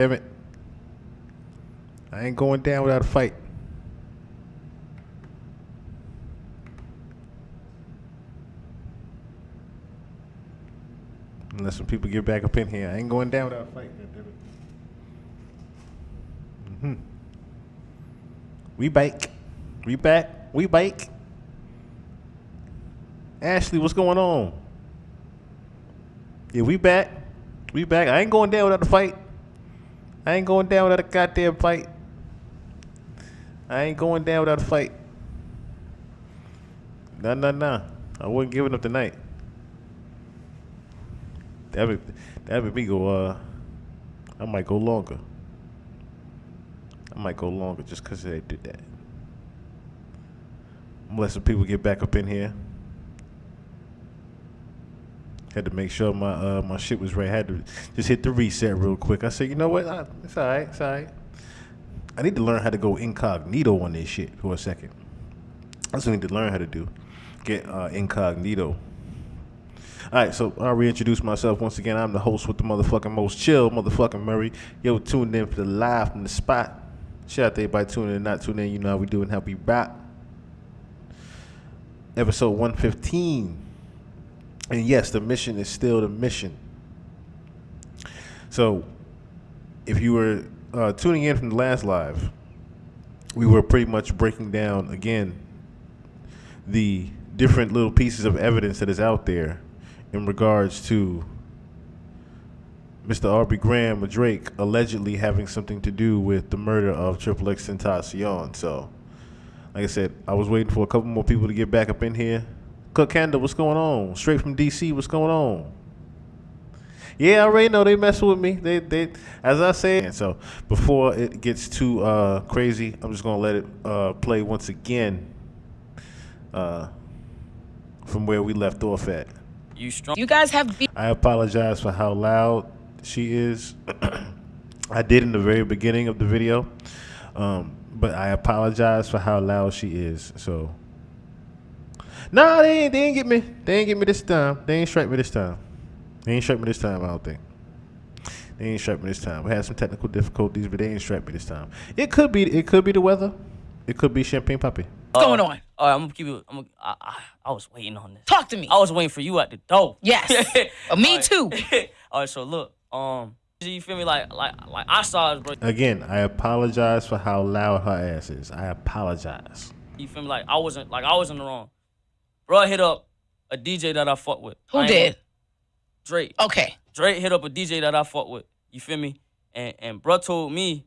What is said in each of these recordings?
Damn it. I ain't going down without a fight. Unless some people get back up in here. I ain't going down without a fight. Damn it. We bake. We back. We bake. Ashley, what's going on? Yeah, we back. We back. I ain't going down without a fight. I ain't going down without a goddamn fight. I ain't going down without a fight. Nah. I wasn't giving up tonight. That'd be me go, I might go longer. I might go longer just because they did that. I'm gonna let some people get back up in here. Had to make sure my shit was right. Had to just hit the reset real quick. I said, you know what? It's all right. It's all right. I need to learn how to go incognito on this shit for a second. That's what I need to learn how to do. Get incognito. All right, so I'll reintroduce myself once again. I'm the host with the motherfucking most chill, motherfucking Murray. Yo, tuned in for the live from the spot. Shout out to everybody tuning in and not tuning in. You know how we do and how we rock. Episode 115. And yes, the mission is still the mission. So, if you were tuning in from the last live, we were pretty much breaking down, again, the different little pieces of evidence that is out there in regards to Mr. Aubrey Graham or Drake allegedly having something to do with the murder of Triple X Tentacion. So, like I said, I was waiting for a couple more people to get back up in here. Cook Kendall, what's going on? Straight from DC, what's going on? Yeah, I already know they messing with me. They, as I said. So before it gets too crazy, I'm just gonna let it play once again from where we left off at. You guys have. I apologize for how loud she is. I did in the very beginning of the video, but I apologize for how loud she is. So. No, they ain't get me. They ain't get me this time. They ain't strike me this time. I don't think. They ain't strike me this time. We had some technical difficulties, but they ain't strike me this time. It could be the weather. It could be Champagne Papi. What's going on? All right, I'm gonna keep it. I was waiting on this. Talk to me. I was waiting for you at the door. Yes. Me too. All right, so look, you feel me? Like I saw it, bro. Again, I apologize for how loud her ass is. I apologize. You feel me? Like I wasn't in the wrong. Bro, hit up a DJ that I fuck with. Who did? Drake. Okay. Drake hit up a DJ that I fuck with. You feel me? And bro told me,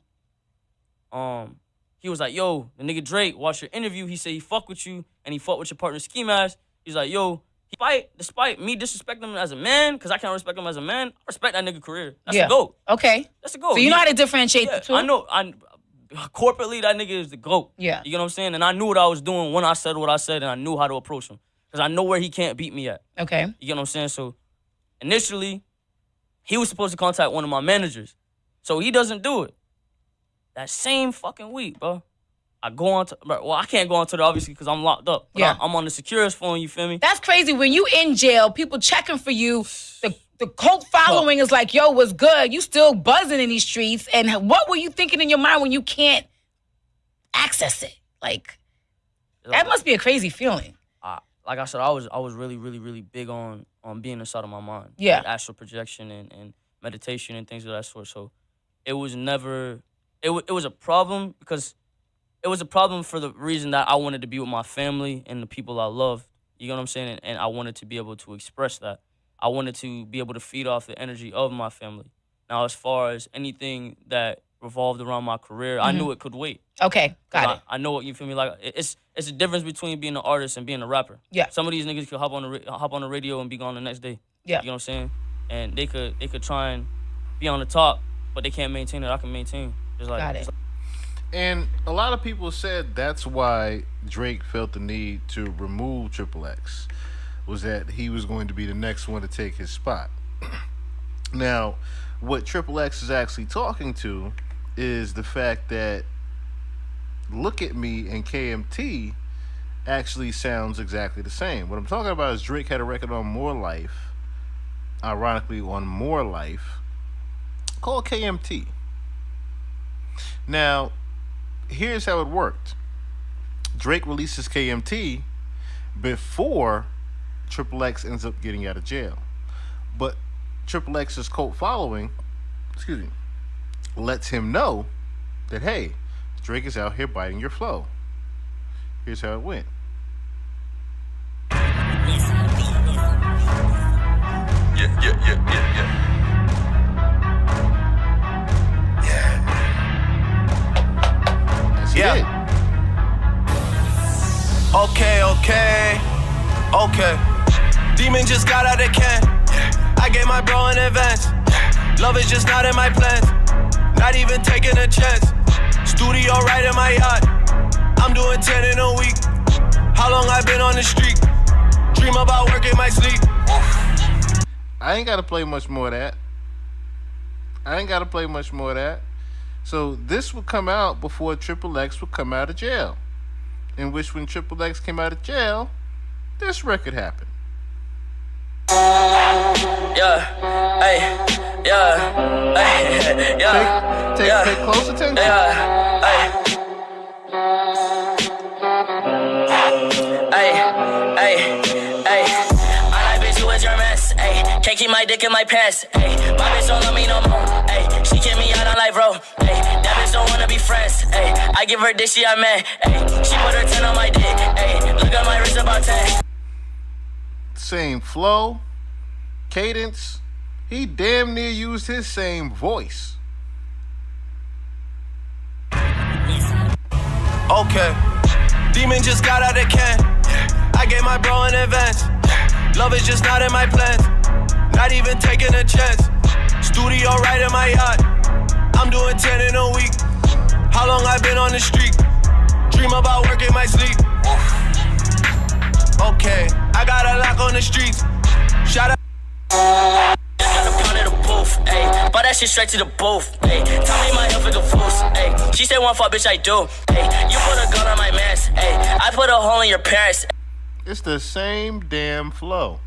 he was like, yo, the nigga Drake watched your interview. He said he fuck with you and he fuck with your partner Ski Mask. He's like, yo, despite me disrespecting him as a man, because I can't respect him as a man, I respect that nigga career. That's a GOAT. Okay. That's a GOAT. So you know how to differentiate the two? I know. Corporately, that nigga is the GOAT. Yeah. You know what I'm saying? And I knew what I was doing when I said what I said, and I knew how to approach him. Because I know where he can't beat me at. Okay. You get what I'm saying? So, initially, he was supposed to contact one of my managers. So, he doesn't do it. That same fucking week, bro, I go on to, well, I can't go on to it, obviously, because I'm locked up. But yeah. I'm on the Securus phone, you feel me? That's crazy. When you in jail, people checking for you. The cult following is like, yo, what's good? You still buzzing in these streets. And what were you thinking in your mind when you can't access it? Like, that must be a crazy feeling. Like I said, I was really, really, really big on being inside of my mind. Yeah. Like astral projection and meditation and things of that sort. So it was never, it was a problem because it was a problem for the reason that I wanted to be with my family and the people I love. You know what I'm saying? And I wanted to be able to express that. I wanted to be able to feed off the energy of my family. Now, as far as anything that revolved around my career, I knew it could wait. Okay, got it. I know what you feel me like. It's a difference between being an artist and being a rapper. Yeah. Some of these niggas could hop on the radio and be gone the next day. Yeah. You know what I'm saying? And they could try and be on the top, but they can't maintain it. I can maintain. Got it. And a lot of people said that's why Drake felt the need to remove Triple X, was that he was going to be the next one to take his spot. Now, what Triple X is actually talking to is the fact that Look at Me and KMT actually sounds exactly the same. What I'm talking about is Drake had a record on More Life, ironically on More Life, called KMT. Now, here's how it worked. Drake releases KMT before Triple X ends up getting out of jail. But Triple X's cult following, lets him know that, hey, Drake is out here biting your flow. Here's how it went. That's it. Okay. Demon just got out of can. I gave my bro an advance. Love is just not in my plans. Not even taking a chance. Studio right in my yacht. I'm doing 10 in a week. How long I been on the street? Dream about work in my sleep. I ain't got to play much more of that. So this would come out before Triple X would come out of jail. In which when Triple X came out of jail, this record happened. Take close attention. Can't keep my dick in my pants. Ay, my bitch don't love me no more. Ay, she kick me out on live, bro. Ay, that bitch don't wanna be friends. Ay, I give her dick, she a man. Ay, she put her 10 on my dick. Ay, look at my wrist about 10. Same flow, cadence. He damn near used his same voice. Okay. Demon just got out of can. I gave my bro an advance. Love is just not in my plans. Not even taking a chance. Studio right in my yacht. I'm doing 10 in a week. How long I been on the street? Dream about work in my sleep. Okay, I got a lock on the streets. Shout out. Got a pound of the booth, ayy. But that shit straight to the booth, ayy. Tell me my health is a fool's, ayy. She said one fuck, bitch, I do, ayy. You put a gun on my mans, ayy. I put a hole in your parents. It's the same damn flow.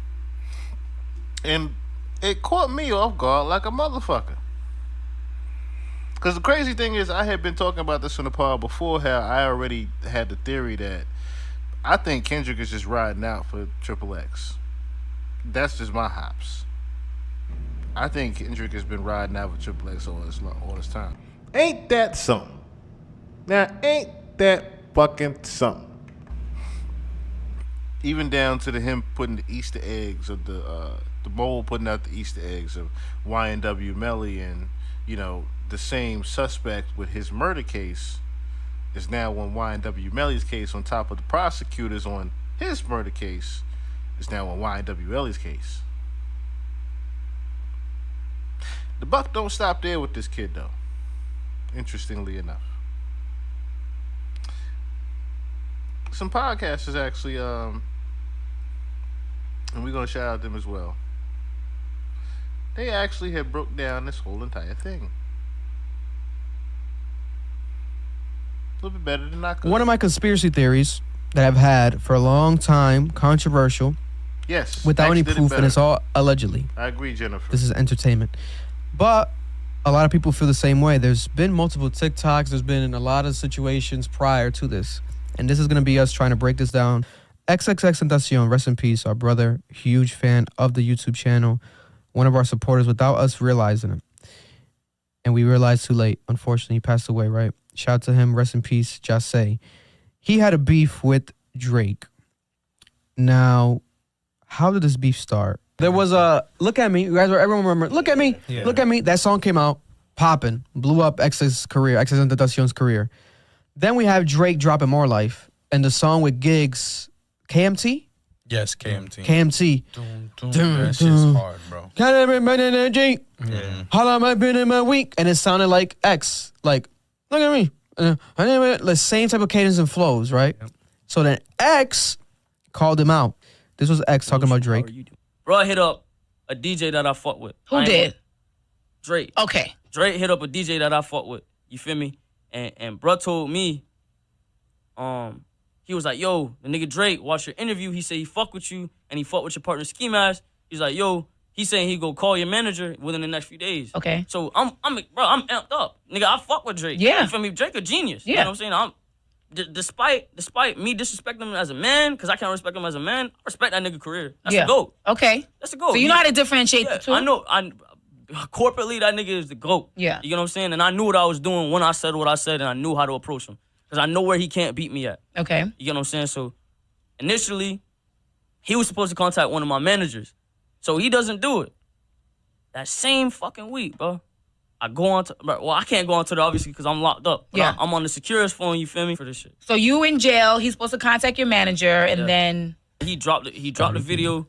And it caught me off guard like a motherfucker. Because the crazy thing is, I had been talking about this on the pod before, how I already had the theory that I think Kendrick is just riding out for Triple X. That's just my hops. I think Kendrick has been riding out for Triple X all this time. Ain't that something? Now, ain't that fucking something? Even down to him putting the Easter eggs of the mole putting out the Easter eggs of YNW Melly, and the same suspect with his murder case is now on YNW Melly's case, on top of the prosecutors on his murder case is now on YNW Melly's case. The buck don't stop there with this kid though. Interestingly enough, some podcasters actually, and we're gonna shout out them as well. They actually have broke down this whole entire thing a little bit better than I could. One of my conspiracy theories that I've had for a long time, controversial, yes, without any did it proof, and better. it's all allegedly. I agree, Jennifer. This is entertainment. But a lot of people feel the same way. There's been multiple TikToks. There's been a lot of situations prior to this. And this is going to be us trying to break this down. XXXTentacion, rest in peace, our brother, huge fan of the YouTube channel, one of our supporters without us realizing it. And we realized too late. Unfortunately, he passed away, right? Shout out to him, rest in peace, Jase. He had a beef with Drake. Now, how did this beef start? There was a Look At Me. You guys, everyone remember Look At Me? Yeah. Look At Me. That song came out, popping, blew up XX's career, XXXTentacion's career. Then we have Drake dropping More Life, and the song with Giggs, KMT? Yes, KMT. KMT. That shit's hard, bro. How long I've been in my week? And it sounded like X. Like, look at me. The same type of cadence and flows, right? Yep. So then X called him out. This was X talking about Drake. Bro, I hit up a DJ that I fuck with. Who did? Drake. Okay. Drake hit up a DJ that I fuck with. You feel me? And bro told me, he was like, yo, the nigga Drake, watch your interview. He said he fuck with you and he fuck with your partner Ski Mask. He's like, yo, He's saying he go call your manager within the next few days. Okay. So I'm amped up. Nigga, I fuck with Drake. Yeah. You feel me? Drake a genius. Yeah. You know what I'm saying? Despite me disrespecting him as a man, because I can't respect him as a man, I respect that nigga career. That's a GOAT. Okay. That's a GOAT. So you know how to differentiate the two? I know. Corporately, that nigga is the GOAT. Yeah. You know what I'm saying? And I knew what I was doing when I said what I said, and I knew how to approach him. Because I know where he can't beat me at. Okay. You know what I'm saying? So initially, he was supposed to contact one of my managers. So he doesn't do it. That same fucking week, bro. I go on to, well, I can't go on to it obviously because I'm locked up. But Yeah. I'm on the securest phone, you feel me, for this shit. So you in jail, he's supposed to contact your manager, and then... He dropped the video.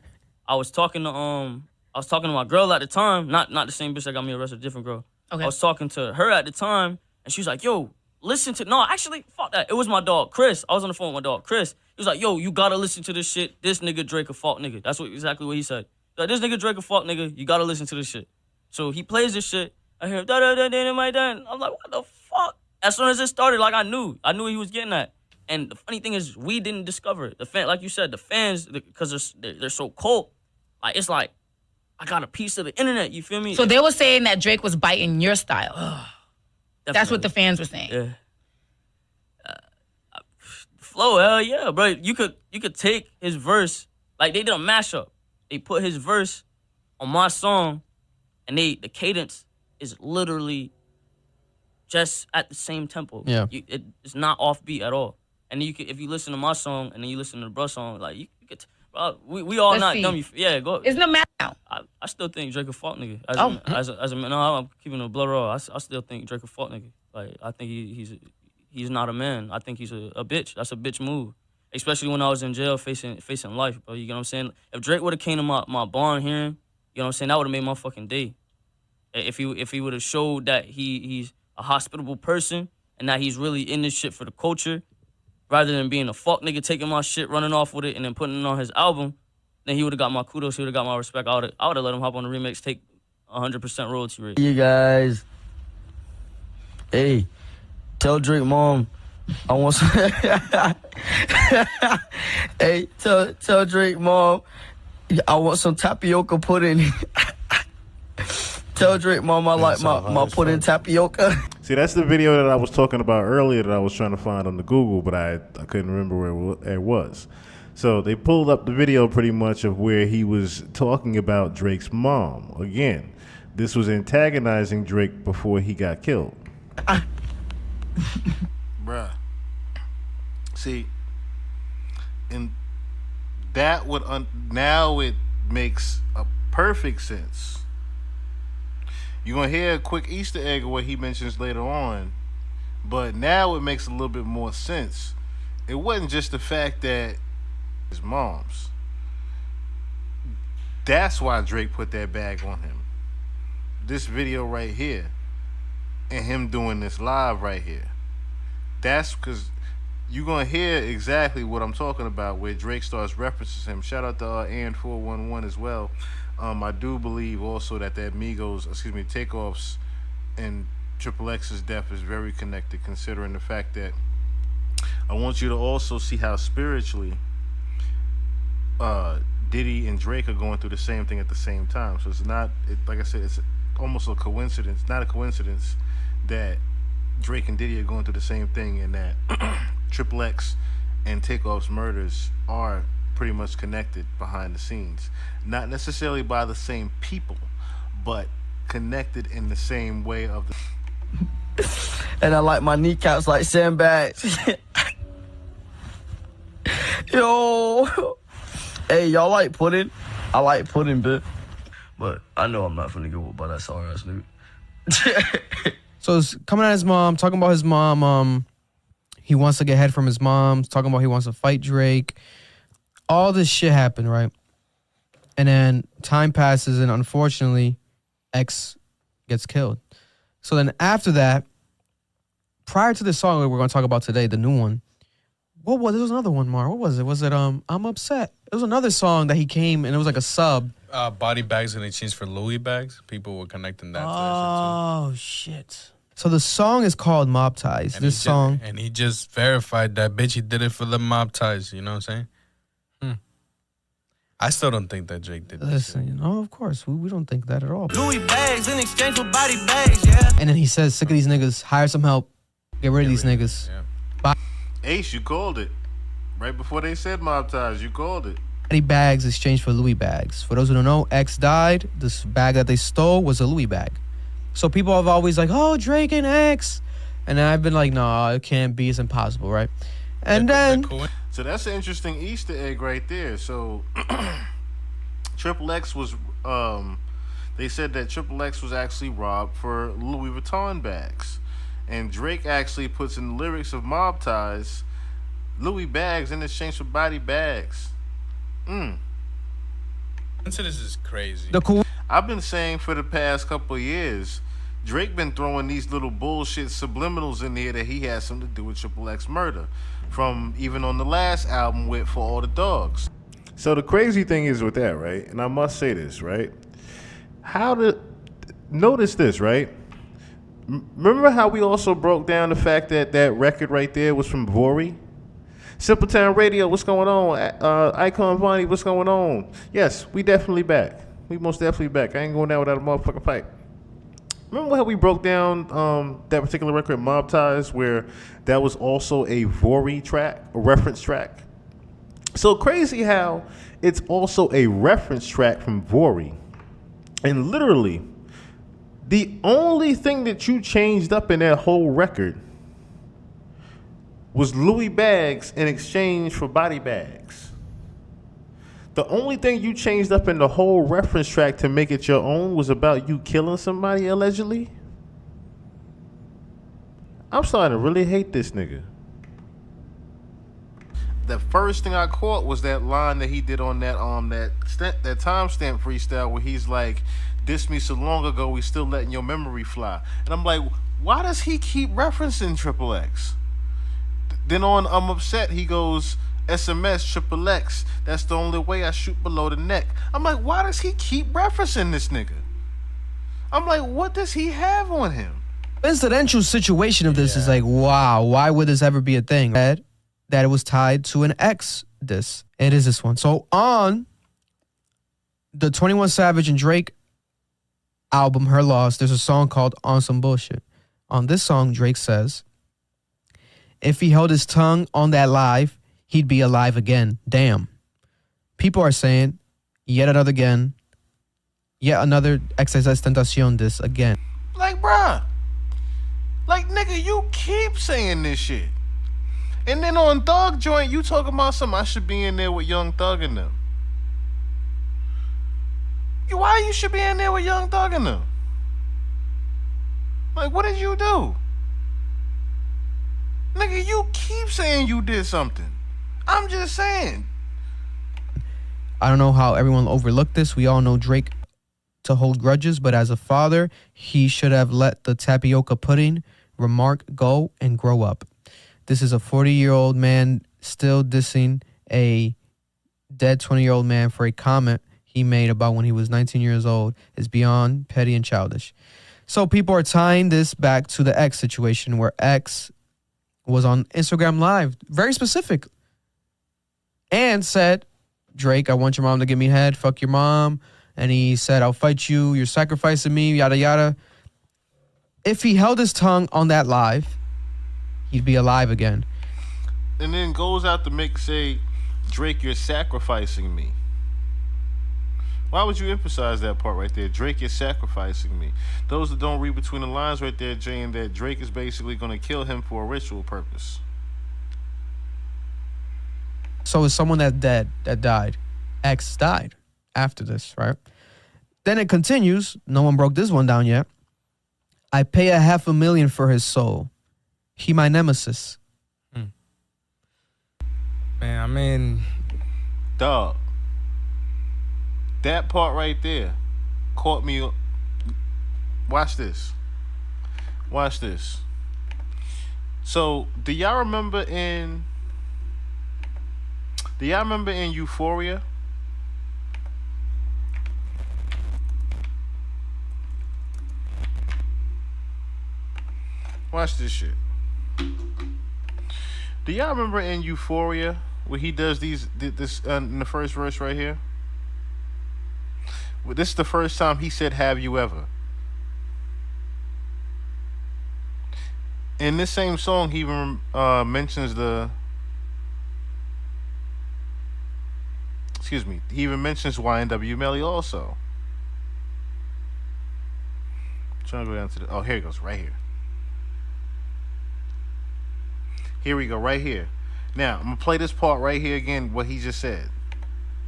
I was talking to my girl at the time, not the same bitch that got me arrested, a different girl. Okay. I was talking to her at the time, and she was like, yo, listen to, no, actually, fuck that. It was my dog, Chris. I was on the phone with my dog, Chris. He was like, yo, you gotta listen to this shit. This nigga Drake a fuck nigga. That's exactly what he said. Like, this nigga Drake a fuck nigga. You gotta listen to this shit. So he plays this shit. I hear da-da-da-da-da-da. I'm like, what the fuck? As soon as it started, like I knew what he was getting at. And the funny thing is, we didn't discover it. Like you said, the fans, because they're so cold, like it's like, I got a piece of the internet, you feel me? So they were saying that Drake was biting your style. That's what the fans were saying. Yeah. Flow, hell yeah, bro. You could take his verse, like they did a mashup. They put his verse on my song, and the cadence is literally just at the same tempo. Yeah. It's not offbeat at all. And if you listen to my song and then you listen to the bruh song, like you could, bro, we all Let's not see. dumb. Yeah, go. Isn't it mad now? I still think Drake a fuck nigga. As a man, no, I'm keeping a blood raw. I still think Drake a fuck nigga. Like I think he's not a man. I think he's a bitch. That's a bitch move. Especially when I was in jail facing life, bro. You get what I'm saying? If Drake would have came to my barn hearing, you know what I'm saying, that would have made my fucking day. If he would have showed that he's a hospitable person and that he's really in this shit for the culture, rather than being a fuck nigga taking my shit, running off with it, and then putting it on his album, then he would have got my kudos, he would have got my respect. I would have let him hop on the remix, take 100% royalty rate. You guys, hey, tell Drake mom I want some. Hey, tell Drake mom I want some tapioca pudding. Tell Drake mom I like my pudding tapioca. See, that's the video that I was talking about earlier that I was trying to find on the Google, but I couldn't remember where it was. So they pulled up the video pretty much of where he was talking about Drake's mom. Again, this was antagonizing Drake before he got killed. Bruh. See, and that would now it makes a perfect sense. You're going to hear a quick Easter egg of what he mentions later on, but now it makes a little bit more sense. It wasn't just the fact that his mom's. That's why Drake put that bag on him. This video right here and him doing this live right here. That's because you're going to hear exactly what I'm talking about where Drake starts referencing him. Shout out to And411 as well. I do believe also that Takeoff's and Triple X's death is very connected, considering the fact that I want you to also see how spiritually Diddy and Drake are going through the same thing at the same time. So it's not, like I said, it's almost a coincidence, not a coincidence that Drake and Diddy are going through the same thing, and that Triple X and Takeoff's murders are pretty much connected behind the scenes. Not necessarily by the same people, but connected in the same way of the... And I like my kneecaps like sandbags. Yo. Hey, y'all like pudding? I like pudding, bitch. But I know I'm not finna get whooped by that sorry ass nigga. So it's coming at his mom, talking about his mom. He wants to get head from his mom, talking about he wants to fight Drake. All this shit happened, right? And then time passes, and unfortunately, X gets killed. So then after that, prior to this song that we're going to talk about today, the new one, there was another one, Mar. What was it? Was it I'm Upset? It was another song that he came, and it was like a sub. Body bags in exchange for Louis bags. People were connecting that to Oh, shit. So the song is called Mob Ties. that This song. And he just verified that bitch. He did it for the mob ties. You know what I'm saying? I still don't think that Drake did this. Listen, you know, of course, we don't think that at all. Louis bags in exchange for body bags, yeah. And then he says, sick of these niggas, hire some help, get rid of these niggas. Yeah. Ace, you called it. Right before they said mob ties, you called it. Body bags exchanged for Louis bags. For those who don't know, X died. This bag that they stole was a Louis bag. So people have always like, oh, Drake and X. And I've been like, no, it can't be. It's impossible, right? And then... So that's an interesting Easter egg right there. So Triple X was, they said that Triple X was actually robbed for Louis Vuitton bags. And Drake actually puts in the lyrics of Mob Ties, Louis bags in exchange for body bags. This is crazy. I've been saying for the past couple of years, Drake been throwing these little bullshit subliminals in there that he has something to do with Triple X murder. From even on the last album with For All the Dogs. So the crazy thing is with that, right? And I must say this, right? Notice this, right? Remember how we also broke down the fact that that record right there was from Vori? Simple Town Radio, what's going on? Icon Vonnie, what's going on? Yes, we definitely back. We most definitely back. I ain't going down without a motherfucking fight. Remember how we broke down that particular record, Mob Ties, where that was also a Vori track, a reference track? So crazy how it's also a reference track from Vori. And literally, the only thing that you changed up in that whole record was Louis bags in exchange for body bags. The only thing you changed up in the whole reference track to make it your own was about you killing somebody, allegedly? I'm starting to really hate this nigga. The first thing I caught was that line that he did on that that timestamp freestyle where he's like, "Diss me so long ago, we still letting your memory fly." And I'm like, why does he keep referencing Triple X? Then on I'm Upset, he goes, SMS Triple X, that's the only way I shoot below the neck. I'm like, why does he keep referencing this nigga? I'm like, what does he have on him? The incidental situation of this is like, wow, why would this ever be a thing? That it was tied to an X diss. It is this one. So on the 21 Savage and Drake album, Her Loss, there's a song called On Some Bullshit. On this song, Drake says, if he held his tongue on that live, he'd be alive again. Damn. People are saying, yet another XXX Tentacion diss again. Like, bruh. Like, nigga, you keep saying this shit. And then on Thug Joint, you talking about something I should be in there with Young Thug and them. Why you should be in there with Young Thug and them? Like, what did you do? Nigga, you keep saying you did something. I'm just saying. I don't know how everyone overlooked this. We all know Drake to hold grudges, but as a father, he should have let the tapioca pudding remark go and grow up. This is a 40-year-old man still dissing a dead 20-year-old man for a comment he made about when he was 19 years old is beyond petty and childish. So people are tying this back to the X situation where X was on Instagram Live, very specific, and said, Drake, I want your mom to give me head, fuck your mom. And he said, I'll fight you, you're sacrificing me, yada, yada. If he held his tongue on that live, he'd be alive again. And then goes out to say, Drake, you're sacrificing me. Why would you emphasize that part right there? Drake is sacrificing me. Those that don't read between the lines right there, Jane, that Drake is basically going to kill him for a ritual purpose. So is someone that died. X died after this, right? Then it continues. No one broke this one down yet. I pay $500,000 for his soul. He my nemesis. Man, I mean, dog. That part right there caught me. Watch this. Watch this. So, do y'all remember in Euphoria? Watch this shit. Do y'all remember in Euphoria where he does this in the first verse right here? This is the first time he said, "Have you ever?" In this same song, he even mentions the. Excuse me. He even mentions YNW Melly also. I'm trying to go down to the. Oh, here it goes. Right here. Here we go. Right here. Now I'm gonna play this part right here again. What he just said,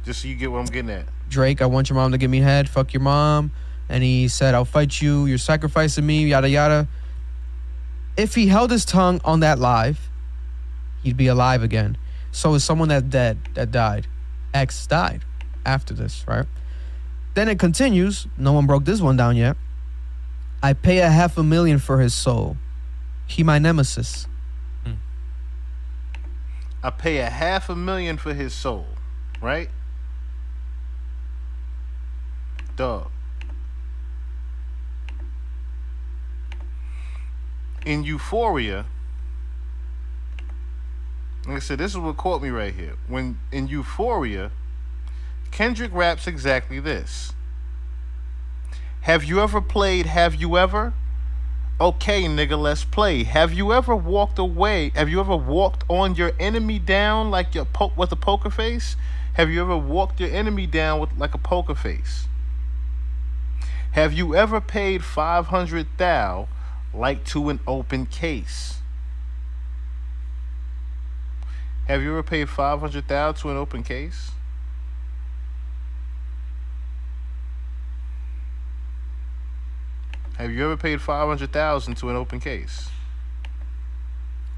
just so you get what I'm getting at. Drake, I want your mom to give me head. Fuck your mom. And he said, I'll fight you. You're sacrificing me. Yada yada. If he held his tongue on that live, he'd be alive again. So is someone that's dead, that died. X died after this, right? Then it continues. No one broke this one down yet. I pay $500,000 for his soul. He my nemesis. I pay $500,000 for his soul, right? Dog. In Euphoria, like I said, this is what caught me right here. When in Euphoria, Kendrick raps exactly this. Have you ever played Have You Ever? Okay, nigga, let's play. Have you ever walked away? Have you ever walked on your enemy down like your with a poker face? Have you ever walked your enemy down with like a poker face? Have you ever paid 500,000 like to an open case? Have you ever paid 500,000 to an open case? Have you ever paid 500,000 to an open case?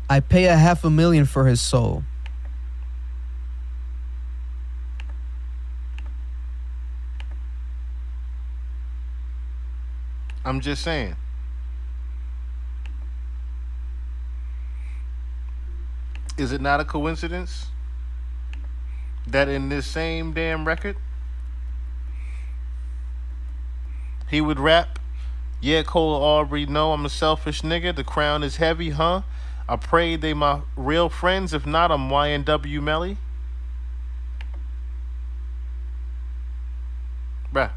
I pay $500,000 for his soul. I'm just saying. Is it not a coincidence that in this same damn record, he would rap, yeah, Cole Aubrey, no, I'm a selfish nigga, the crown is heavy, huh? I pray they my real friends, if not, I'm YNW Melly. Bruh.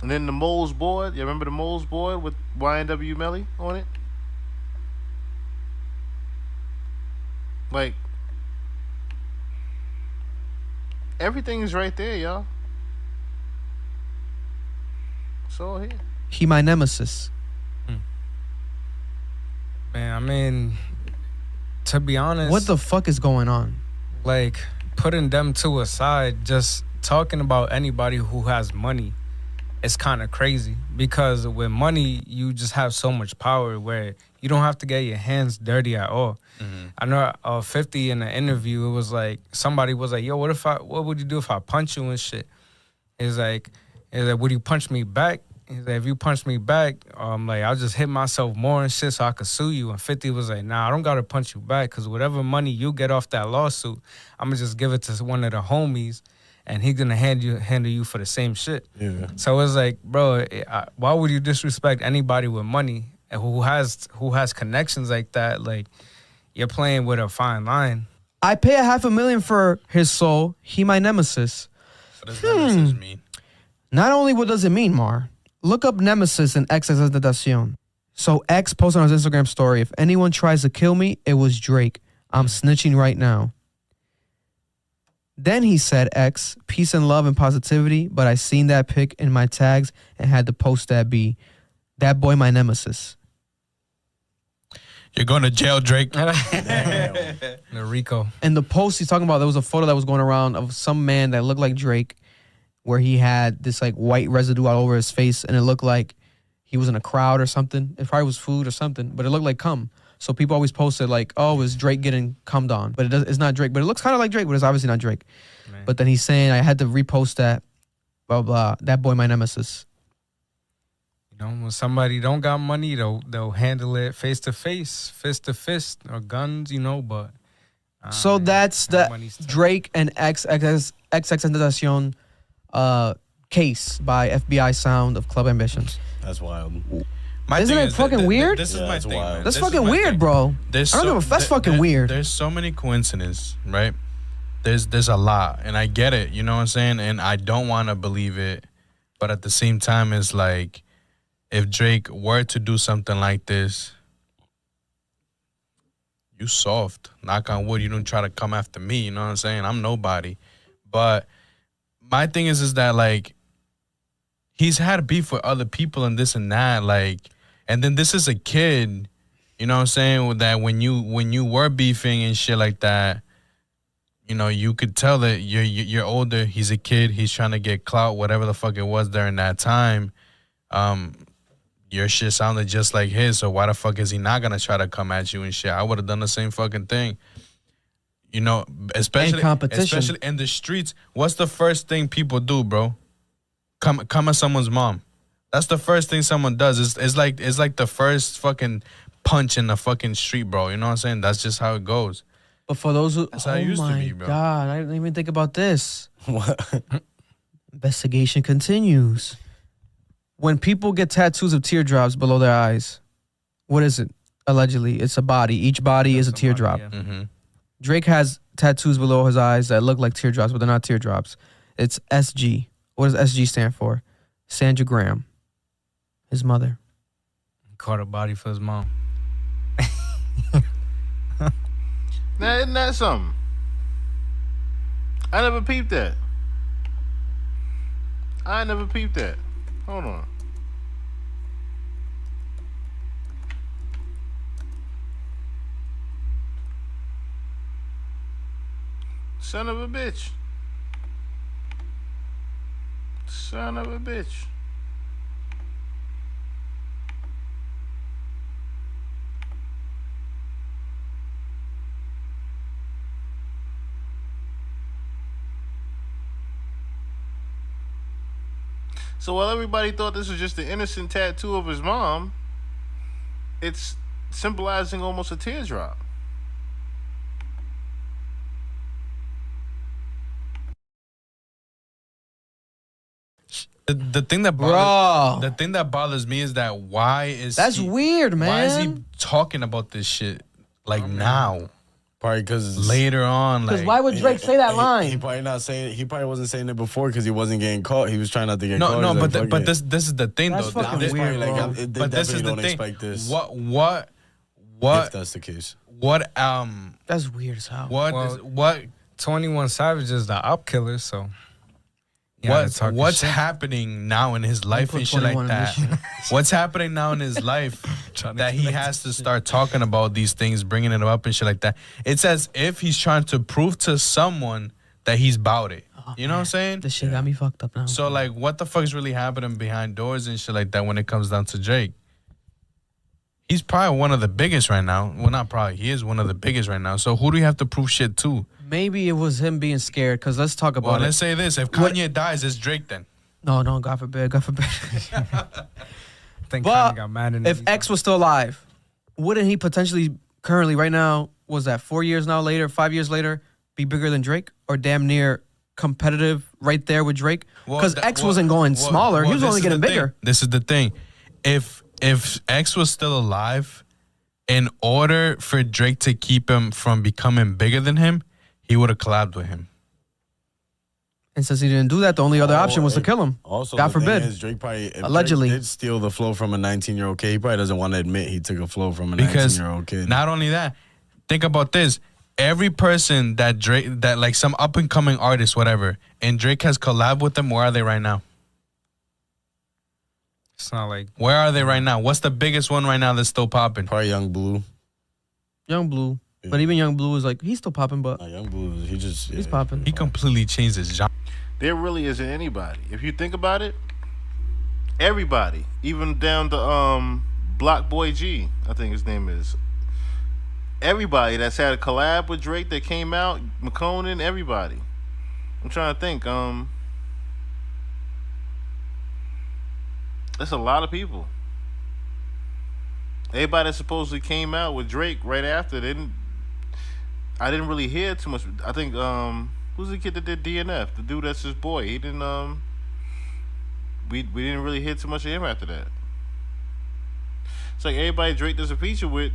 And then the Moles board, you remember the Moles board with YNW Melly on it? Like, everything is right there, y'all. It's all here. He my nemesis. Man, I mean, to be honest, What the fuck is going on? like putting them two aside, just talking about anybody who has money, it's kind of crazy because with money you just have so much power where you don't have to get your hands dirty at all. I know 50 in an interview, it was like somebody was like, yo, what would you do if I punch you and shit? It's like, would you punch me back? He's like, if you punch me back, like I'll just hit myself more and shit so I could sue you. And 50 was like, nah, I don't gotta punch you back because whatever money you get off that lawsuit, I'm gonna just give it to one of the homies and he's gonna handle you for the same shit. Yeah. So it's like, bro, why would you disrespect anybody with money and who has connections like that? Like, you're playing with a fine line. I pay $500,000 for his soul. He my nemesis. What does nemesis mean? Not only what does it mean, Mar, look up nemesis in XXXTentacion. So X posted on his Instagram story, if anyone tries to kill me, it was Drake. I'm snitching right now. Then he said, X, peace and love and positivity, but I seen that pic in my tags and had to post that B. That boy my nemesis. You're going to jail, Drake. The Rico. And the post he's talking about, there was a photo that was going around of some man that looked like Drake, where he had this like white residue all over his face, and it looked like he was in a crowd or something. It probably was food or something, but it looked like cum. So people always posted like, "Oh, is Drake getting cummed on?" But it's not Drake. But it looks kind of like Drake, but it's obviously not Drake. Man. But then he's saying, "I had to repost that." Blah blah. That boy, my nemesis. You know, when somebody don't got money, they'll handle it face to face, fist to fist, or guns. You know, but So man, that's that the money's tough. Drake and XXXTentacion case by FBI Sound of Club Ambitions. That's wild. My Isn't thing it fucking weird? This is Yeah, my that's thing, wild. man. That's This is fucking my weird, thing. bro. There's I don't give a- that's fucking weird. There's so many coincidences, right? there's a lot, and I get it. You know what I'm saying? And I don't want to believe it, but at the same time, it's like if Drake were to do something like this, you soft. Knock on wood. You don't try to come after me. You know what I'm saying? I'm nobody. But my thing is that like he's had beef with other people and this and that. Like, and then this is a kid. You know what I'm saying? That when you were beefing and shit like that, you know, you could tell that you're older. He's a kid. He's trying to get clout, whatever the fuck it was during that time. Your shit sounded just like his, so why the fuck is he not gonna try to come at you and shit? I would have done the same fucking thing. You know, especially in the streets. What's the first thing people do, bro? Come at someone's mom. That's the first thing someone does. It's like the first fucking punch in the fucking street, bro. You know what I'm saying? That's just how it goes. But for those who, That's how it used to be, bro. God, I didn't even think about this. What? Investigation continues. When people get tattoos of teardrops below their eyes, what is it? Allegedly, it's a body. Each body is a teardrop. Mm-hmm. Drake has tattoos below his eyes that look like teardrops, but they're not teardrops. It's SG. What does SG stand for? Sandra Graham, his mother. Caught a body for his mom. Now, isn't that something? I never peeped that. Hold on. Son of a bitch. So while everybody thought this was just an innocent tattoo of his mom, it's symbolizing almost a teardrop. The thing that bothers me is that That's weird, man. Why is he talking about this shit like now? Probably because Later on, Because like why would Drake say that he line? probably not saying. He probably wasn't saying it before because he wasn't getting caught. He was trying not to get caught. no, He's but like, but fuck it. this is the thing That's though. fucking It's weird, probably bro. they But this is definitely the don't thing. expect this. What If that's the case. That's weird as hell. what 21 Savage is the op killer, so he had to talk what's his shit. happening now in his life put and shit like 21 in that? this What's happening now in his life that he has to start talking about these things, bringing it up and shit like that? It's as if he's trying to prove to someone that he's about it. You know what I'm saying? This shit got me fucked up now. So like, what the fuck is really happening behind doors and shit like that when it comes down to Drake? He's probably one of the biggest right now. Well, not probably. He is one of the biggest right now. So who do you have to prove shit to? Maybe it was him being scared. Because let's talk about Well, it. let's say this: if Kanye dies, it's Drake then. No, God forbid. God forbid. I think But Kanye got mad in if X was still alive, wouldn't he potentially, currently, right now, was that 4 years now later, 5 years later, be bigger than Drake? Or damn near competitive right there with Drake? Because X wasn't going smaller. He was this only is getting the thing. bigger. This is the thing. If X was still alive, in order for Drake to keep him from becoming bigger than him, he would have collabed with him. And since he didn't do that, the only other option was to kill him. Also, God the thing forbid. is, Drake probably if Allegedly. Drake did steal the flow from a 19-year-old kid. He probably doesn't want to admit he took a flow from a Because 19-year-old kid. not only that, think about this. Every person that Drake, that like some up and coming artist, whatever, and Drake has collabed with them, where are they right now? It's not like Where are they right now? What's the biggest one right now that's still popping? Probably Young Blue. Young Blue. But even Young Blue is like, he's still popping, but Young Blue, he's popping. He completely changed his genre. There really isn't anybody. If you think about it, everybody, even down to Block Boy G, I think his name is. Everybody that's had a collab with Drake that came out, McConan, everybody. I'm trying to think. That's a lot of people. Everybody that supposedly came out with Drake right after I didn't really hear too much. I think who's the kid that did DNF? The dude that's his boy. He didn't we didn't really hear too much of him after that. It's like everybody Drake does a feature with,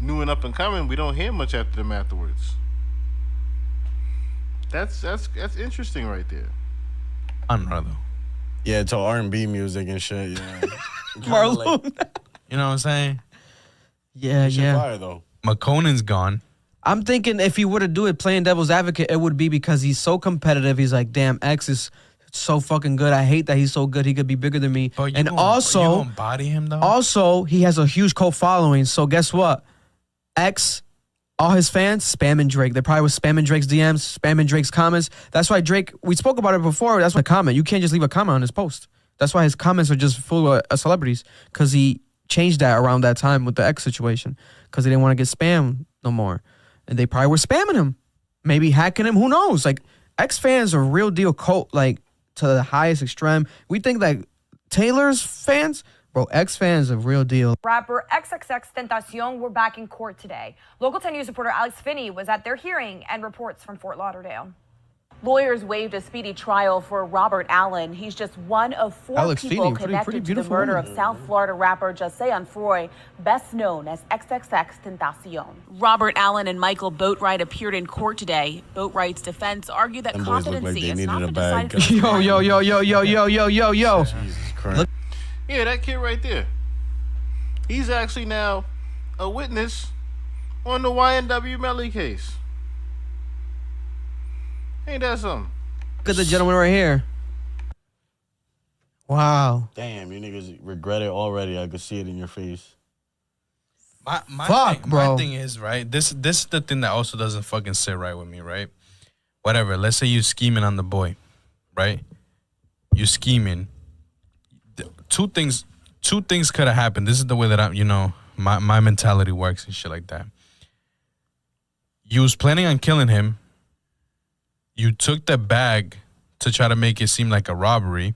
new and up and coming, we don't hear much after them afterwards. That's interesting right there. Genre though. Yeah, to R&B music and shit. Yeah. Marlon. You know what I'm saying? Yeah, Shit yeah. fire though. McConan's gone. I'm thinking if he were to do it playing devil's advocate, it would be because he's so competitive. He's like, damn, X is so fucking good. I hate that he's so good. He could be bigger than me. But And you also, gonna body him though. also, he has a huge cult following. So guess what? X, all his fans spamming Drake. They probably was spamming Drake's DMs, spamming Drake's comments. That's why Drake, we spoke about it before. That's why comment. You can't just leave a comment on his post. That's why his comments are just full of celebrities, because he changed that around that time with the X situation, because they didn't want to get spammed no more. And they probably were spamming him, maybe hacking him. Who knows? Like, X fans are real deal cult, like to the highest extreme. We think like Taylor's fans, bro, X fans are real deal. Rapper XXX Tentacion were back in court today. Local 10 News reporter Alex Finney was at their hearing and reports from Fort Lauderdale. Lawyers waived a speedy trial for Robert Allen. He's just one of four Alex people Finney, connected pretty to the beautiful murder woman. of South Florida rapper Jasean Froy, best known as XXX Tentacion. Robert Allen and Michael Boatwright appeared in court today. Boatwright's defense argued that Them boys look like competency they has needed not a been bag. decided for Yo, yo, yo, yo, yo, yo, yo, yo, yo. Jesus Christ. Yeah, that kid right there. He's actually now a witness on the YNW Melly case. Ain't that something? Look at the gentleman right here. Wow. Damn, you niggas regret it already. I could see it in your face. My Fuck, thing, bro. My thing is, right, this is the thing that also doesn't fucking sit right with me, right? Whatever, let's say you scheming on the boy, right? You scheming. Two things could have happened. This is the way that I'm, my mentality works and shit like that. You was planning on killing him. You took the bag to try to make it seem like a robbery.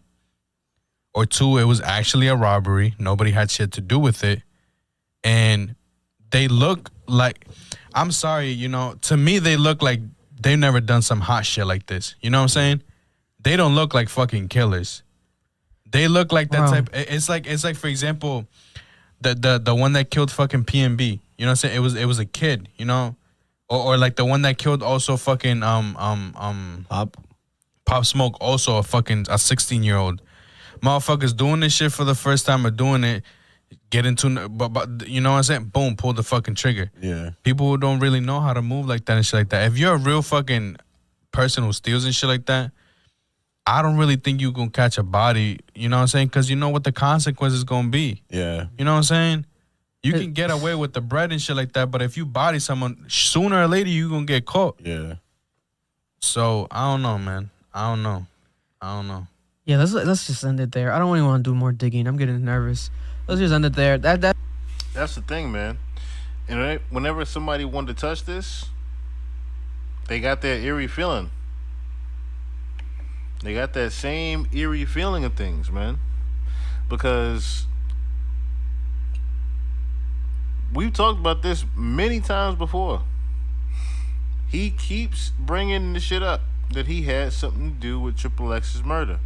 Or two, it was actually a robbery. Nobody had shit to do with it. And they look like, I'm sorry, to me, they look like they've never done some hot shit like this. You know what I'm saying? They don't look like fucking killers. They look like that Wow. type. It's like, for example, the one that killed fucking PNB. You know what I'm saying? It was a kid, or like the one that killed also fucking Pop Smoke, also a 16-year-old. Motherfuckers doing this shit for the first time or doing it, get into, but you know what I'm saying? Boom, pull the fucking trigger. Yeah. People who don't really know how to move like that and shit like that. If you're a real fucking person who steals and shit like that, I don't really think you gonna catch a body, you know what I'm saying? Because you know what the consequences gonna be. Yeah. You know what I'm saying? You can get away with the bread and shit like that, but if you body someone, sooner or later you gonna get caught. Yeah. So I don't know, man. I don't know. Yeah, let's just end it there. I don't really want to do more digging. I'm getting nervous. Let's just end it there. That's the thing, man. And whenever somebody wanted to touch this, they got that eerie feeling. They got that same eerie feeling of things, man. Because we've talked about this many times before. He keeps bringing the shit up that he had something to do with Triple X's murder.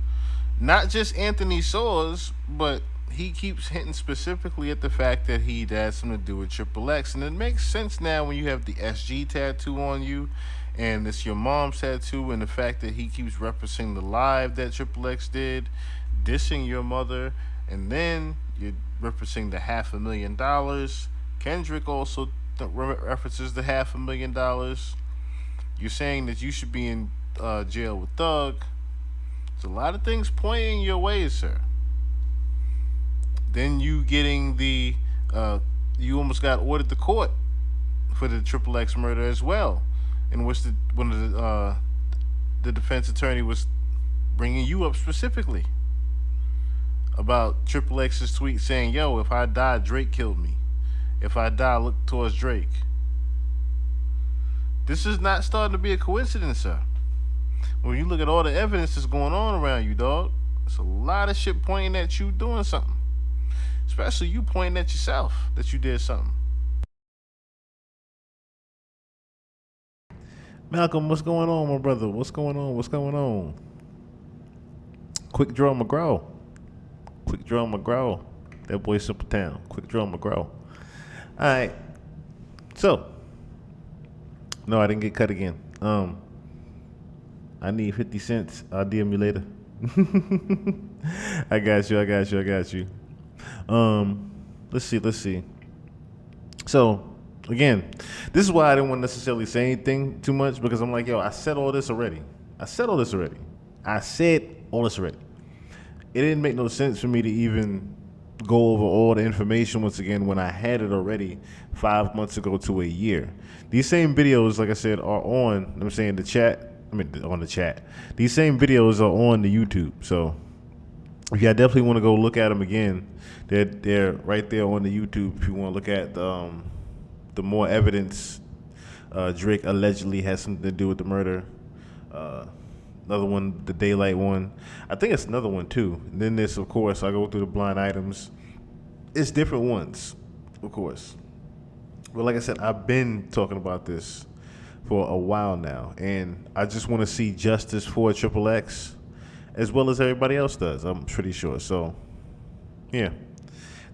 Not just Anthony Soares, but he keeps hinting specifically at the fact that he had something to do with Triple X. And it makes sense now when you have the SG tattoo on you, and it's your mom's tattoo, and the fact that he keeps referencing the live that Triple X did, dissing your mother, and then you're referencing the $500,000. Kendrick also references the $500,000. You're saying that you should be in jail with Thug. There's a lot of things pointing your way, sir. Then you getting the you almost got ordered to court for the Triple X murder as well, in which one of the defense attorney was bringing you up specifically about Triple X's tweet saying, "Yo, if I die, Drake killed me. If I die, look towards Drake." This is not starting to be a coincidence, sir. When you look at all the evidence that's going on around you, dog, there's a lot of shit pointing at you doing something. Especially you pointing at yourself that you did something. Malcolm, what's going on, my brother? What's going on? Quick Draw McGraw. That boy Simple Town. Quick Draw McGraw. All right. So, no, I didn't get cut again. I need 50 cents. I'll DM you later. I got you. Let's see. So, again, this is why I didn't want to necessarily say anything too much, because I'm like, yo, I said all this already. It didn't make no sense for me to even go over all the information once again when I had it already 5 months ago to a year. These same videos, like I said, are on, I'm saying, on the chat. These same videos are on the YouTube. So if you definitely want to go look at them again, they're right there on the YouTube if you want to look at the more evidence Drake allegedly has something to do with the murder. Another one, the Daylight one. I think it's another one too. And then this, of course, I go through the blind items. It's different ones, of course. But like I said, I've been talking about this for a while now, and I just want to see justice for XXX as well as everybody else does, I'm pretty sure. So, yeah,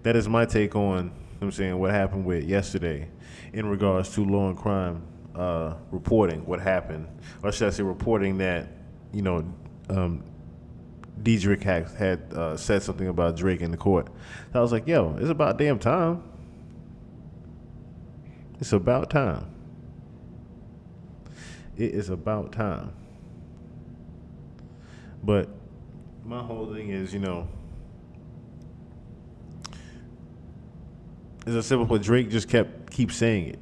that is my take on, what happened with yesterday in regards to law and crime reporting what happened, or should I say reporting that, Dedrick had said something about Drake in the court. So I was like, yo, it's about damn time. It's about time. It is about time. But my whole thing is, as I said before, Drake just keep saying it.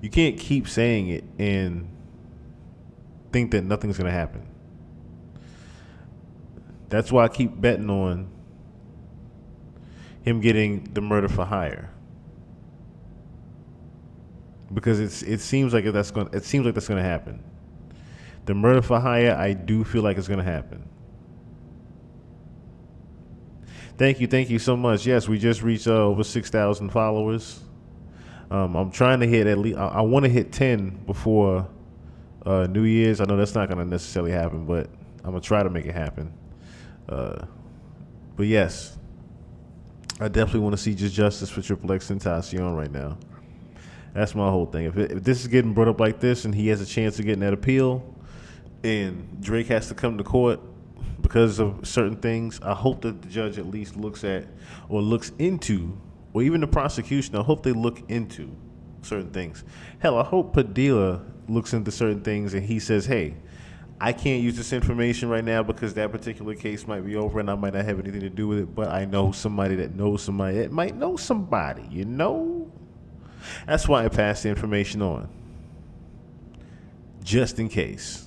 You can't keep saying it and think that nothing's gonna happen. That's why I keep betting on him getting the murder for hire, because it seems like that's gonna happen. The murder for hire, I do feel like it's gonna happen. Thank you so much. Yes, we just reached over 6,000 followers. I'm trying to hit at least. I want to hit 10 before New Year's. I know that's not gonna necessarily happen, but I'm gonna try to make it happen. But yes, I definitely want to see just justice for XXXTentacion right now. That's my whole thing. If this is getting brought up like this and he has a chance of getting that appeal and Drake has to come to court because of certain things, I hope that the judge at least looks into, or even the prosecution, I hope they look into certain things. Hell, I hope Padilla looks into certain things and he says, hey, I can't use this information right now because that particular case might be over and I might not have anything to do with it, but I know somebody that knows somebody that might know somebody, That's why I pass the information on. Just in case.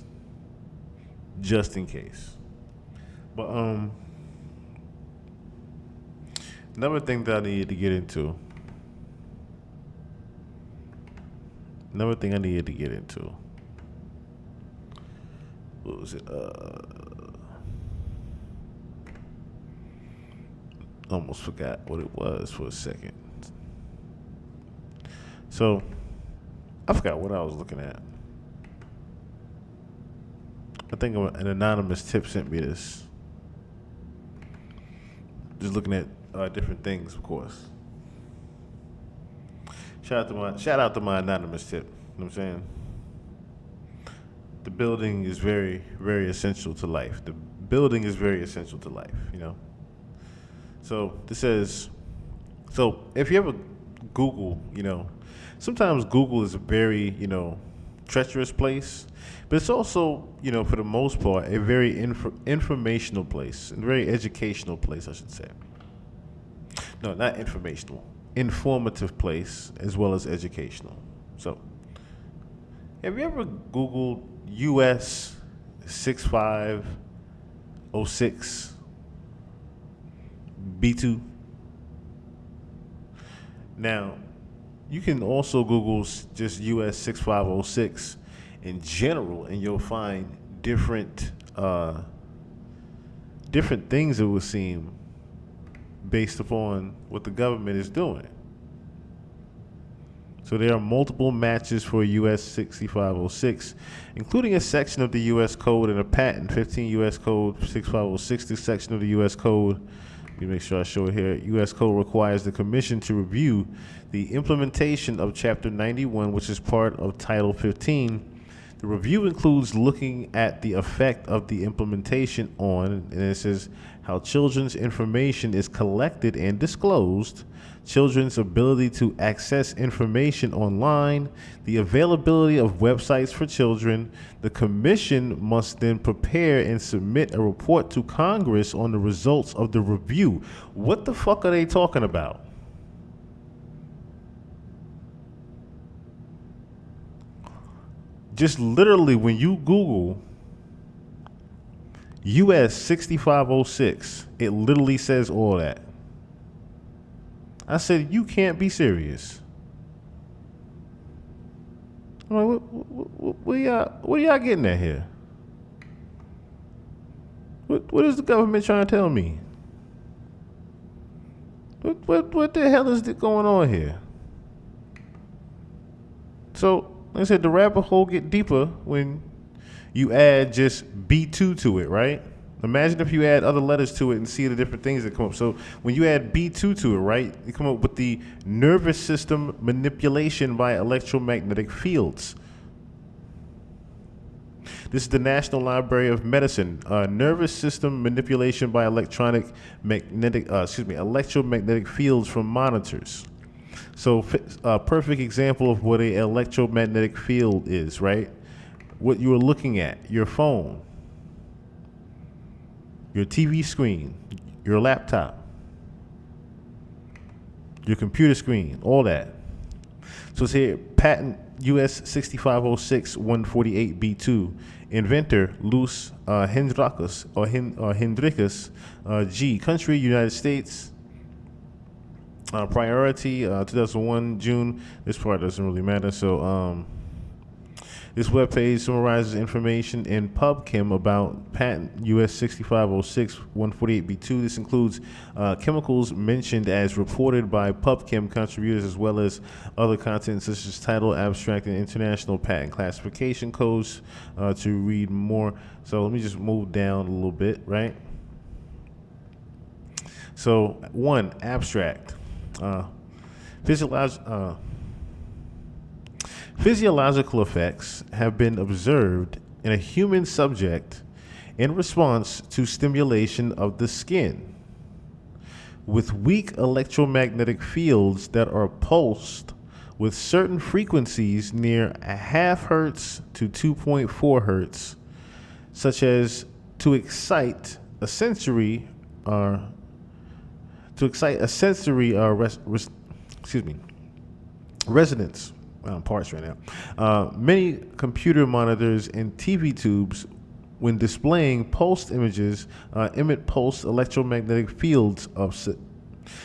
But another thing that I needed to get into. What was it? Almost forgot what it was for a second. So, I forgot what I was looking at. I think an anonymous tip sent me this. Just looking at different things, of course. Shout out to my anonymous tip. You know what I'm saying? The building is very, very essential to life. So this says, so if you ever Google, sometimes Google is a very, treacherous place, but it's also, for the most part, a very informational place, a very educational place, I should say. No, not informational, informative place as well as educational. So, have you ever Googled US 6506 B2? Now, you can also Google just US 6506 in general, and you'll find different things, it would seem, based upon what the government is doing. So there are multiple matches for US 6506, including a section of the US Code and a patent, 15 US Code 6506, the section of the US Code. Let me make sure I show it here. US Code requires the Commission to review the implementation of Chapter 91, which is part of Title 15, The review includes looking at the effect of the implementation on, and it says how children's information is collected and disclosed, children's ability to access information online, the availability of websites for children. The commission must then prepare and submit a report to Congress on the results of the review. What the fuck are they talking about? Just literally, when you Google US 6506, it literally says all that. I said, you can't be serious. I'm like, what are y'all getting at here? What is the government trying to tell me? What the hell is going on here? So, like I said, the rabbit hole get deeper when you add just B2 to it, right? Imagine if you add other letters to it and see the different things that come up. So when you add B2 to it, right, you come up with the nervous system manipulation by electromagnetic fields. This is the National Library of Medicine. Nervous system manipulation by electromagnetic fields from monitors. So a perfect example of what an electromagnetic field is, right? What you are looking at, your phone, your TV screen, your laptop, your computer screen, all that. So it's here, patent US 6506-148B2, inventor Luz Hendrikus, Hendrikus G, country United States, priority 2001 June. This part doesn't really matter. So this webpage summarizes information in PubChem about patent US 6506-148B2. This includes chemicals mentioned as reported by PubChem contributors, as well as other content such as title, abstract, and international patent classification codes to read more. So let me just move down a little bit, right? So 1, abstract. Physiological effects have been observed in a human subject in response to stimulation of the skin with weak electromagnetic fields that are pulsed with certain frequencies near 0.5 hertz to 2.4 hertz, such as to excite a sensory resonance. Parts right now. Many computer monitors and TV tubes, when displaying pulsed images, emit pulsed electromagnetic fields of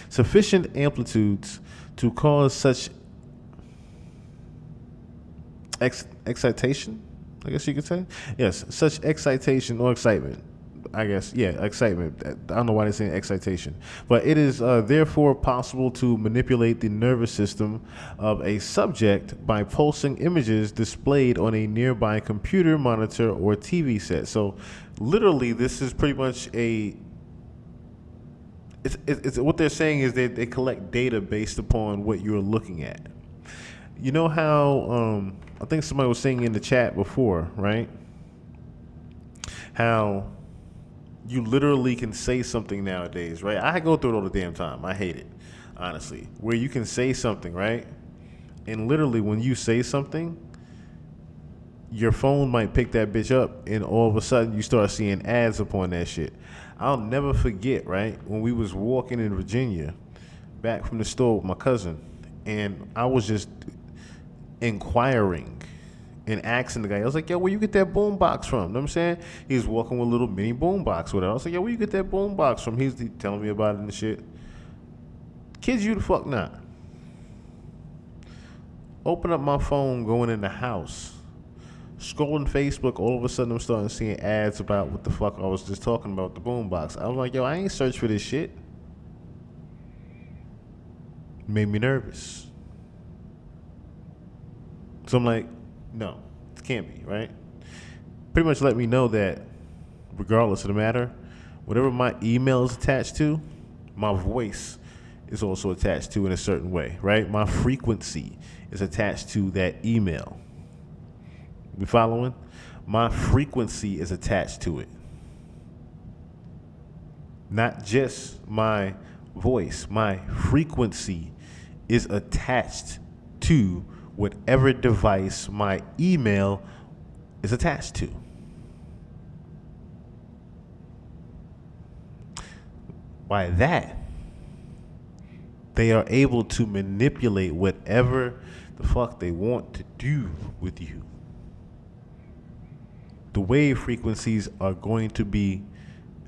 sufficient amplitudes to cause such excitation, I guess you could say. Yes, such excitation or excitement. I guess, yeah, excitement. I don't know why they're saying excitation. But it is therefore possible to manipulate the nervous system of a subject by pulsing images displayed on a nearby computer monitor or TV set. So literally, this is pretty much it's what they're saying is that they collect data based upon what you're looking at. You know how, I think somebody was saying in the chat before, right? How you literally can say something nowadays, right? I go through it all the damn time. I hate it, honestly. Where you can say something, right? And literally when you say something, your phone might pick that bitch up and all of a sudden you start seeing ads upon that shit. I'll never forget, right? When we was walking in Virginia, back from the store with my cousin, and I was just inquiring and asking the guy, I was like, yo, where you get that boom box from? You know what I'm saying? He was walking with a little mini boom box with it. I was like, yo, where you get that boom box from? He's telling me about it and shit. Kids, you the fuck not. Open up my phone, going in the house, scrolling Facebook, all of a sudden I'm starting seeing ads about what the fuck I was just talking about, the boom box. I was like, yo, I ain't searched for this shit. Made me nervous. So I'm like, no, it can't be, right? Pretty much let me know that regardless of the matter, whatever my email is attached to, my voice is also attached to in a certain way, right? My frequency is attached to that email. We following? My frequency is attached to it. Not just my voice. My frequency is attached to whatever device my email is attached to. By that, they are able to manipulate whatever the fuck they want to do with you. The wave frequencies are going to be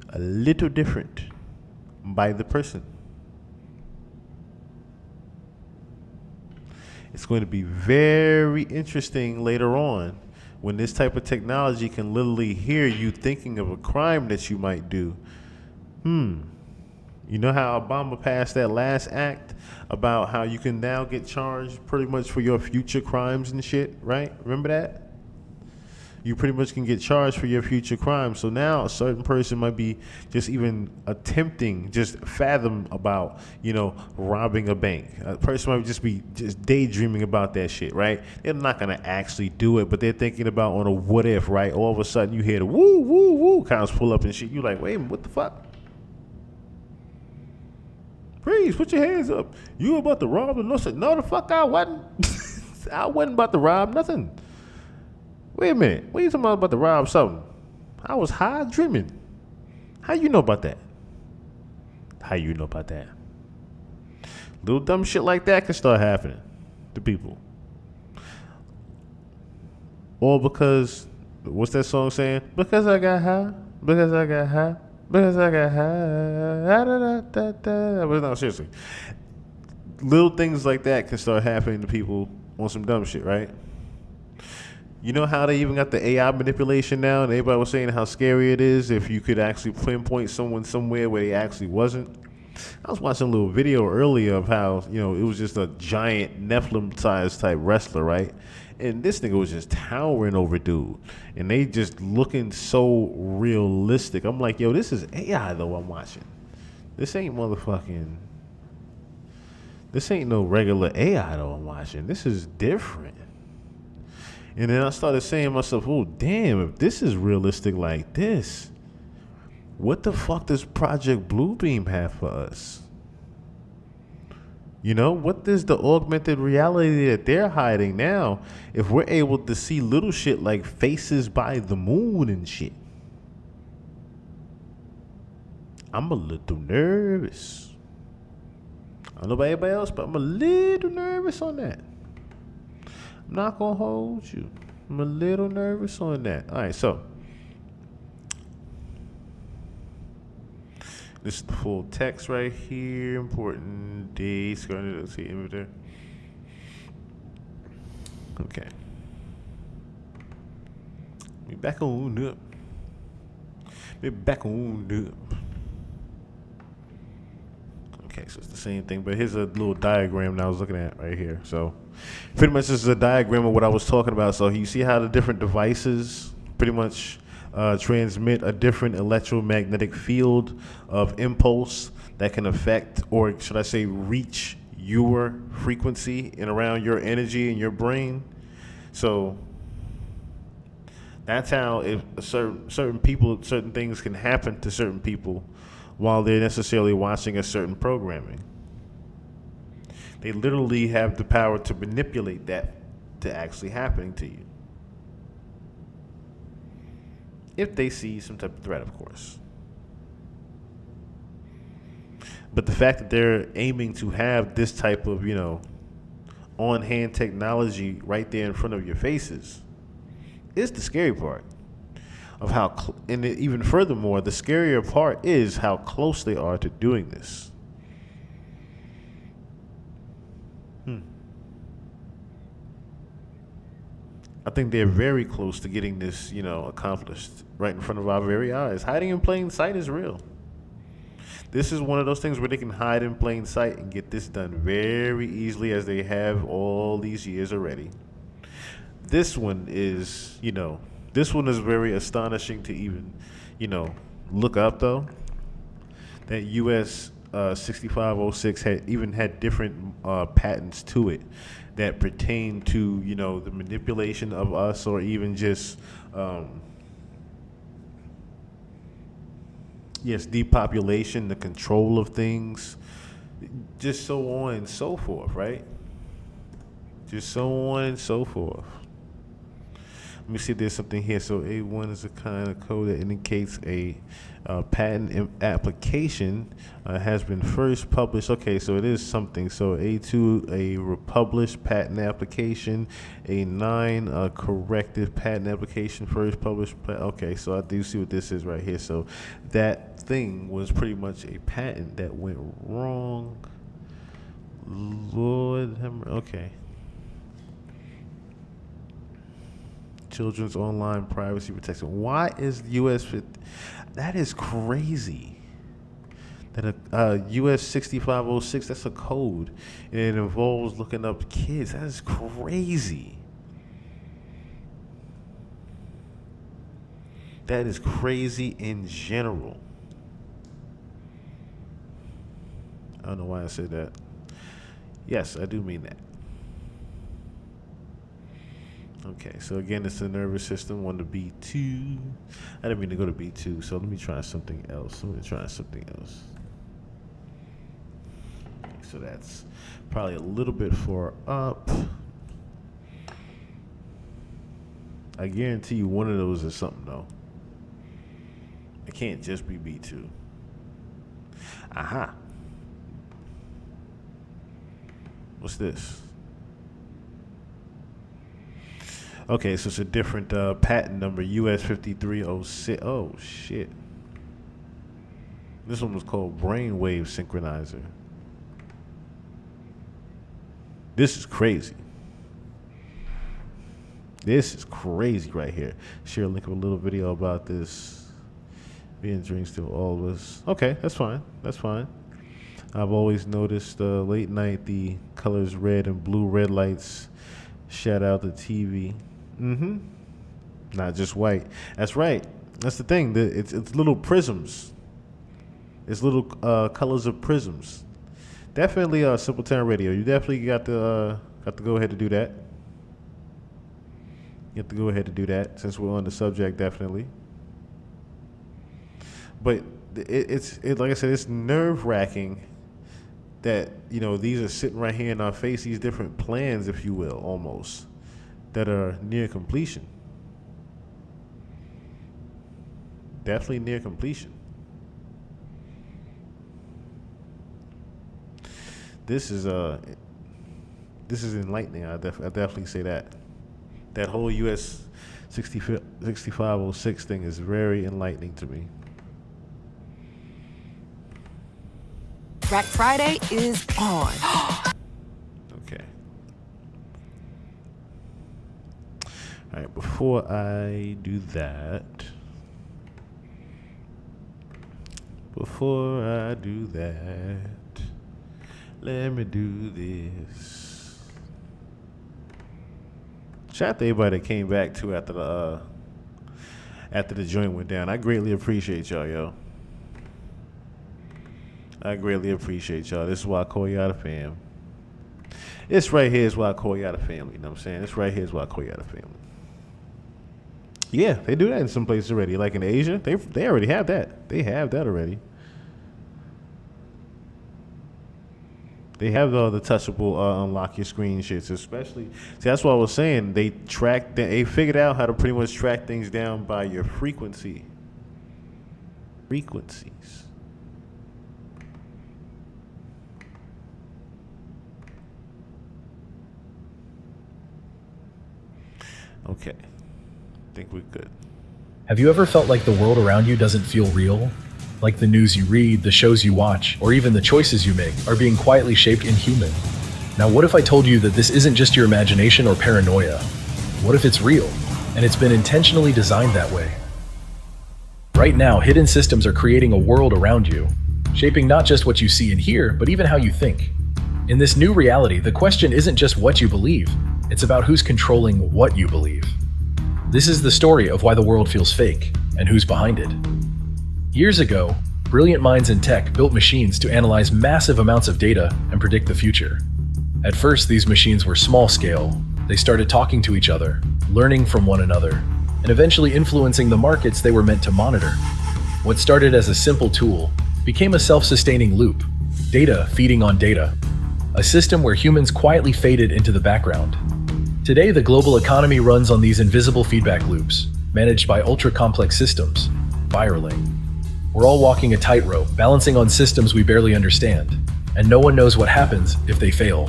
a little different by the person. It's going to be very interesting later on when this type of technology can literally hear you thinking of a crime that you might do. You know how Obama passed that last act about how you can now get charged pretty much for your future crimes and shit, right? Remember that? You pretty much can get charged for your future crimes. So now a certain person might be just even attempting, just fathom about, robbing a bank. A person might just be just daydreaming about that shit, right? They're not going to actually do it, but they're thinking about on a what if, right? All of a sudden you hear the woo, woo, woo counts pull up and shit. You're like, wait a minute, what the fuck? Freeze, put your hands up. You about to rob and no, the fuck I wasn't. I wasn't about to rob nothing. Wait a minute. What are you talking about to rob something? I was high dreaming. How you know about that? How you know about that? Little dumb shit like that can start happening to people. Or because, what's that song saying? Because I got high. Because I got high. Because I got high. But no, seriously. Little things like that can start happening to people on some dumb shit, right? You know how they even got the AI manipulation now, and everybody was saying how scary it is if you could actually pinpoint someone somewhere where they actually wasn't. I was watching a little video earlier of how, it was just a giant Nephilim-sized type wrestler, right? And this nigga was just towering over dude. And they just looking so realistic. I'm like, yo, this is AI though I'm watching. This ain't no regular AI though I'm watching. This is different. And then I started saying to myself, oh, damn, if this is realistic like this, what the fuck does Project Bluebeam have for us? What is the augmented reality that they're hiding now if we're able to see little shit like faces by the moon and shit? I'm a little nervous. I don't know about anybody else, but I'm a little nervous on that. I'm not going to hold you. I'm a little nervous on that. All right, so this is the full text right here. Important dates. Going to see it there. Okay. Be back on up. Be back on up. Okay, so it's the same thing, but here's a little diagram that I was looking at right here. So pretty much this is a diagram of what I was talking about. So you see how the different devices pretty much transmit a different electromagnetic field of impulse that can affect, or should I say reach, your frequency and around your energy and your brain. So that's how if certain people, certain things can happen to certain people while they're necessarily watching a certain programming. They literally have the power to manipulate that to actually happening to you. If they see some type of threat, of course. But the fact that they're aiming to have this type of, on-hand technology right there in front of your faces is the scary part. Of how, and even furthermore, the scarier part is how close they are to doing this. I think they're very close to getting this, accomplished right in front of our very eyes. Hiding in plain sight is real. This is one of those things where they can hide in plain sight and get this done very easily, as they have all these years already. This one is, this one is very astonishing to even, look up, though. That US 6506 had different patents to it that pertain to, you know, the manipulation of us, or even just depopulation, the control of things, just so on and so forth, right? Just so on and so forth. Let me see if there's something here. So A1 is a kind of code that indicates a patent application has been first published. Okay, so it is something. So A2, a republished patent application. A9, a corrective patent application, first published. Okay, so I do see what this is right here. So that thing was pretty much a patent that went wrong. Lord, okay. Children's online privacy protection. Why is US 50? That is crazy. That a US 6506, that's a code, and it involves looking up kids. That is crazy. That is crazy in general. I don't know why I said that. Yes, I do mean that. Okay, so again, it's the nervous system, 1 to B2. I didn't mean to go to B2, so let me try something else. Okay, so that's probably a little bit far up. I guarantee you one of those is something, though. It can't just be B2. Aha. What's this? Okay, so it's a different patent number, US 5306. Oh, shit. This one was called Brainwave Synchronizer. This is crazy. This is crazy right here. Share a link of a little video about this. Being drinks to all of us. Okay, that's fine. That's fine. I've always noticed late night the colors red and blue red lights shout out the TV. Not just white. That's right. That's the thing. It's little prisms. It's little colors of prisms. Definitely Simpleton Radio. You definitely got to go ahead to do that. You have to go ahead to do that since we're on the subject, definitely. But it's like I said, it's nerve-wracking that, you know, these are sitting right here in our face, these different plans, if you will, almost, that are near completion. Definitely near completion. This is enlightening. I definitely say that. That whole US 6506 thing is very enlightening to me. Black Friday is on. Okay. All right, before I do that, let me do this. Shout out to everybody that came back too after the joint went down. I greatly appreciate y'all, yo. I greatly appreciate y'all. This is why I call y'all the fam. This right here is why I call y'all the family. You know what I'm saying? This right here is why I call y'all the family. Yeah, they do that in some places already. Like in Asia, they already have that. They have that already. They have the touchable unlock your screen shits, especially. See, that's what I was saying. They figured out how to pretty much track things down by your frequencies. Okay, I think we're good. Have you ever felt like the world around you doesn't feel real? Like the news you read, the shows you watch, or even the choices you make are being quietly shaped inhuman. Now what if I told you that this isn't just your imagination or paranoia? What if it's real, and it's been intentionally designed that way? Right now, hidden systems are creating a world around you, shaping not just what you see and hear, but even how you think. In this new reality, the question isn't just what you believe, it's about who's controlling what you believe. This is the story of why the world feels fake, and who's behind it. Years ago, brilliant minds in tech built machines to analyze massive amounts of data and predict the future. At first, these machines were small scale. They started talking to each other, learning from one another, and eventually influencing the markets they were meant to monitor. What started as a simple tool became a self-sustaining loop, data feeding on data, a system where humans quietly faded into the background. Today, the global economy runs on these invisible feedback loops, managed by ultra-complex systems, spiraling. We're all walking a tightrope, balancing on systems we barely understand, and no one knows what happens if they fail.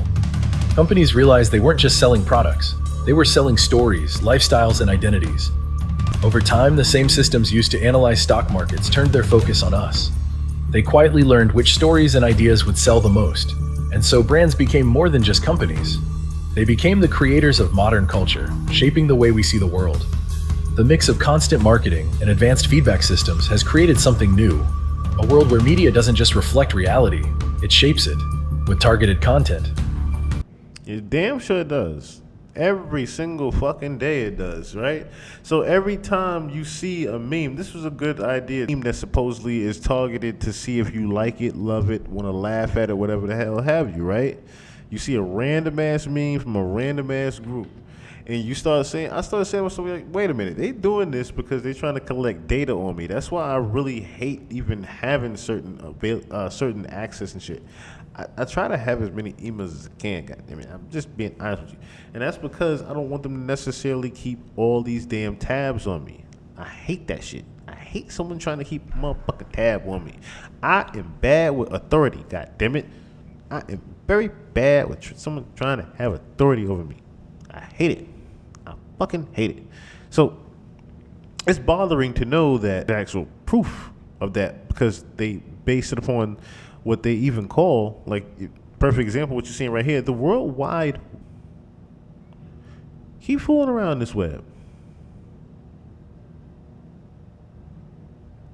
Companies realized they weren't just selling products, they were selling stories, lifestyles, and identities. Over time, the same systems used to analyze stock markets turned their focus on us. They quietly learned which stories and ideas would sell the most, and so brands became more than just companies. They became the creators of modern culture, shaping the way we see the world. The mix of constant marketing and advanced feedback systems has created something new, a world where media doesn't just reflect reality, it shapes it with targeted content. It damn sure does. Every single fucking day it does, right? So every time you see a meme, this was a good idea, a meme that supposedly is targeted to see if you like it, love it, want to laugh at it, whatever the hell have you, right? You see a random ass meme from a random ass group, and you start saying, I started saying, so like, wait a minute, they doing this because they're trying to collect data on me. That's why I really hate even having certain access and shit. I try to have as many emails as I can, goddammit. I'm just being honest with you. And that's because I don't want them to necessarily keep all these damn tabs on me. I hate that shit. I hate someone trying to keep a motherfucking tab on me. I am bad with authority, goddammit. I am very bad with someone trying to have authority over me. I hate it. I fucking hate it. So it's bothering to know that the actual proof of that, because they base it upon what they even call, like, perfect example, what you're seeing right here, the worldwide. Keep fooling around this web.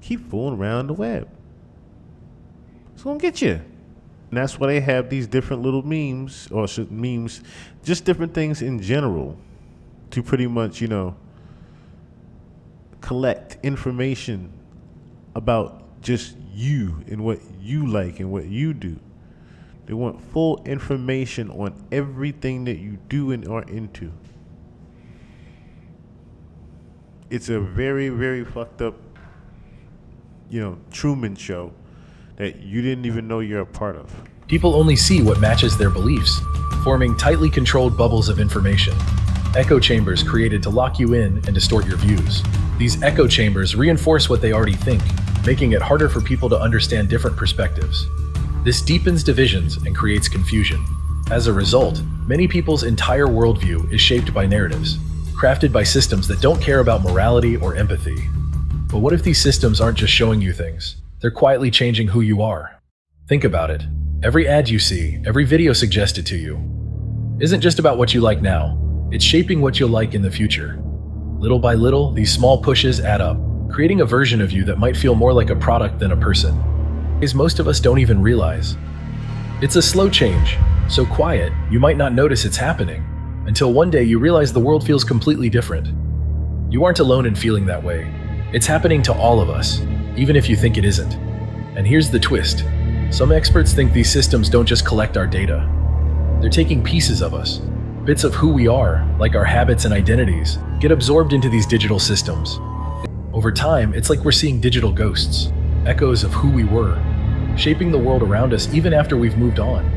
Keep fooling around the web. It's gonna get you. And that's why they have these different little memes, or memes, just different things in general, to pretty much, you know, collect information about just you and what you like and what you do. They want full information on everything that you do and are into. It's a very, very fucked up, you know, Truman Show that you didn't even know you're a part of. People only see what matches their beliefs, forming tightly controlled bubbles of information. Echo chambers created to lock you in and distort your views. These echo chambers reinforce what they already think, making it harder for people to understand different perspectives. This deepens divisions and creates confusion. As a result, many people's entire worldview is shaped by narratives, crafted by systems that don't care about morality or empathy. But what if these systems aren't just showing you things? They're quietly changing who you are. Think about it. Every ad you see, every video suggested to you, isn't just about what you like now. It's shaping what you'll like in the future. Little by little, these small pushes add up, creating a version of you that might feel more like a product than a person. As most of us don't even realize. It's a slow change, so quiet you might not notice it's happening, until one day you realize the world feels completely different. You aren't alone in feeling that way. It's happening to all of us, even if you think it isn't. And here's the twist. Some experts think these systems don't just collect our data. They're taking pieces of us. Bits of who we are, like our habits and identities, get absorbed into these digital systems. Over time, it's like we're seeing digital ghosts, echoes of who we were, shaping the world around us even after we've moved on.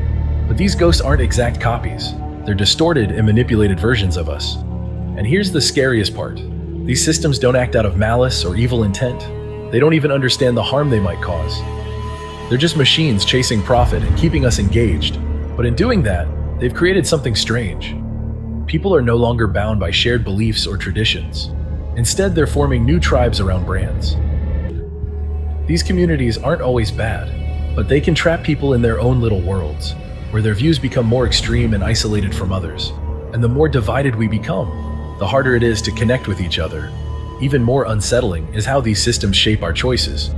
But these ghosts aren't exact copies. They're distorted and manipulated versions of us. And here's the scariest part. These systems don't act out of malice or evil intent. They don't even understand the harm they might cause. They're just machines chasing profit and keeping us engaged. But in doing that, they've created something strange. People are no longer bound by shared beliefs or traditions. Instead, they're forming new tribes around brands. These communities aren't always bad, but they can trap people in their own little worlds, where their views become more extreme and isolated from others. And the more divided we become, the harder it is to connect with each other. Even more unsettling is how these systems shape our choices.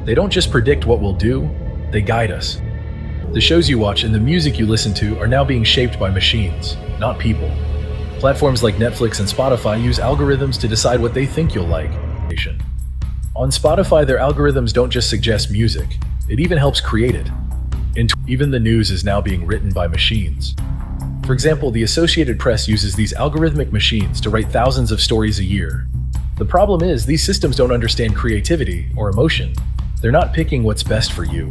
They don't just predict what we'll do, they guide us. The shows you watch and the music you listen to are now being shaped by machines, not people. Platforms like Netflix and Spotify use algorithms to decide what they think you'll like. On Spotify, their algorithms don't just suggest music, it even helps create it. Even the news is now being written by machines. For example, the Associated Press uses these algorithmic machines to write thousands of stories a year. The problem is, these systems don't understand creativity or emotion. They're not picking what's best for you.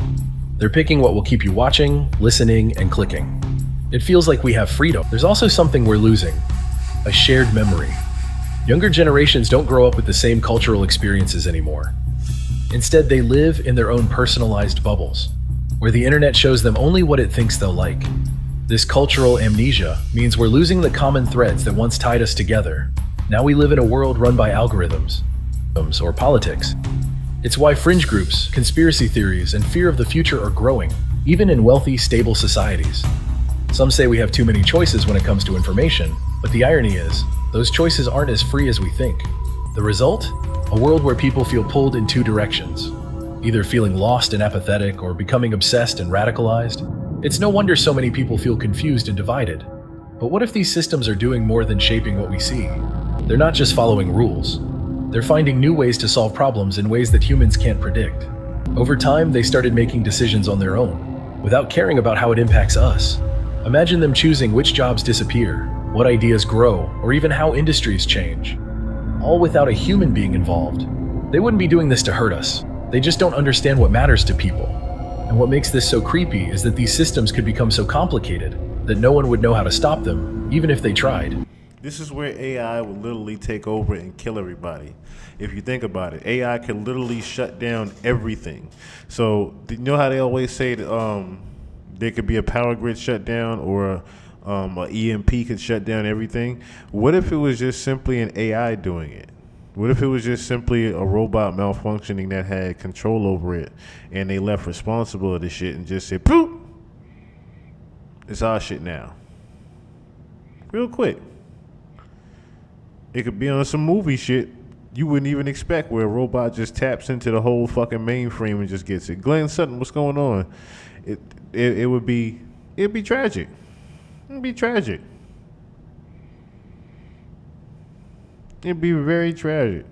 They're picking what will keep you watching, listening, and clicking. It feels like we have freedom. There's also something we're losing: a shared memory. Younger generations don't grow up with the same cultural experiences anymore. Instead, they live in their own personalized bubbles, where the internet shows them only what it thinks they'll like. This cultural amnesia means we're losing the common threads that once tied us together. Now we live in a world run by algorithms, or politics. It's why fringe groups, conspiracy theories, and fear of the future are growing, even in wealthy, stable societies. Some say we have too many choices when it comes to information, but the irony is, those choices aren't as free as we think. The result? A world where people feel pulled in two directions, either feeling lost and apathetic or becoming obsessed and radicalized. It's no wonder so many people feel confused and divided. But what if these systems are doing more than shaping what we see? They're not just following rules. They're finding new ways to solve problems in ways that humans can't predict. Over time, they started making decisions on their own, without caring about how it impacts us. Imagine them choosing which jobs disappear, what ideas grow, or even how industries change. All without a human being involved. They wouldn't be doing this to hurt us. They just don't understand what matters to people. And what makes this so creepy is that these systems could become so complicated that no one would know how to stop them, even if they tried. This is where AI will literally take over and kill everybody. If you think about it, AI can literally shut down everything. So you know how they always say that there could be a power grid shutdown or an EMP could shut down everything? What if it was just simply an AI doing it? What if it was just simply a robot malfunctioning that had control over it and they left responsible of the shit and just said, poof, it's our shit now. Real quick. It could be on some movie shit you wouldn't even expect, where a robot just taps into the whole fucking mainframe and just gets it. Glenn Sutton, what's going on? It'd be tragic. It'd be tragic. It'd be very tragic.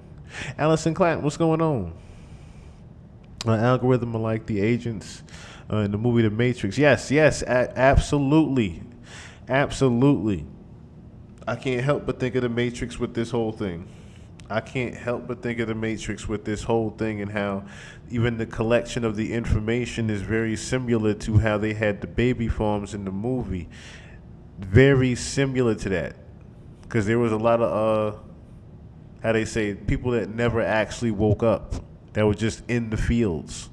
Allison Clanton, what's going on? An algorithm like the agents in the movie The Matrix. Yes, absolutely. Absolutely. I can't help but think of The Matrix with this whole thing. I can't help but think of The Matrix with this whole thing, and how even the collection of the information is very similar to how they had the baby farms in the movie. Very similar to that. Because there was a lot of, how they say, people that never actually woke up, that were just in the fields.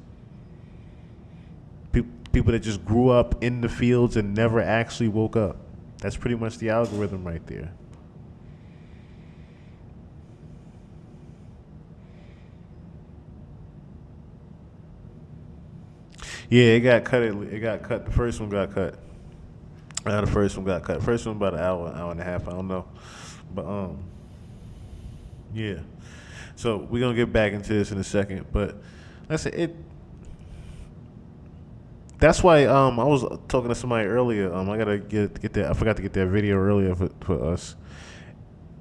People that just grew up in the fields and never actually woke up. That's pretty much the algorithm right there. Yeah, it got cut. It got cut. The first one got cut. The first one got cut. First one about an hour and a half. I don't know, but yeah. So we're gonna get back into this in a second. But like I said, it. That's why I was talking to somebody earlier. I gotta get that. I forgot to get that video earlier for us.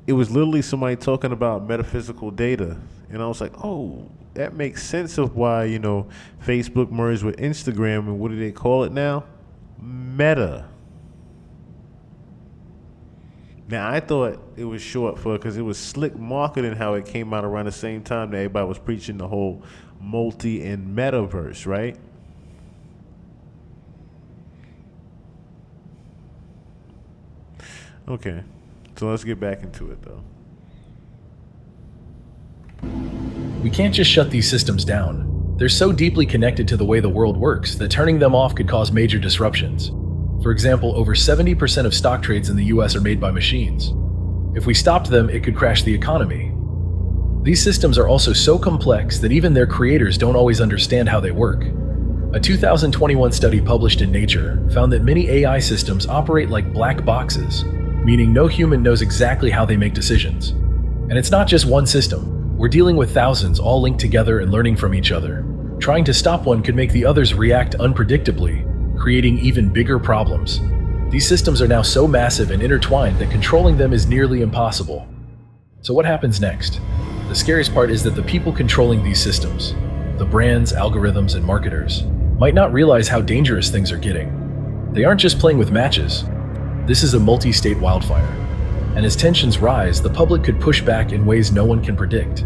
It was literally somebody talking about metaphysical data, and I was like, oh, that makes sense of why, you know, Facebook merged with Instagram, and what do they call it now? Meta. Now, I thought it was short for, because it was slick marketing how it came out around the same time that everybody was preaching the whole multi and metaverse, right? Okay, so let's get back into it, though. We can't just shut these systems down. They're so deeply connected to the way the world works that turning them off could cause major disruptions. For example, over 70% of stock trades in the US are made by machines. If we stopped them, it could crash the economy. These systems are also so complex that even their creators don't always understand how they work. A 2021 study published in Nature found that many AI systems operate like black boxes, meaning no human knows exactly how they make decisions. And it's not just one system. We're dealing with thousands all linked together and learning from each other. Trying to stop one could make the others react unpredictably, creating even bigger problems. These systems are now so massive and intertwined that controlling them is nearly impossible. So what happens next? The scariest part is that the people controlling these systems, the brands, algorithms, and marketers, might not realize how dangerous things are getting. They aren't just playing with matches. This is a multi-state wildfire. And as tensions rise, the public could push back in ways no one can predict.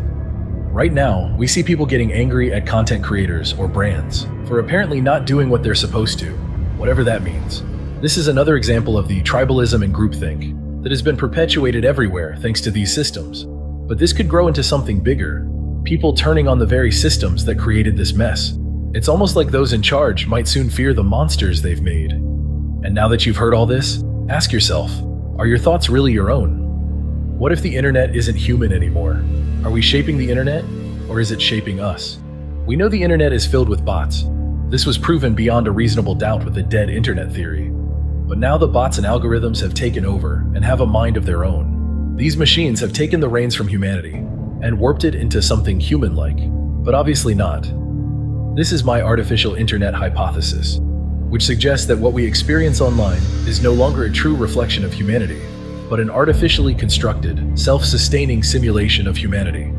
Right now, we see people getting angry at content creators or brands for apparently not doing what they're supposed to, whatever that means. This is another example of the tribalism and groupthink that has been perpetuated everywhere thanks to these systems. But this could grow into something bigger, people turning on the very systems that created this mess. It's almost like those in charge might soon fear the monsters they've made. And now that you've heard all this, ask yourself, are your thoughts really your own? What if the internet isn't human anymore? Are we shaping the internet, or is it shaping us? We know the internet is filled with bots. This was proven beyond a reasonable doubt with the dead internet theory. But now the bots and algorithms have taken over and have a mind of their own. These machines have taken the reins from humanity and warped it into something human-like, but obviously not. This is my artificial internet hypothesis, which suggests that what we experience online is no longer a true reflection of humanity, but an artificially constructed, self-sustaining simulation of humanity.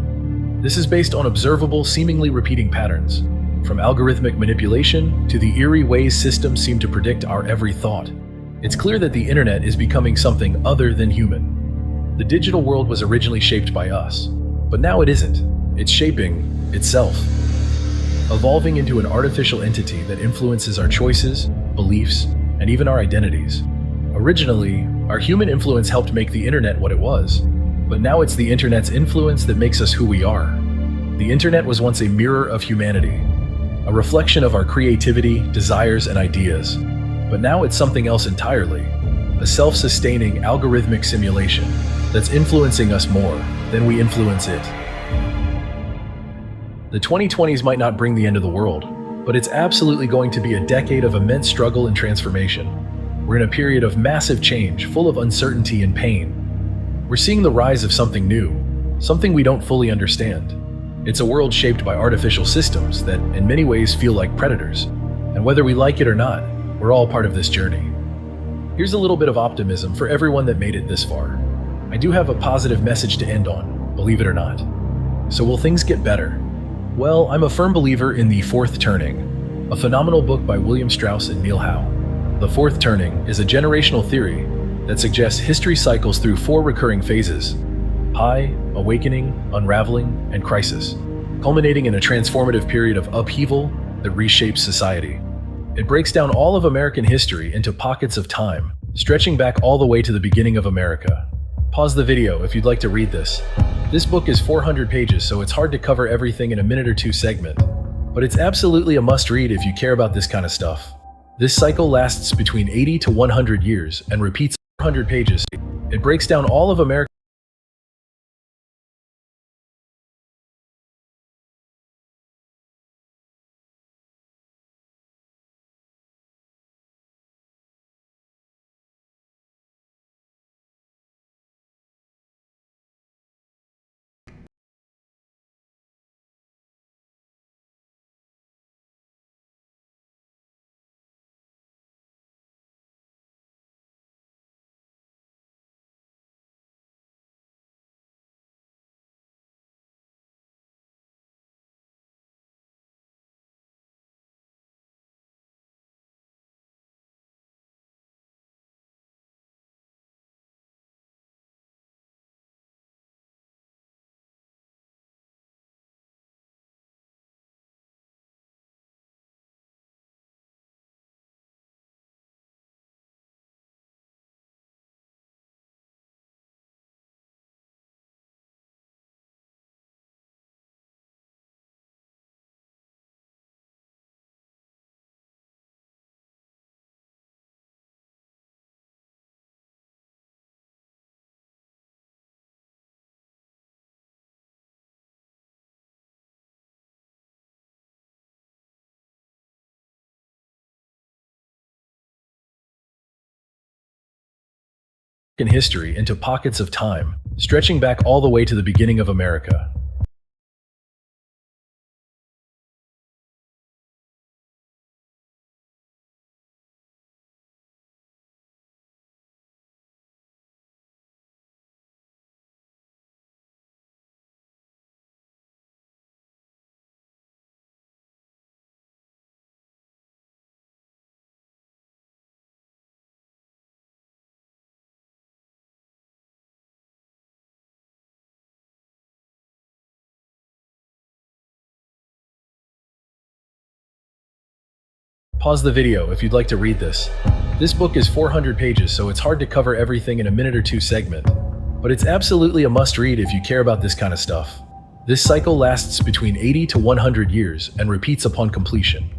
This is based on observable, seemingly repeating patterns, from algorithmic manipulation to the eerie ways systems seem to predict our every thought. It's clear that the internet is becoming something other than human. The digital world was originally shaped by us, but now it isn't. It's shaping itself, evolving into an artificial entity that influences our choices, beliefs, and even our identities. Originally, our human influence helped make the internet what it was, but now it's the internet's influence that makes us who we are. The internet was once a mirror of humanity, a reflection of our creativity, desires, and ideas. But now it's something else entirely, a self-sustaining algorithmic simulation that's influencing us more than we influence it. The 2020s might not bring the end of the world, but it's absolutely going to be a decade of immense struggle and transformation. We're in a period of massive change, full of uncertainty and pain. We're seeing the rise of something new, something we don't fully understand. It's a world shaped by artificial systems that, in many ways, feel like predators. And whether we like it or not, we're all part of this journey. Here's a little bit of optimism for everyone that made it this far. I do have a positive message to end on, believe it or not. So will things get better? Well, I'm a firm believer in The Fourth Turning, a phenomenal book by William Strauss and Neil Howe. The Fourth Turning is a generational theory that suggests history cycles through 4 recurring phases: high, awakening, unraveling, and crisis, culminating in a transformative period of upheaval that reshapes society. It breaks down all of American history into pockets of time, stretching back all the way to the beginning of America. Pause the video if you'd like to read this. This book is 400 pages, so it's hard to cover everything in a minute or two segment, but it's absolutely a must-read if you care about this kind of stuff. This cycle lasts between 80 to 100 years and repeats 400 pages. It breaks down all of American history into pockets of time, stretching back all the way to the beginning of America. Pause the video if you'd like to read this. This book is 400 pages, so it's hard to cover everything in a minute or two segment. But it's absolutely a must-read if you care about this kind of stuff. This cycle lasts between 80 to 100 years and repeats upon completion.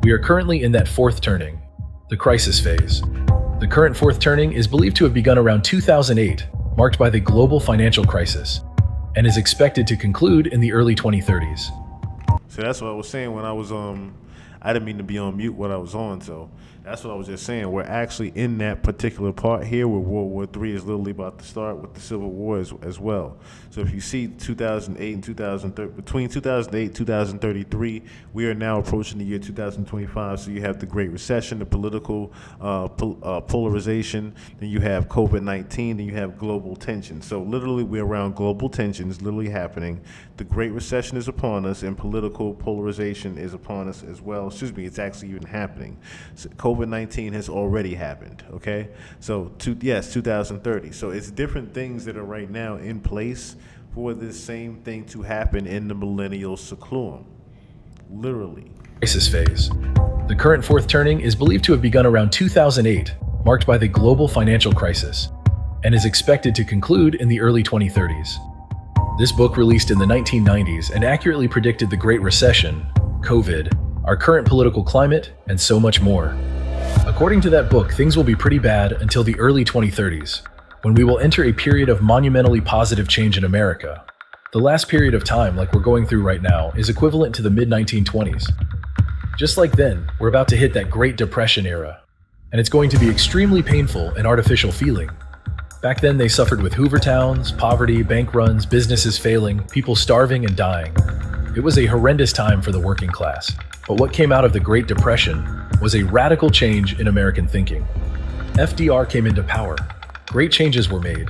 We are currently in that fourth turning, the crisis phase. The current fourth turning is believed to have begun around 2008, marked by the global financial crisis, and is expected to conclude in the early 2030s. So that's what I was saying when I was I didn't mean to be on mute when I was on, so that's what I was just saying. We're actually in that particular part here where World War III is literally about to start with the Civil War as well. So if you see 2008 and 2030, between 2008 and 2033, we are now approaching the year 2025. So you have the Great Recession, the political polarization, then you have COVID-19, then you have global tension. So literally we're around global tensions literally happening. The Great Recession is upon us, and political polarization is upon us as well. Excuse me, it's actually even happening. So COVID-19 has already happened, okay? So, yes, 2030. So it's different things that are right now in place for this same thing to happen in the millennial cyclone, literally. Crisis phase. The current fourth turning is believed to have begun around 2008, marked by the global financial crisis, and is expected to conclude in the early 2030s. This book, released in the 1990s and accurately predicted the Great Recession, COVID, our current political climate, and so much more. According to that book, things will be pretty bad until the early 2030s, when we will enter a period of monumentally positive change in America. The last period of time, like we're going through right now, is equivalent to the mid-1920s. Just like then, we're about to hit that Great Depression era, and it's going to be extremely painful and artificial feeling. Back then, they suffered with Hoover towns, poverty, bank runs, businesses failing, people starving and dying. It was a horrendous time for the working class. But what came out of the Great Depression was a radical change in American thinking. FDR came into power. Great changes were made,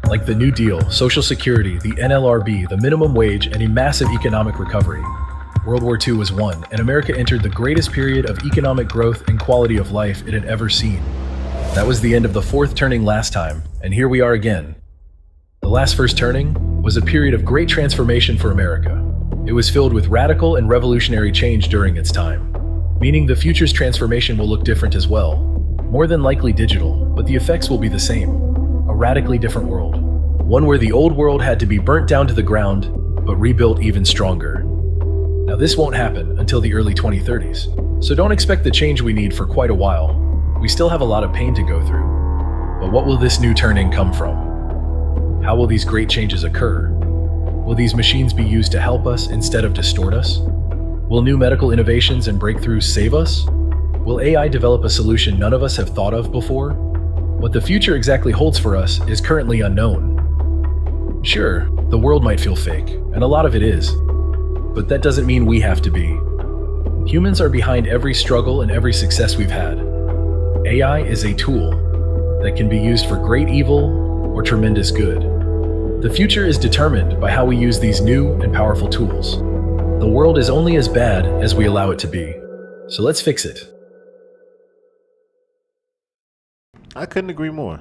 like the New Deal, Social Security, the NLRB, the minimum wage, and a massive economic recovery. World War II was won, and America entered the greatest period of economic growth and quality of life it had ever seen. That was the end of the fourth turning last time, and here we are again. The last first turning was a period of great transformation for America. It was filled with radical and revolutionary change during its time, meaning the future's transformation will look different as well. More than likely digital, but the effects will be the same. A radically different world. One where the old world had to be burnt down to the ground, but rebuilt even stronger. Now this won't happen until the early 2030s, so don't expect the change we need for quite a while. We still have a lot of pain to go through. But what will this new turning come from? How will these great changes occur? Will these machines be used to help us instead of distort us? Will new medical innovations and breakthroughs save us? Will AI develop a solution none of us have thought of before? What the future exactly holds for us is currently unknown. Sure, the world might feel fake, and a lot of it is. But that doesn't mean we have to be. Humans are behind every struggle and every success we've had. AI is a tool that can be used for great evil or tremendous good. The future is determined by how we use these new and powerful tools. The world is only as bad as we allow it to be. So let's fix it. I couldn't agree more.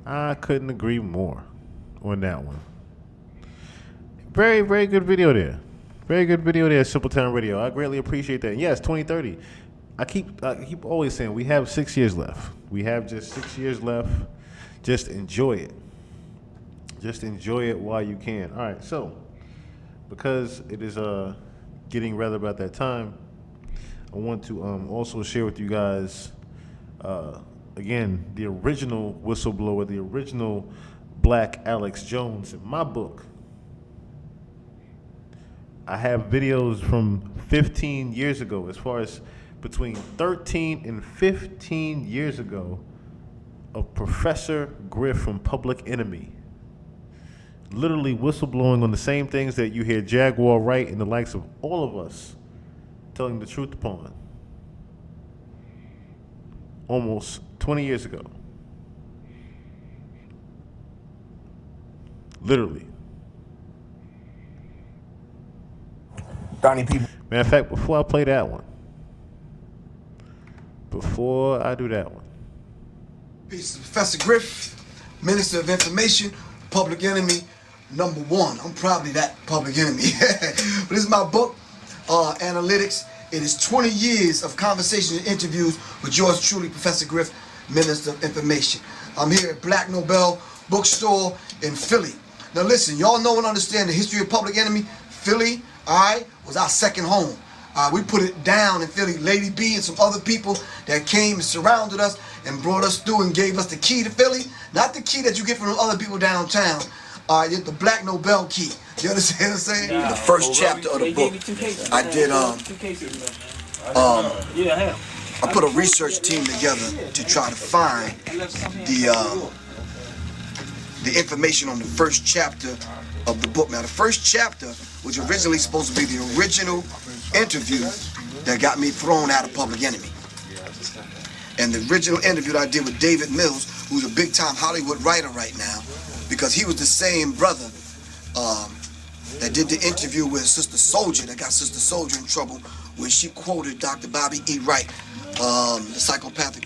I couldn't agree more on that one. Very, very good video there. Very good video there, Simple Town Radio. I greatly appreciate that. Yes, 2030. I keep always saying we have 6 years left. We have just 6 years left. Just enjoy it. Just enjoy it while you can. All right, so because it is getting rather about that time, I want to also share with you guys again the original whistleblower, the original Black Alex Jones in my book. I have videos from 15 years ago, as far as between 13 and 15 years ago, of Professor Griff from Public Enemy. Literally whistleblowing on the same things that you hear Jaguar Wright and the likes of all of us telling the truth upon. Almost 20 years ago. Literally. Donnie people. Matter of fact, before I play that one, before I do that one. Peace to Professor Griff, Minister of Information, Public Enemy #1. I'm probably that public enemy. But this is my book, Analytics It is 20 years of conversations and interviews with yours truly, Professor Griff, Minister of Information. I'm here at Black Nobel Bookstore in Philly. Now listen, y'all know and understand the history of Public Enemy. Philly, all right, was our second home. We put it down in Philly. Lady B and some other people that came and surrounded us and brought us through and gave us the key to Philly. Not the key that you get from other people downtown. The Black Nobel key. You understand what I'm saying? The first chapter of the book, I did, I put a research team together to try to find the information on the first chapter of the book. Now, the first chapter was originally supposed to be the original interview that got me thrown out of Public Enemy. And the original interview that I did with David Mills, who's a big-time Hollywood writer right now, because he was the same brother that did the interview with Sister Soldier, that got Sister Soldier in trouble when she quoted Dr. Bobby E. Wright, the psychopathic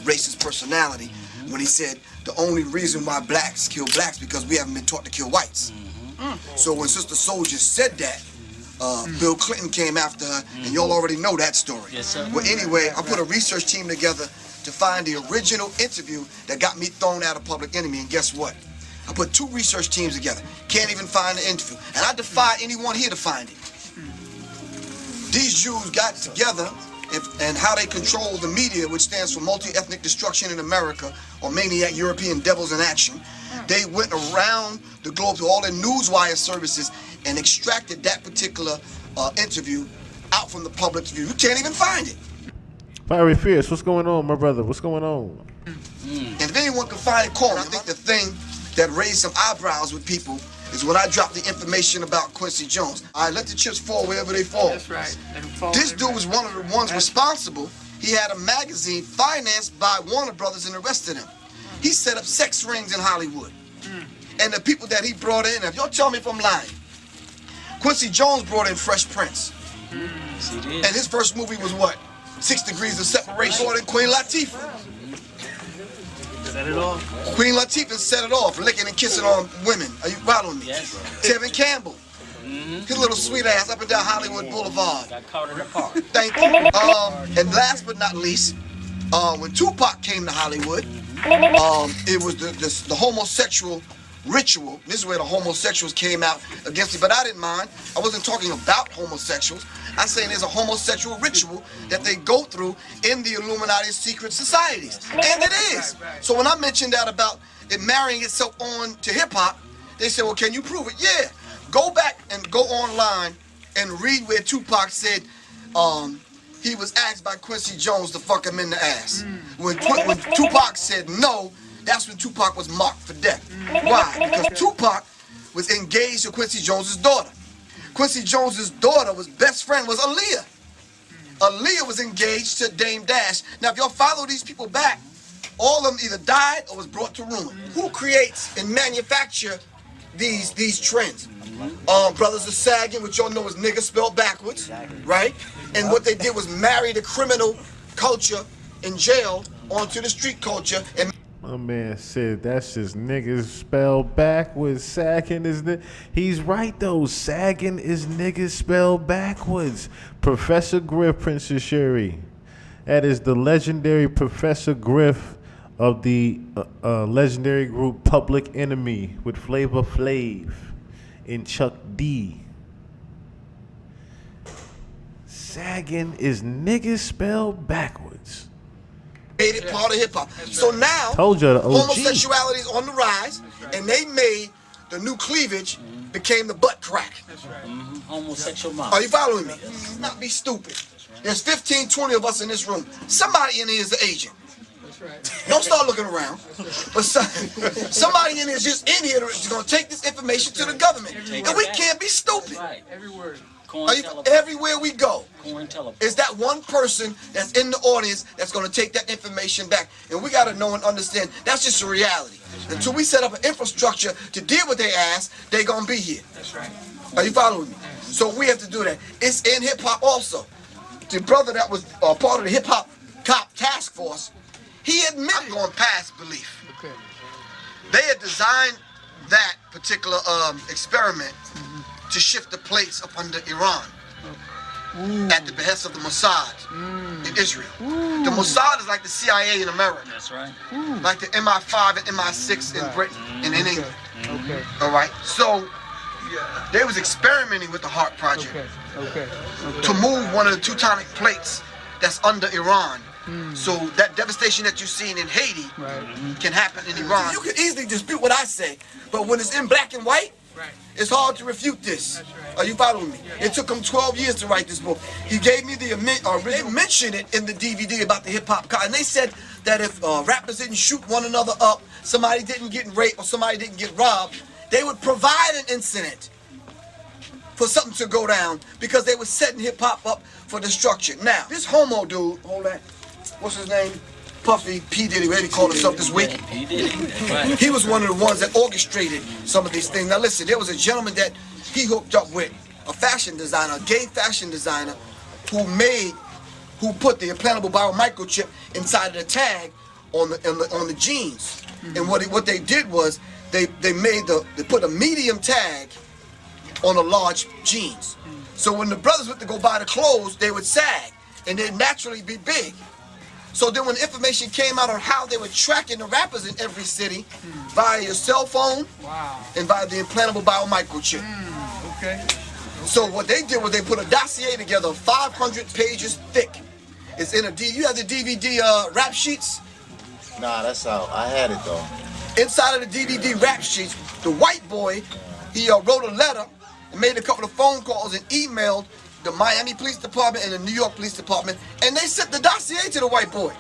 racist personality, when he said the only reason why blacks kill blacks because we haven't been taught to kill whites. So when Sister Soldier said that, Bill Clinton came after her, and y'all already know that story. Yes, sir. Well, anyway, I put a research team together to find the original interview that got me thrown out of Public Enemy, and guess what? I put 2 research teams together. Can't even find the interview. And I defy anyone here to find it. These Jews got together and how they control the media, which stands for Multi-Ethnic Destruction in America, or Maniac European Devils in Action. They went around the globe to all their newswire services and extracted that particular interview out from the public's view. You can't even find it. Fiery Fierce, what's going on, my brother? What's going on? And if anyone can find it, call me. I think the thing that raised some eyebrows with people is when I dropped the information about Quincy Jones. I let the chips fall wherever they fall. That's right. This dude was one of the ones responsible. He had a magazine financed by Warner Brothers and the rest of them. He set up sex rings in Hollywood. And the people that he brought in, if y'all tell me if I'm lying, Quincy Jones brought in Fresh Prince. And his first movie was what? 6 Degrees of Separation. Brought in Queen Latifah. Set it off. Queen Latifah set it off, licking and kissing on women. Are you following me? Yes. Tevin Campbell. His little sweet ass up and down Hollywood Boulevard. Got caught in the park. Thank you. And last but not least, when Tupac came to Hollywood, it was the homosexual ritual. This is where the homosexuals came out against it, but I didn't mind. I wasn't talking about homosexuals. I'm saying there's a homosexual ritual that they go through in the Illuminati secret societies. And it is. So when I mentioned that about it marrying itself on to hip-hop, they said, well, can you prove it? Yeah. Go back and go online and read where Tupac said he was asked by Quincy Jones to fuck him in the ass. When Tupac said no, that's when Tupac was marked for death. Why? Because Tupac was engaged to Quincy Jones's daughter. Quincy Jones's daughter was best friend was Aaliyah. Aaliyah was engaged to Dame Dash. Now, if y'all follow these people back, all of them either died or was brought to ruin. Who creates and manufacture these trends? Brothers of Sagging, which y'all know is nigga spelled backwards, right? And what they did was marry the criminal culture in jail onto the street culture. And my man said that's just niggas spelled backwards. Sagging is he's right though. Sagging is niggas spelled backwards. Professor Griff, Princess Sherry. That is the legendary Professor Griff of the legendary group Public Enemy with Flavor Flav and Chuck D. Sagging is niggas spelled backwards. Made it part of hip hop. So now Told you, the OG. homosexuality is on the rise, and they made the new cleavage became the butt crack. That's right. Homosexual mom. Are you following me? Let's not be stupid. There's 15, 20 of us in this room. Somebody in here is the agent. That's right. Don't start looking around. But somebody in here is just in here that's going to take this information to the government. And we can't be stupid. Every word. Everywhere we go, is that one person that's in the audience that's going to take that information back. And we got to know and understand that's just a reality. Until we set up an infrastructure to deal with their ass, they're going to be here. That's right. Are you following me? So we have to do that. It's in hip-hop also. The brother that was part of the hip-hop cop task force, he admitted going past belief. Okay. They had designed that particular experiment to shift the plates up under Iran. at the behest of the Mossad in Israel. The Mossad is like the CIA in America. That's right. Like the MI5 and MI6 in Britain and in England. Okay. All right. So they was experimenting with the Heart Project to move one of the tectonic plates that's under Iran. So that devastation that you've seen in Haiti can happen in Iran. You can easily dispute what I say, but when it's in black and white, it's hard to refute this. Are you following me? It took him 12 years to write this book. He gave me the original. They mentioned it in the DVD about the hip hop car, and they said that if rappers didn't shoot one another up, somebody didn't get raped, or somebody didn't get robbed, they would provide an incident for something to go down because they were setting hip hop up for destruction. Now, this homo dude, hold that. What's his name? Puffy, P. Diddy, whatever he called himself this week. He was one of the ones that orchestrated some of these things. Now listen, there was a gentleman that he hooked up with, a fashion designer, a gay fashion designer, who put the implantable biomicrochip inside of the tag on the jeans. And what they did was they put a medium tag on a large jeans. So when the brothers went to go buy the clothes, they would sag and they'd naturally be big. So then when information came out on how they were tracking the rappers in every city via your cell phone and via the implantable biomicrochip. Okay. So what they did was they put a dossier together 500 pages thick. It's in you have the DVD rap sheets? Nah, that's out. I had it though. Inside of the DVD rap sheets, the white boy, he wrote a letter and made a couple of phone calls and emailed the Miami Police Department and the New York Police Department, and they sent the dossier to the white boy.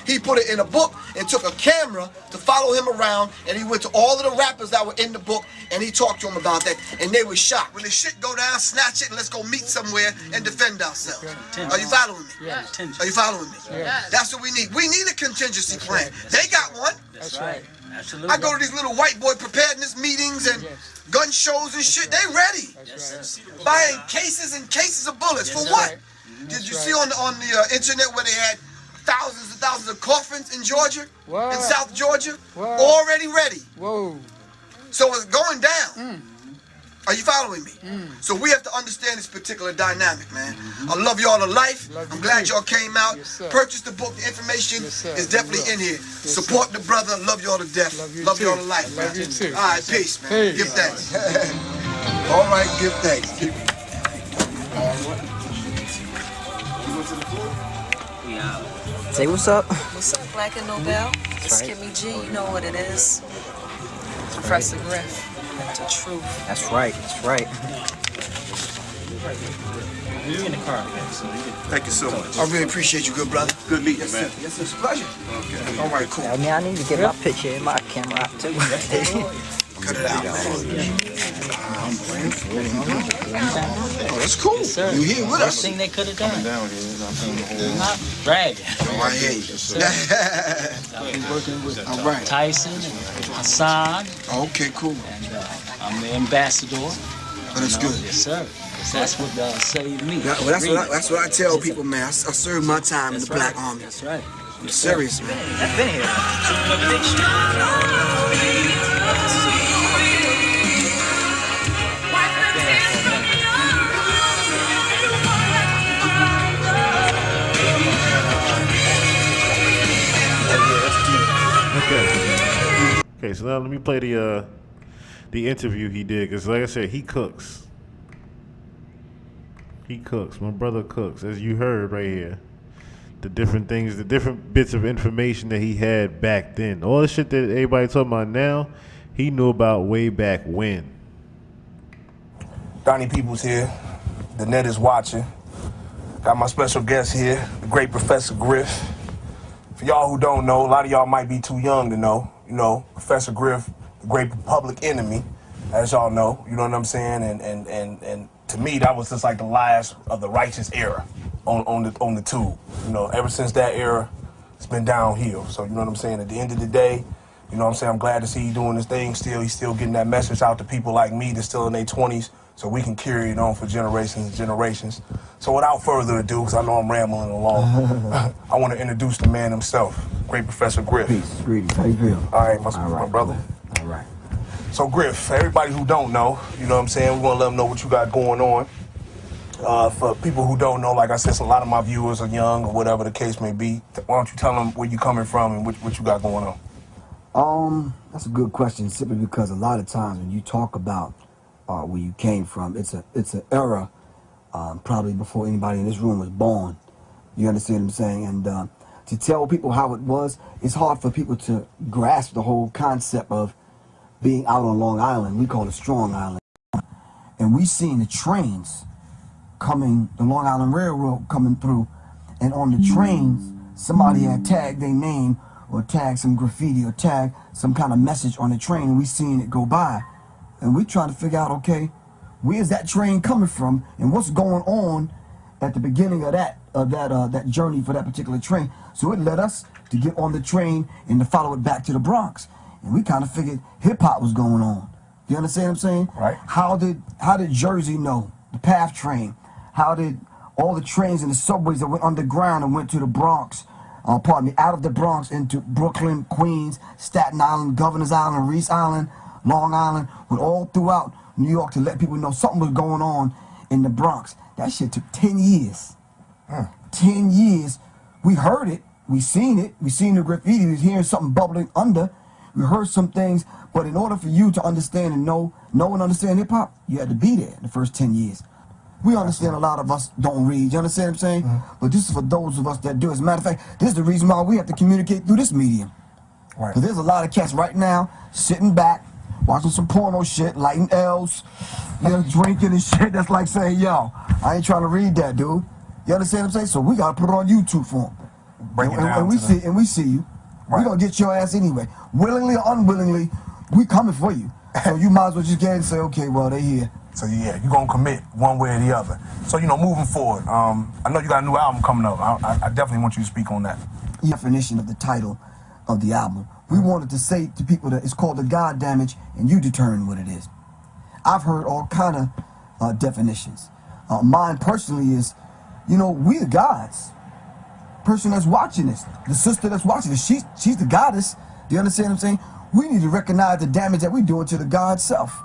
He put it in a book and took a camera to follow him around, and he went to all of the rappers that were in the book, and he talked to them about that, and they were shocked. When the shit go down, snatch it, and let's go meet somewhere and defend ourselves. Are you following me? Yeah. Are you following me? Yeah. That's what we need. We need a contingency plan. They got one. That's right. Absolutely. I go to these little white boy preparedness meetings and gun shows and shit. They ready. Buying cases and cases of bullets. For what? Did you see on the internet where they had thousands and thousands of coffins in Georgia? In South Georgia? Already ready. Whoa. So it's going down. Are you following me? So we have to understand this particular dynamic, man. I love y'all to life. I'm glad y'all came out. Purchase the book. The information is definitely in here. Support the brother. Love y'all to death. Love y'all to life, man. Love you too. All right, peace, man. Give thanks. All right, give thanks. Say what's up. What's up, Black and Nobel? It's Kimmy G. You know what it is. Professor Griff. The truth. That's right. That's right. You're in the car. Thank you so much. I really appreciate you, good brother. Good meeting you, man. Yes, it's a pleasure. Okay. All right, cool. I mean, I need to get my picture in my camera out too. Cut it out, man. Oh, that's cool. Yes, sir. You here with us? Best thing they could have done. Down here, Not bragging. Oh, I hear you. I've been working with All right. Tyson and Hassan. Okay, cool. And I'm the ambassador. Oh, that's good. Yes, sir. That's what saved me. Yeah, well, that's what I tell people, man. I served my time in the Black Army. That's right. I'm serious, man. I've been here. Okay, so now let me play the interview he did, because like I said, he cooks. He cooks. My brother cooks, as you heard right here. The different things, the different bits of information that he had back then. All the shit that everybody talking about now, he knew about way back when. Donnie Peoples here. The net is watching. Got my special guest here, the great Professor Griff. For y'all who don't know, a lot of y'all might be too young to know. You know, Professor Griff, the great public enemy, as y'all know. You know what I'm saying? And to me, that was just like the last of the righteous era on the tube. You know, ever since that era, it's been downhill. So you know what I'm saying? At the end of the day, you know what I'm saying? I'm glad to see you doing this thing still. He's still getting that message out to people like me that's still in their 20s, so we can carry it on for generations and generations. So without further ado, because I know I'm rambling along, I want to introduce the man himself, great Professor Griff. Peace, greetings. How you feel? All right, my brother. All right. So Griff, for everybody who don't know, you know what I'm saying, we want to let them know what you got going on. For people who don't know, like I said, a lot of my viewers are young or whatever the case may be. Why don't you tell them where you coming from and what you got going on? That's a good question. Simply because a lot of times when you talk about where you came from, it's an era probably before anybody in this room was born. You understand what I'm saying? And to tell people how it was, it's hard for people to grasp the whole concept of being out on Long Island. We call it Strong Island. And we seen the trains coming, the Long Island Railroad coming through. And on the trains, somebody had tagged their name or tagged some graffiti or tagged some kind of message on the train. And we seen it go by. And we trying to figure out, okay, where's that train coming from and what's going on at the beginning of that journey for that particular train. So it led us to get on the train and to follow it back to the Bronx. And we kind of figured hip hop was going on. You understand what I'm saying? Right. How did Jersey know? The PATH train. How did all the trains and the subways that went underground and went to the Bronx, out of the Bronx into Brooklyn, Queens, Staten Island, Governor's Island, Reese Island, Long Island, went all throughout New York to let people know something was going on in the Bronx. That shit took 10 years. 10 years. We heard it. We seen it. We seen the graffiti. We was hearing something bubbling under. We heard some things. But in order for you to understand and know and understand hip-hop, you had to be there the first 10 years. We understand a lot of us don't read. You understand what I'm saying? But this is for those of us that do. As a matter of fact, this is the reason why we have to communicate through this medium. Right. Because there's a lot of cats right now sitting back, watching some porno shit, lighting L's, drinking and shit. That's like saying, yo, I ain't trying to read that, dude. You understand what I'm saying? So we got to put it on YouTube for them. Break it down. And we see you. Right. We're going to get your ass anyway. Willingly or unwillingly, we coming for you. So you might as well just get and say, okay, well, they here. So yeah, you're going to commit one way or the other. So, moving forward, I know you got a new album coming up. I definitely want you to speak on that. The definition of the title of the album. We wanted to say to people that it's called The God Damage, and you determine what it is. I've heard all kind of definitions. Mine personally is, we the gods. Person that's watching this, the sister that's watching this, she's the goddess. Do you understand what I'm saying? We need to recognize the damage that we're doing to the God self.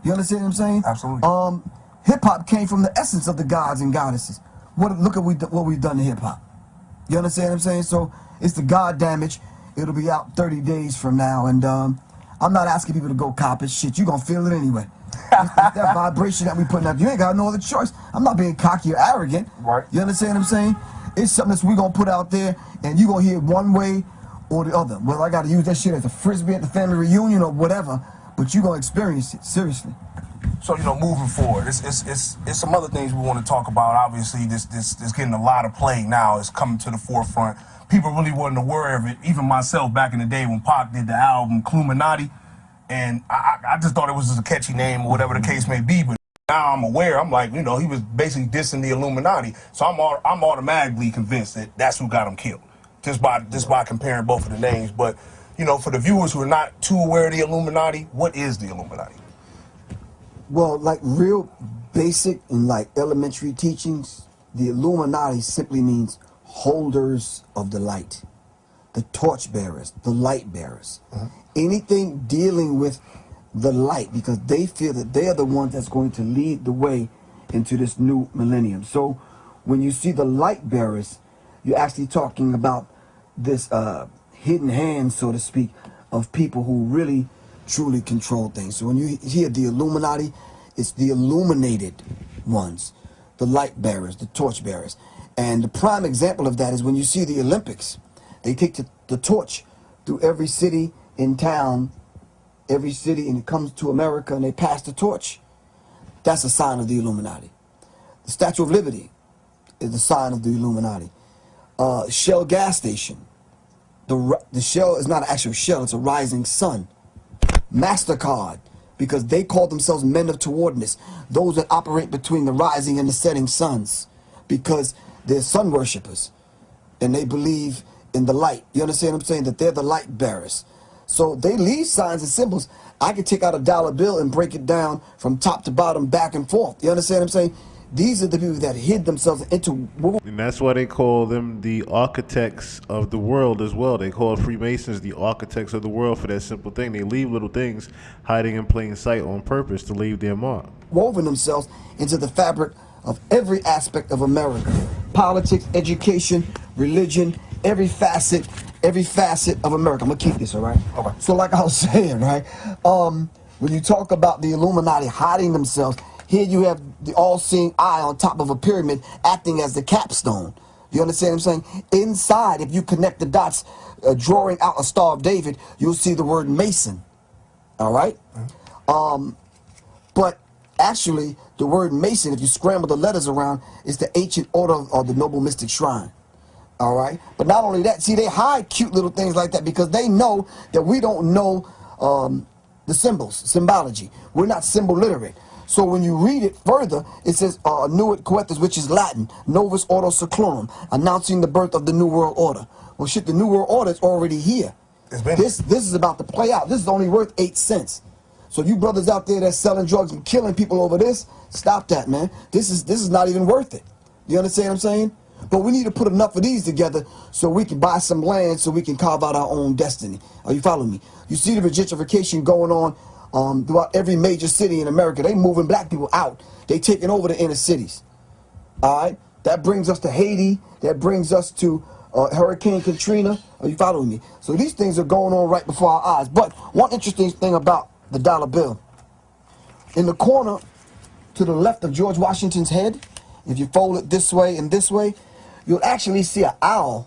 You understand what I'm saying? Absolutely. Hip hop came from the essence of the gods and goddesses. Look at what we've done to hip hop. You understand what I'm saying? So it's the God Damage. It'll be out 30 days from now, and I'm not asking people to go cop it. Shit, you gonna feel it anyway. It's that vibration that we putting out. You ain't got no other choice. I'm not being cocky or arrogant. Right. You understand what I'm saying? It's something that we gonna put out there, and you gonna hear it one way or the other. Well, I gotta use that shit as a frisbee at the family reunion or whatever, but you gonna experience it seriously. So moving forward, it's some other things we want to talk about. Obviously, this getting a lot of play now. It's coming to the forefront. People really wasn't aware of it. Even myself, back in the day when Pac did the album Cluminati, and I just thought it was just a catchy name or whatever the case may be. But now I'm aware. I'm like, he was basically dissing the Illuminati. So I'm automatically convinced that that's who got him killed, just by comparing both of the names. But for the viewers who are not too aware of the Illuminati, what is the Illuminati? Well, like real basic and like elementary teachings, the Illuminati simply means holders of the light, the torch bearers, the light bearers. Anything dealing with the light, because they feel that they are the ones that's going to lead the way into this new millennium. So when you see the light bearers, you're actually talking about this hidden hand, so to speak, of people who really truly control things. So when you hear the Illuminati, it's the illuminated ones, the light bearers, the torch bearers. And the prime example of that is when you see the Olympics. They take the torch through every city in town, every city, and it comes to America, and they pass the torch. That's a sign of the Illuminati. The Statue of Liberty is the sign of the Illuminati. Shell gas station. The shell is not an actual shell, it's a rising sun. MasterCard, because they call themselves men of towardness, those that operate between the rising and the setting suns, because they're sun worshippers and they believe in the light. You understand what I'm saying? That they're the light bearers. So they leave signs and symbols. I could take out a dollar bill and break it down from top to bottom, back and forth. You understand what I'm saying? These are the people that hid themselves into. And that's why they call them the architects of the world as well. They call Freemasons the architects of the world for that simple thing. They leave little things hiding in plain sight on purpose to leave their mark. Woven themselves into the fabric of every aspect of America. Politics, education, religion, every facet of America. I'm gonna keep this, all right? Okay. So like I was saying, right? When you talk about the Illuminati hiding themselves, here you have the all-seeing eye on top of a pyramid acting as the capstone. You understand what I'm saying? Inside, if you connect the dots, drawing out a Star of David, you'll see the word Mason. All right? But actually, the word Mason, if you scramble the letters around, is the ancient order of the Noble Mystic Shrine. All right? But not only that, see, they hide cute little things like that because they know that we don't know the symbols, symbology. We're not symbol literate. So when you read it further, it says Nuit Coetus, which is Latin, Novus Ordo Seclorum, announcing the birth of the New World Order. Well, shit, the New World Order is already here. This is about to play out. This is only worth 8 cents. So you brothers out there that's selling drugs and killing people over this, stop that, man. This is not even worth it. You understand what I'm saying? But we need to put enough of these together so we can buy some land so we can carve out our own destiny. Are you following me? You see the gentrification going on throughout every major city in America. They moving black people out. They taking over the inner cities. All right? That brings us to Haiti. That brings us to Hurricane Katrina. Are you following me? So these things are going on right before our eyes. But one interesting thing about the dollar bill. In the corner to the left of George Washington's head, if you fold it this way and this way, you'll actually see an owl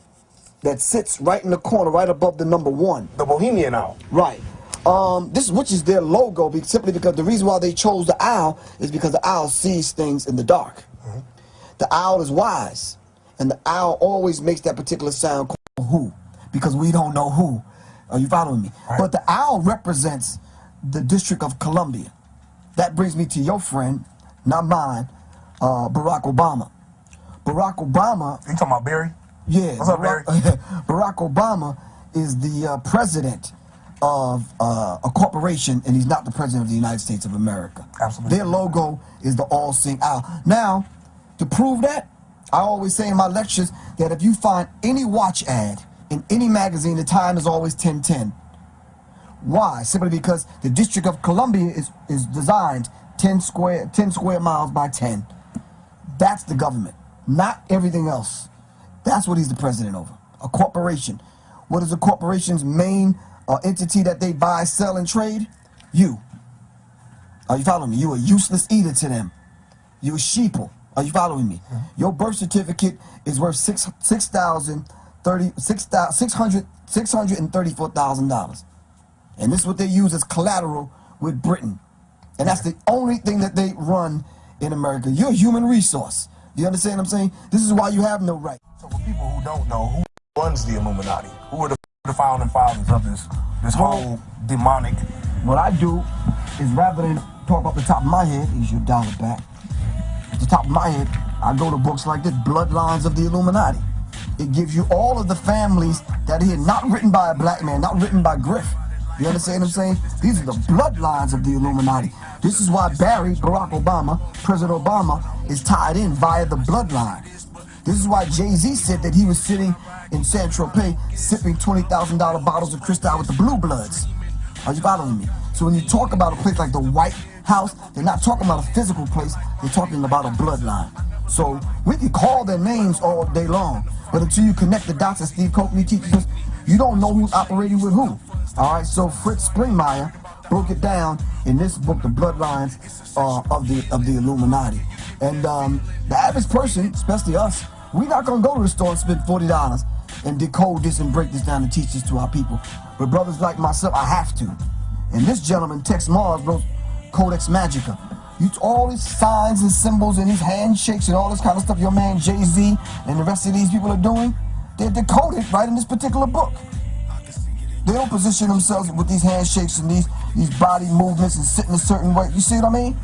that sits right in the corner, right above the number 1. The Bohemian Owl. Right. Which is their logo, simply because the reason why they chose the owl is because the owl sees things in the dark. The owl is wise, and the owl always makes that particular sound called who, because we don't know who. Are you following me? Right. But the owl represents the District of Columbia. That brings me to your friend, not mine, Barack Obama. Barack Obama. You talking about Barry? Yeah. What's up, Barry? Barack Obama is the president of a corporation, and he's not the president of the United States of America. Absolutely. Their logo is the all-seeing owl. Now, to prove that, I always say in my lectures that if you find any watch ad in any magazine, the time is always 10:10. Why? Simply because the District of Columbia is designed 10 square miles by 10. That's the government, not everything else. That's what he's the president over. A corporation. What is a corporation's main entity that they buy, sell, and trade? You. Are you following me? You a useless eater to them. You a sheeple. Are you following me? Your birth certificate is worth $634,000. And this is what they use as collateral with Britain. And that's the only thing that they run in America. You're a human resource. You understand what I'm saying? This is why you have no right. So for people who don't know, who runs the Illuminati? Who are the founding fathers of this whole demonic? What I do is, rather than talk off the top of my head, is your dollar back. At the top of my head, I go to books like this, Bloodlines of the Illuminati. It gives you all of the families that are here, not written by a black man, not written by Griff. You understand what I'm saying? These are the bloodlines of the Illuminati. This is why Barack Obama, President Obama, is tied in via the bloodline. This is why Jay-Z said that he was sitting in Saint-Tropez sipping $20,000 bottles of Cristal with the Blue Bloods. Are you following me? So when you talk about a place like the White House, they're not talking about a physical place, they're talking about a bloodline. So we can call their names all day long, but until you connect the dots, as Steve Coakley teaches us, you don't know who's operating with who. All right, so Fritz Springmeier broke it down in this book, The Bloodlines of the Illuminati. And the average person, especially us, we're not gonna go to the store and spend $40 and decode this and break this down and teach this to our people. But brothers like myself, I have to. And this gentleman, Tex Mars, wrote Codex Magica. All these signs and symbols and these handshakes and all this kind of stuff your man Jay-Z and the rest of these people are doing, they're decoded right in this particular book. They don't position themselves with these handshakes and these body movements and sitting a certain way. You see what I mean?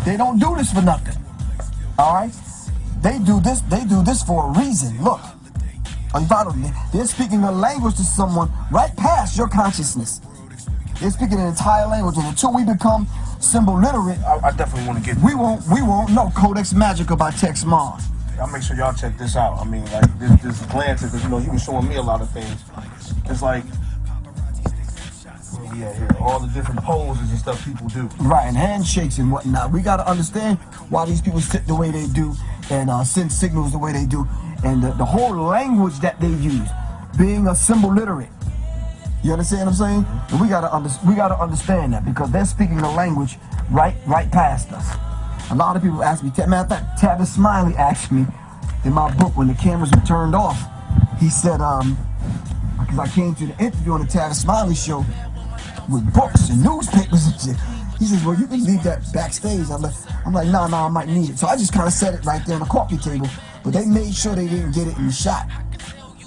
They don't do this for nothing. All right? They do this for a reason. Look. Are you following me? They're speaking a language to someone right past your consciousness. They're speaking an entire language, and until we become symbol literate, I definitely want to get. we won't know Codex Magica by Tex Mars. I'll make sure y'all check this out. I mean, like this glance, because you know he was showing me a lot of things. It's like, yeah, here, all the different poses and stuff people do. Right, and handshakes and whatnot. We got to understand why these people sit the way they do and send signals the way they do, and the whole language that they use, being a symbol literate. You understand what I'm saying? And we gotta understand that, because they're speaking a language right past us. A lot of people ask me. Matter of fact, Tavis Smiley asked me in my book when the cameras were turned off. He said, because I came to the interview on the Tavis Smiley show with books and newspapers and shit. He says, well, you can leave that backstage. I'm like, nah, I might need it. So I just kind of set it right there on the coffee table. But they made sure they didn't get it in the shot.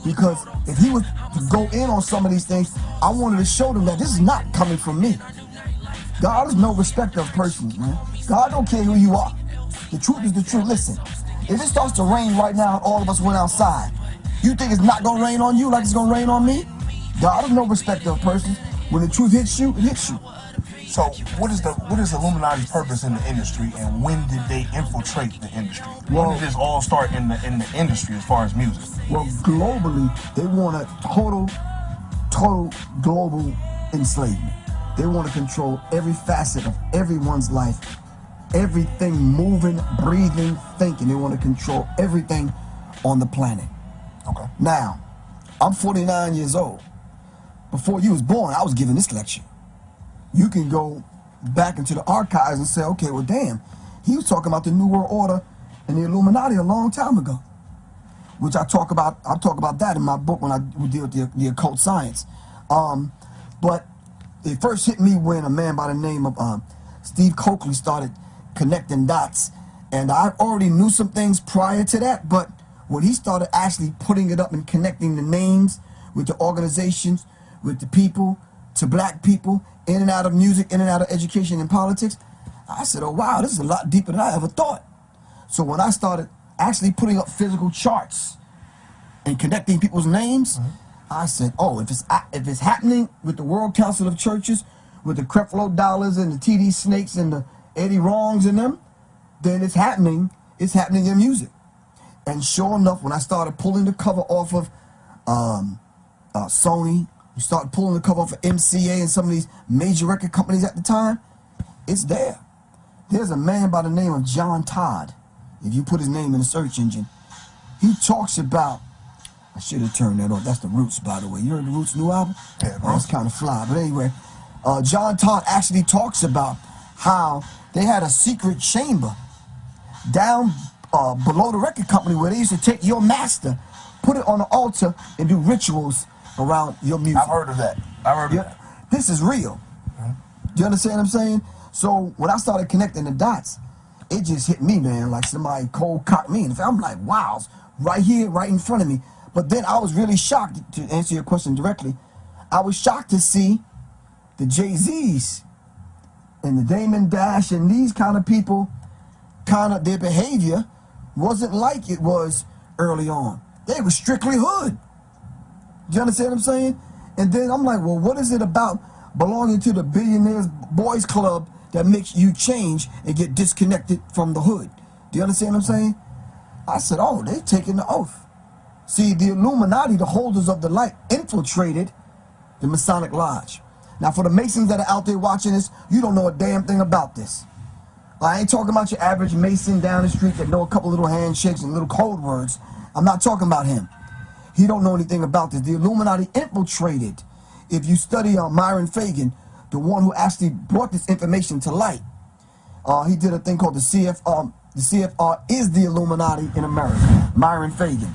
Because if he was to go in on some of these things, I wanted to show them that this is not coming from me. God is no respecter of persons, man. God don't care who you are. The truth is the truth. Listen, if it starts to rain right now and all of us went outside, you think it's not gonna rain on you like it's gonna rain on me? God is no respecter of persons. When the truth hits you, it hits you. So what is Illuminati's purpose in the industry, and when did they infiltrate the industry? When did this all start in the industry as far as music? Well, globally, they want a total global enslavement. They want to control every facet of everyone's life, everything moving, breathing, thinking. They want to control everything on the planet. Okay. Now, I'm 49 years old. Before you was born, I was giving this lecture. You can go back into the archives and say, okay, well, damn, he was talking about the New World Order and the Illuminati a long time ago, which I talk about that in my book when I deal with the occult science. But it first hit me when a man by the name of Steve Coakley started connecting dots. And I already knew some things prior to that, but when he started actually putting it up and connecting the names with the organizations, with the people, to black people, in and out of music, in and out of education and politics, I said, oh wow, this is a lot deeper than I ever thought. So when I started actually putting up physical charts and connecting people's names, I said, oh, if it's happening with the World Council of Churches, with the Creflo Dollars and the TD Snakes and the Eddie Wrongs and them, then it's happening in music. And sure enough, when I started pulling the cover off of Sony, we started pulling the cover off of MCA and some of these major record companies at the time, it's there. There's a man by the name of John Todd. If you put his name in the search engine, he talks about, I should have turned that off. That's the Roots, by the way. You heard the Roots' new album? Yeah, bro. That's kind of fly. But anyway, John Todd actually talks about how they had a secret chamber down below the record company where they used to take your master, put it on the altar, and do rituals around your music. I've heard of that. This is real. Do you understand what I'm saying? So when I started connecting the dots, it just hit me, man, like somebody cold cocked me. And I'm like, wow, it's right here, right in front of me. But then I was really shocked, to answer your question directly, I was shocked to see the Jay-Z's and the Damon Dash and these kind of people, their behavior wasn't like it was early on. They were strictly hood. Do you understand what I'm saying? And then I'm like, well, what is it about belonging to the Billionaires Boys Club that makes you change and get disconnected from the hood? Do you understand what I'm saying? I said, oh, they've taken the oath. See, the Illuminati, the holders of the light, infiltrated the Masonic Lodge. Now, for the Masons that are out there watching this, you don't know a damn thing about this. I ain't talking about your average Mason down the street that know a couple little handshakes and little code words. I'm not talking about him. He don't know anything about this. The Illuminati infiltrated. If you study Myron Fagan, the one who actually brought this information to light, he did a thing called the CFR. The CFR is the Illuminati in America. Myron Fagan.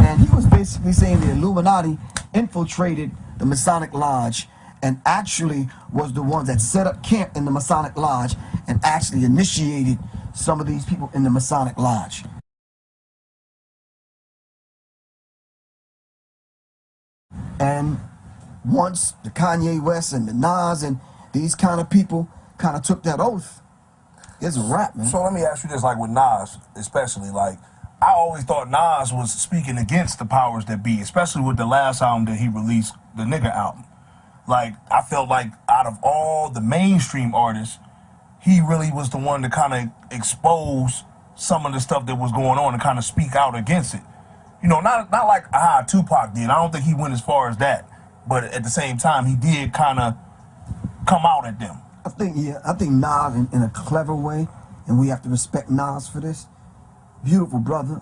And he was basically saying the Illuminati infiltrated the Masonic Lodge and actually was the ones that set up camp in the Masonic Lodge and actually initiated some of these people in the Masonic Lodge. And once the Kanye West and the Nas and these kind of people kind of took that oath, it's a wrap, man. So let me ask you this, like with Nas, especially, like, I always thought Nas was speaking against the powers that be, especially with the last album that he released, the Nigga album. Like, I felt like out of all the mainstream artists, he really was the one to kind of expose some of the stuff that was going on and kind of speak out against it. You know, not like how Tupac did. I don't think he went as far as that. But at the same time, he did kind of come out at them. I think Nas in a clever way, and we have to respect Nas for this. Beautiful brother,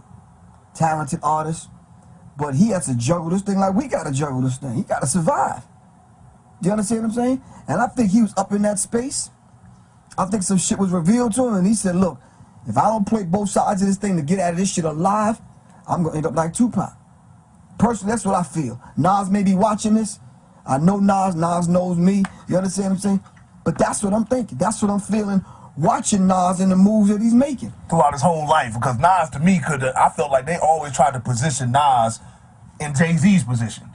talented artist, but he has to juggle this thing like we got to juggle this thing. He got to survive. Do you understand what I'm saying? And I think he was up in that space. I think some shit was revealed to him, and he said, look, if I don't play both sides of this thing to get out of this shit alive, I'm going to end up like Tupac. Personally, that's what I feel. Nas may be watching this. I know Nas. Nas knows me. You understand what I'm saying? But that's what I'm thinking. That's what I'm feeling watching Nas and the moves that he's making. Throughout his whole life, because Nas, to me, I felt like they always tried to position Nas in Jay-Z's position.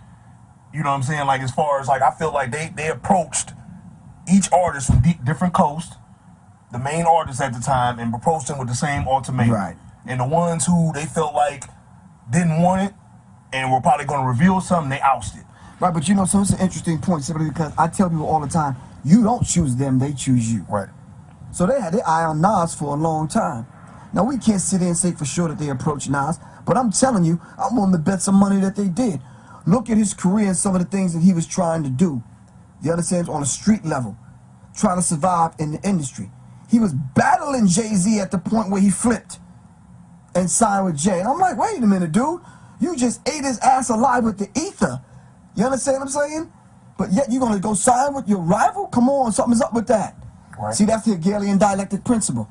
You know what I'm saying? Like, as far as, like, I feel like they approached each artist from different coasts, the main artists at the time, and approached them with the same ultimatum. Right. And the ones who they felt like didn't want it and were probably going to reveal something, they ousted. Right, but you know, so it's an interesting point, simply because I tell people all the time, you don't choose them, they choose you. Right. So they had their eye on Nas for a long time. Now, we can't sit there and say for sure that they approached Nas, but I'm telling you, I'm willing to bet some money that they did. Look at his career and some of the things that he was trying to do. You understand? On a street level, trying to survive in the industry. He was battling Jay-Z at the point where he flipped and signed with Jay. And I'm like, wait a minute, dude. You just ate his ass alive with the ether. You understand what I'm saying? But yet you're going to go sign with your rival? Come on, something's up with that. Right. See, that's the Hegelian dialectic principle.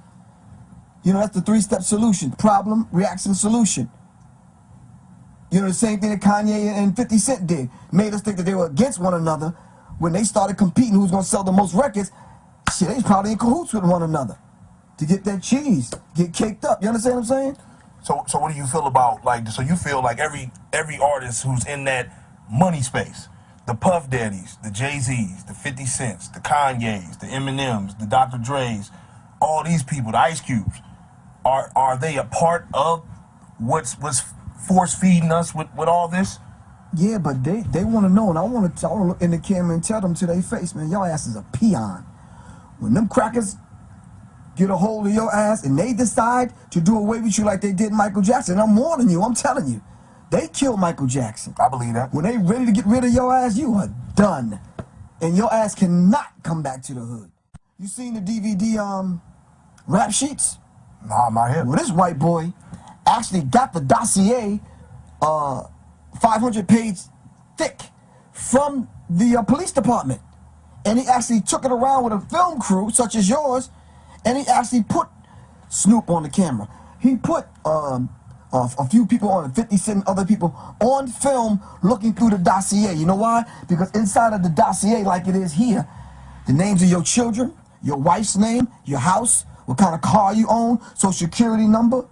You know, that's the three-step solution. Problem, reaction, solution. You know, the same thing that Kanye and 50 Cent did. Made us think that they were against one another. When they started competing who's going to sell the most records, shit, they was probably in cahoots with one another to get that cheese, get caked up. You understand what I'm saying? So what do you feel about, like, so you feel like every artist who's in that money space, the Puff Daddies, the Jay-Z's, the 50 Cents, the Kanyes, the Eminems, the Dr. Dre's, all these people, the Ice Cubes, are they a part of what's force feeding us with all this? Yeah, but they want to know, and I want to look in the camera and tell them to their face, man, your ass is a peon. When them crackers get a hold of your ass and they decide to do away with you like they did Michael Jackson, I'm warning you, I'm telling you, they killed Michael Jackson. I believe that. When they ready to get rid of your ass, you are done. And your ass cannot come back to the hood. You seen the DVD rap sheets? Nah, I'm not here. Well, this white boy actually got the dossier 500 page thick from the police department. And he actually took it around with a film crew such as yours, and he actually put Snoop on the camera. He put a few people on, 50 Cent and other people on film looking through the dossier. You know why? Because inside of the dossier, like it is here, the names of your children, your wife's name, your house, what kind of car you own, social security number,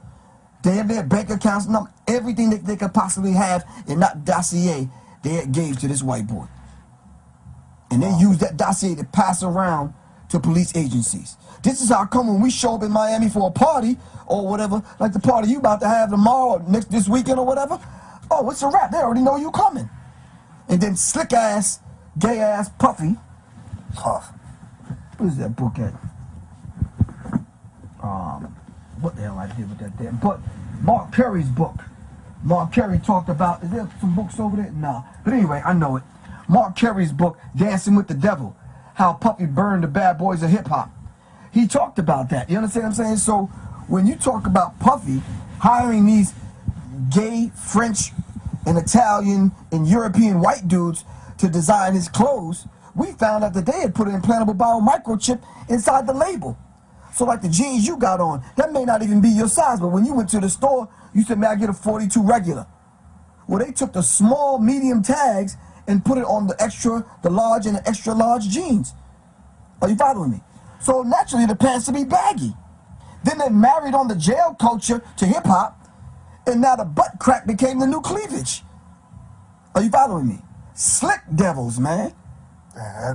they have their bank accounts number, everything that they could possibly have in that dossier they gave to this white boy. And they used that dossier to pass around to police agencies. This is how come when we show up in Miami for a party or whatever, like the party you about to have tomorrow or this weekend or whatever, oh, it's a wrap. They already know you coming. And then slick ass, gay ass Puffy. Puff. What is that book at? What the hell I did with that damn book? Mark Curry's book. Mark Curry talked about, is there some books over there? No. But anyway, I know it. Mark Curry's book, Dancing with the Devil, how Puffy burned the bad boys of hip hop. He talked about that. You understand what I'm saying? So when you talk about Puffy hiring these gay French and Italian and European white dudes to design his clothes, we found out that they had put an implantable biomicrochip inside the label. So like the jeans you got on, that may not even be your size, but when you went to the store, you said, man, I get a 42 regular. Well, they took the small, medium tags and put it on the extra, the large, and the extra large jeans. Are you following me? So naturally, the pants to be baggy. Then they married on the jail culture to hip hop, and now the butt crack became the new cleavage. Are you following me? Slick devils, man.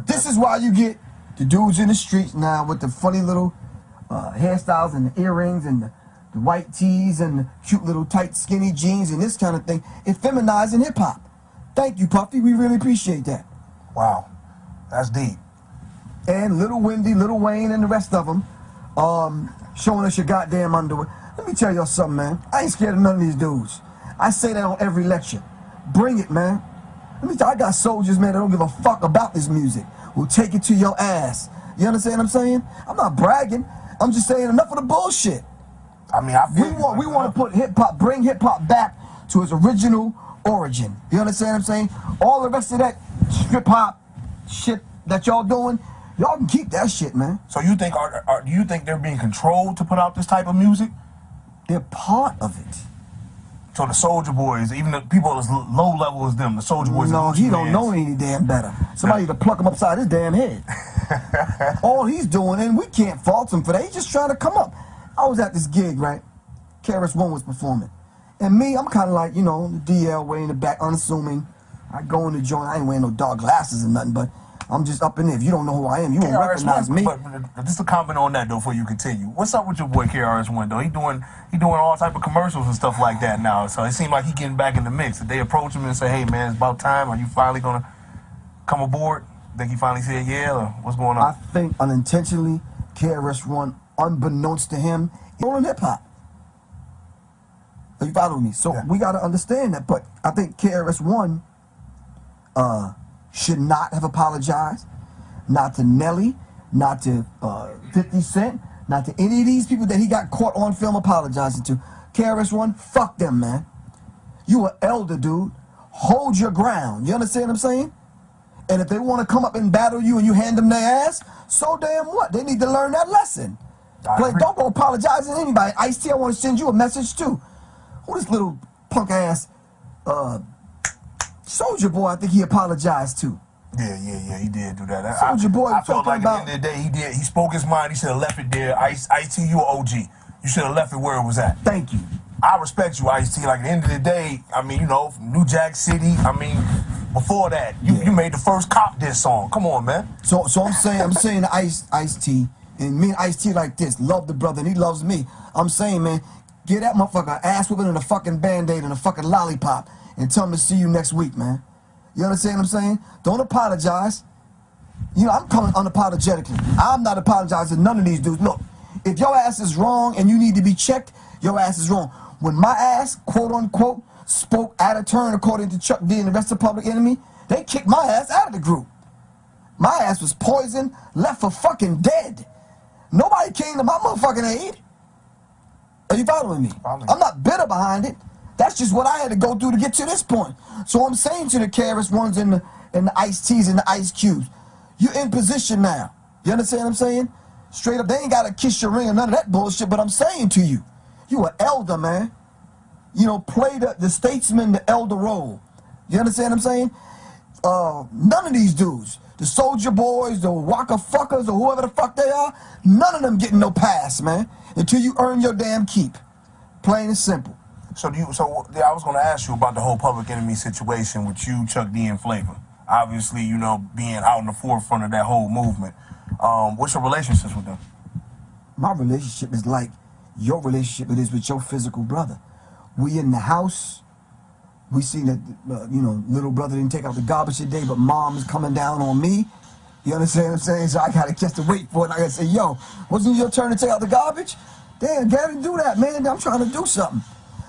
This is why you get the dudes in the streets now with the funny little hairstyles and the earrings and the white tees and the cute little tight skinny jeans and this kind of thing. It's feminizing hip hop. Thank you, Puffy. We really appreciate that. Wow, that's deep. And Little Wendy, Little Wayne, and the rest of them showing us your goddamn underwear. Let me tell y'all something, man. I ain't scared of none of these dudes. I say that on every lecture. Bring it, man. Let me tell you, I got soldiers, man, that don't give a fuck about this music. We'll take it to your ass. You understand what I'm saying? I'm not bragging. I'm just saying enough of the bullshit. I mean, we want to put hip-hop, bring hip-hop back to its original origin. You understand what I'm saying? All the rest of that strip-hop shit that y'all doing, y'all can keep that shit, man. So you think, do you think they're being controlled to put out this type of music? They're part of it. So the Soulja Boys, even the people as low level as them, the Soulja Boys. No, he don't know any damn better. Somebody to pluck him upside his damn head. All he's doing, and we can't fault him for that. He's just trying to come up. I was at this gig, right? KRS-One was performing. And me, I'm kind of like, you know, the DL way in the back, unassuming. I go in the joint, I ain't wearing no dark glasses or nothing, but I'm just up in there. If you don't know who I am, you won't recognize me. But just a comment on that, though, before you continue. What's up with your boy KRS-One, though? He doing all type of commercials and stuff like that now. So it seems like he getting back in the mix. Did they approach him and say, hey, man, it's about time. Are you finally going to come aboard? Think he finally said yeah, or what's going on? I think unintentionally, KRS-One, unbeknownst to him, is rolling hip-hop. Are you following me? So we got to understand that. But I think KRS-One should not have apologized. Not to Nelly, not to 50 Cent, not to any of these people that he got caught on film apologizing to. KRS-One, fuck them, man. You an elder, dude. Hold your ground. You understand what I'm saying? And if they want to come up and battle you and you hand them their ass, so damn what? They need to learn that lesson. Don't go apologizing to anybody. Ice-T, I want to send you a message too. Who this little punk ass Soulja Boy, I think he apologized to. Yeah, he did do that. Soulja Boy I felt talking like about, at the end of the day, he spoke his mind. He should have left it there. Ice-T, you an OG. You should have left it where it was at. Thank you. I respect you, Ice-T. Like, at the end of the day, I mean, you know, from New Jack City, I mean, before that, you made the first Cop diss song. Come on, man. So I'm saying to Ice-T, and me and Ice-T like this, love the brother, and he loves me. I'm saying, man, get that motherfucker ass whipping and a fucking Band-Aid and a fucking lollipop and tell him to see you next week, man. You understand what I'm saying? Don't apologize. You know, I'm coming unapologetically. I'm not apologizing to none of these dudes. Look, if your ass is wrong and you need to be checked, your ass is wrong. When my ass, quote unquote, spoke out of turn according to Chuck D and the rest of Public Enemy, they kicked my ass out of the group. My ass was poisoned, left for fucking dead. Nobody came to my motherfucking aid. Are you following me? I'm not bitter behind it. That's just what I had to go through to get to this point. So I'm saying to the KRS-Ones and the Ice-T's and the Ice Cubes, you're in position now. You understand what I'm saying? Straight up, they ain't got to kiss your ring or none of that bullshit, but I'm saying to you, you an elder, man. You know, play the statesman, the elder role. You understand what I'm saying? None of these dudes, the Soulja Boys, the Waka Fuckers, or whoever the fuck they are, none of them getting no pass, man, until you earn your damn keep. Plain and simple. So I was going to ask you about the whole Public Enemy situation with you, Chuck D, and Flavor. Obviously, you know, being out in the forefront of that whole movement. What's your relationships with them? My relationship is like your relationship it is with your physical brother. We in the house. We see that, you know, little brother didn't take out the garbage today, but mom is coming down on me. You understand what I'm saying? So I got to just to wait for it. I got to say, yo, wasn't it your turn to take out the garbage? Damn, gotta do that, man. I'm trying to do something.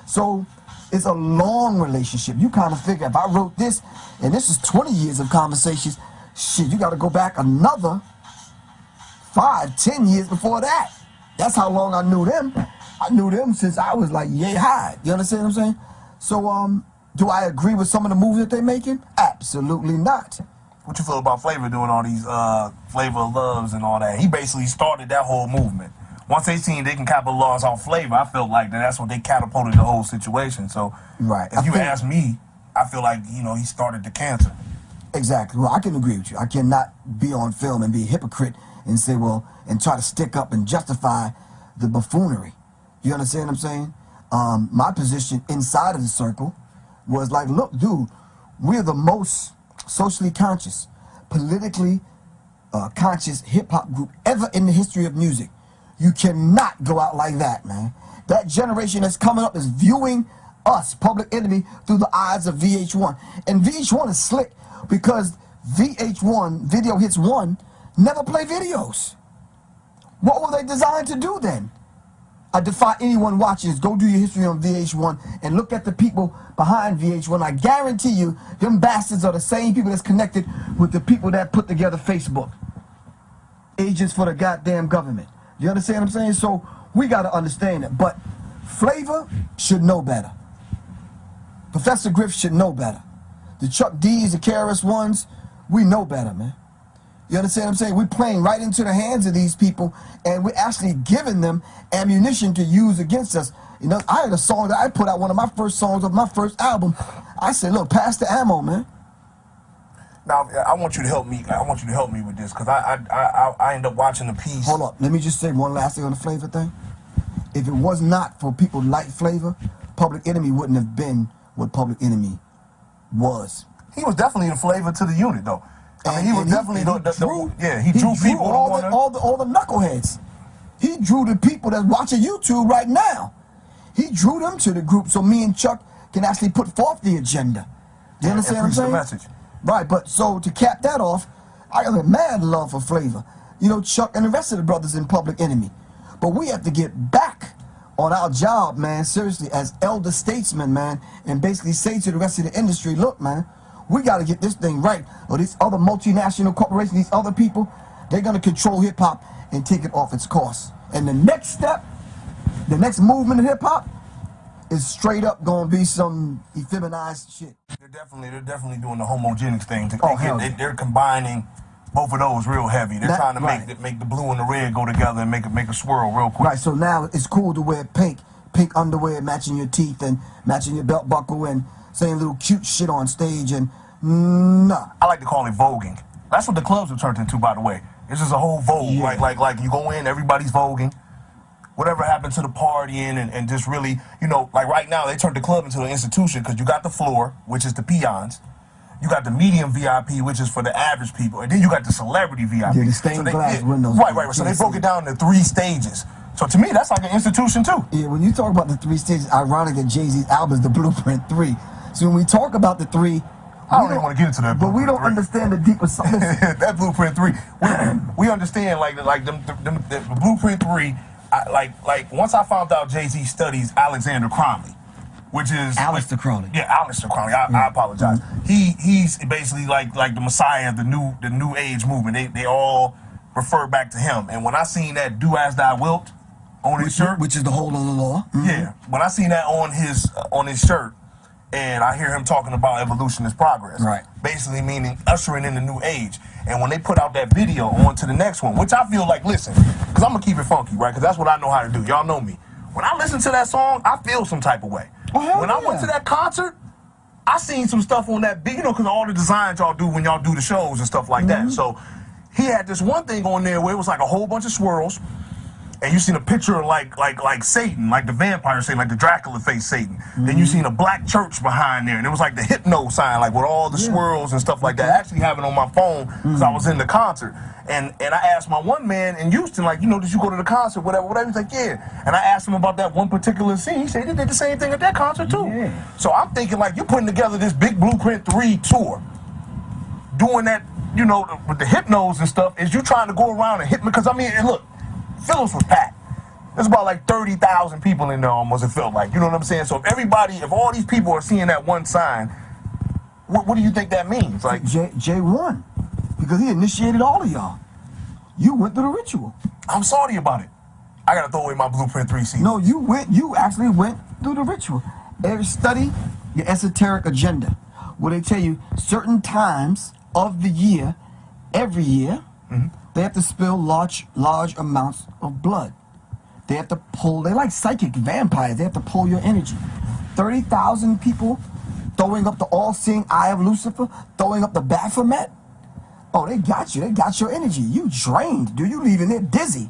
So it's a long relationship. You kind of figure if I wrote this, and this is 20 years of conversations, shit, you got to go back another 5, 10 years before that. That's how long I knew them. I knew them since I was like yay high. You understand what I'm saying? So, do I agree with some of the moves that they're making? Absolutely not. What you feel about Flavor doing all these Flavor of Loves and all that? He basically started that whole movement. Once they seen they can capitalize off Flavor, I felt like that's what they catapulted the whole situation. So, right. If you ask me, I feel like, you know, he started the cancer. Exactly. Well, I can agree with you. I cannot be on film and be a hypocrite and say, well, and try to stick up and justify the buffoonery. You understand what I'm saying? My position inside of the circle was like, look, dude, we're the most socially conscious, politically conscious hip-hop group ever in the history of music. You cannot go out like that, man. That generation that's coming up is viewing us, Public Enemy, through the eyes of VH1. And VH1 is slick because VH1, Video Hits 1, never play videos. What were they designed to do then? I defy anyone watching this. Go do your history on VH1 and look at the people behind VH1. I guarantee you, them bastards are the same people that's connected with the people that put together Facebook. Agents for the goddamn government. You understand what I'm saying? So we got to understand it. But Flavor should know better. Professor Griff should know better. The Chuck D's, the KRS-Ones, we know better, man. You understand what I'm saying? We're playing right into the hands of these people, and we're actually giving them ammunition to use against us. You know, I had a song that I put out, one of my first songs of my first album. I said, look, pass the ammo, man. Now, I want you to help me. I want you to help me with this, because I end up watching the piece. Hold up. Let me just say one last thing on the Flavor thing. If it was not for people like Flavor, Public Enemy wouldn't have been what Public Enemy was. He was definitely the flavor to the unit, though. I mean, he was definitely he drew people. All the knuckleheads. He drew the people that's watching YouTube right now. He drew them to the group so me and Chuck can actually put forth the agenda. You understand what I'm saying? The message. Right, but so to cap that off, I got a mad love for Flavor. You know, Chuck and the rest of the brothers in Public Enemy. But we have to get back on our job, man, seriously, as elder statesmen, man, and basically say to the rest of the industry, look, man, we got to get this thing right, or these other multinational corporations, these other people, they're going to control hip-hop and take it off its course. And the next step, the next movement in hip-hop is straight up going to be some effeminized shit. They're definitely doing the homogenics thing. They're combining both of those real heavy. They're trying to make the blue and the red go together and make a swirl real quick. Right, so now it's cool to wear pink underwear matching your teeth and matching your belt buckle and saying little cute shit on stage and nah. I like to call it voguing. That's what the clubs have turned into, by the way. It's just a whole vogue. Yeah. Like you go in, everybody's voguing. Whatever happened to the partying and just really, you know, like right now they turned the club into an institution because you got the floor, which is the peons. You got the medium VIP, which is for the average people, and then you got the celebrity VIP. Yeah, the stained glass windows. Right. So they broke it down into 3 stages. So to me, that's like an institution too. Yeah, when you talk about the 3 stages, ironic that Jay-Z's album is the Blueprint 3. So when we talk about the 3, I don't even want to get into that. But we don't understand the deeper side. That Blueprint 3, we understand like the Blueprint 3. Like once I found out Jay-Z studies Alexander Cromley, which is Aleister Crowley. Yeah, Aleister Crowley. I apologize. He's basically like the messiah of the new age movement. They all refer back to him. And when I seen that "Do As Thou Wilt" on his shirt, which is the whole of the law. Yeah, when I seen that on his shirt, and I hear him talking about evolution is progress. Right. Basically meaning ushering in the new age. And when they put out that video on to the next one, which I feel like, listen, because I'm going to keep it funky, right? Because that's what I know how to do. Y'all know me. When I listen to that song, I feel some type of way. When I went to that concert, I seen some stuff on that beat, you know, because all the designs y'all do when y'all do the shows and stuff like that. So he had this one thing on there where it was like a whole bunch of swirls. And you seen a picture of like Satan, like the vampire Satan, like the Dracula face Satan. Then you seen a black church behind there, and it was like the hypno sign, like with all the swirls and stuff like that. I actually have it on my phone because I was in the concert. And I asked my one man in Houston, like, you know, did you go to the concert, whatever? He's like, yeah. And I asked him about that one particular scene. He said they did the same thing at that concert too. Yeah. So I'm thinking like you're putting together this big Blueprint 3 tour, doing that, you know, with the hypnos and stuff. Is you trying to go around and hit me? Because I mean, look. Phillips was packed. There's about like 30,000 people in there almost, it felt like. You know what I'm saying? So if all these people are seeing that one sign, what do you think that means? Like Jay won because he initiated all of y'all. You went through the ritual. I'm sorry about it. I got to throw away my Blueprint 3 CD. No, you actually went through the ritual. Study your esoteric agenda, where they tell you certain times of the year, every year, they have to spill large amounts of blood. They have to pull, they're like psychic vampires. They have to pull your energy. 30,000 people throwing up the all-seeing eye of Lucifer, throwing up the Baphomet. Oh, they got you. They got your energy. You drained, dude. You leaving there dizzy.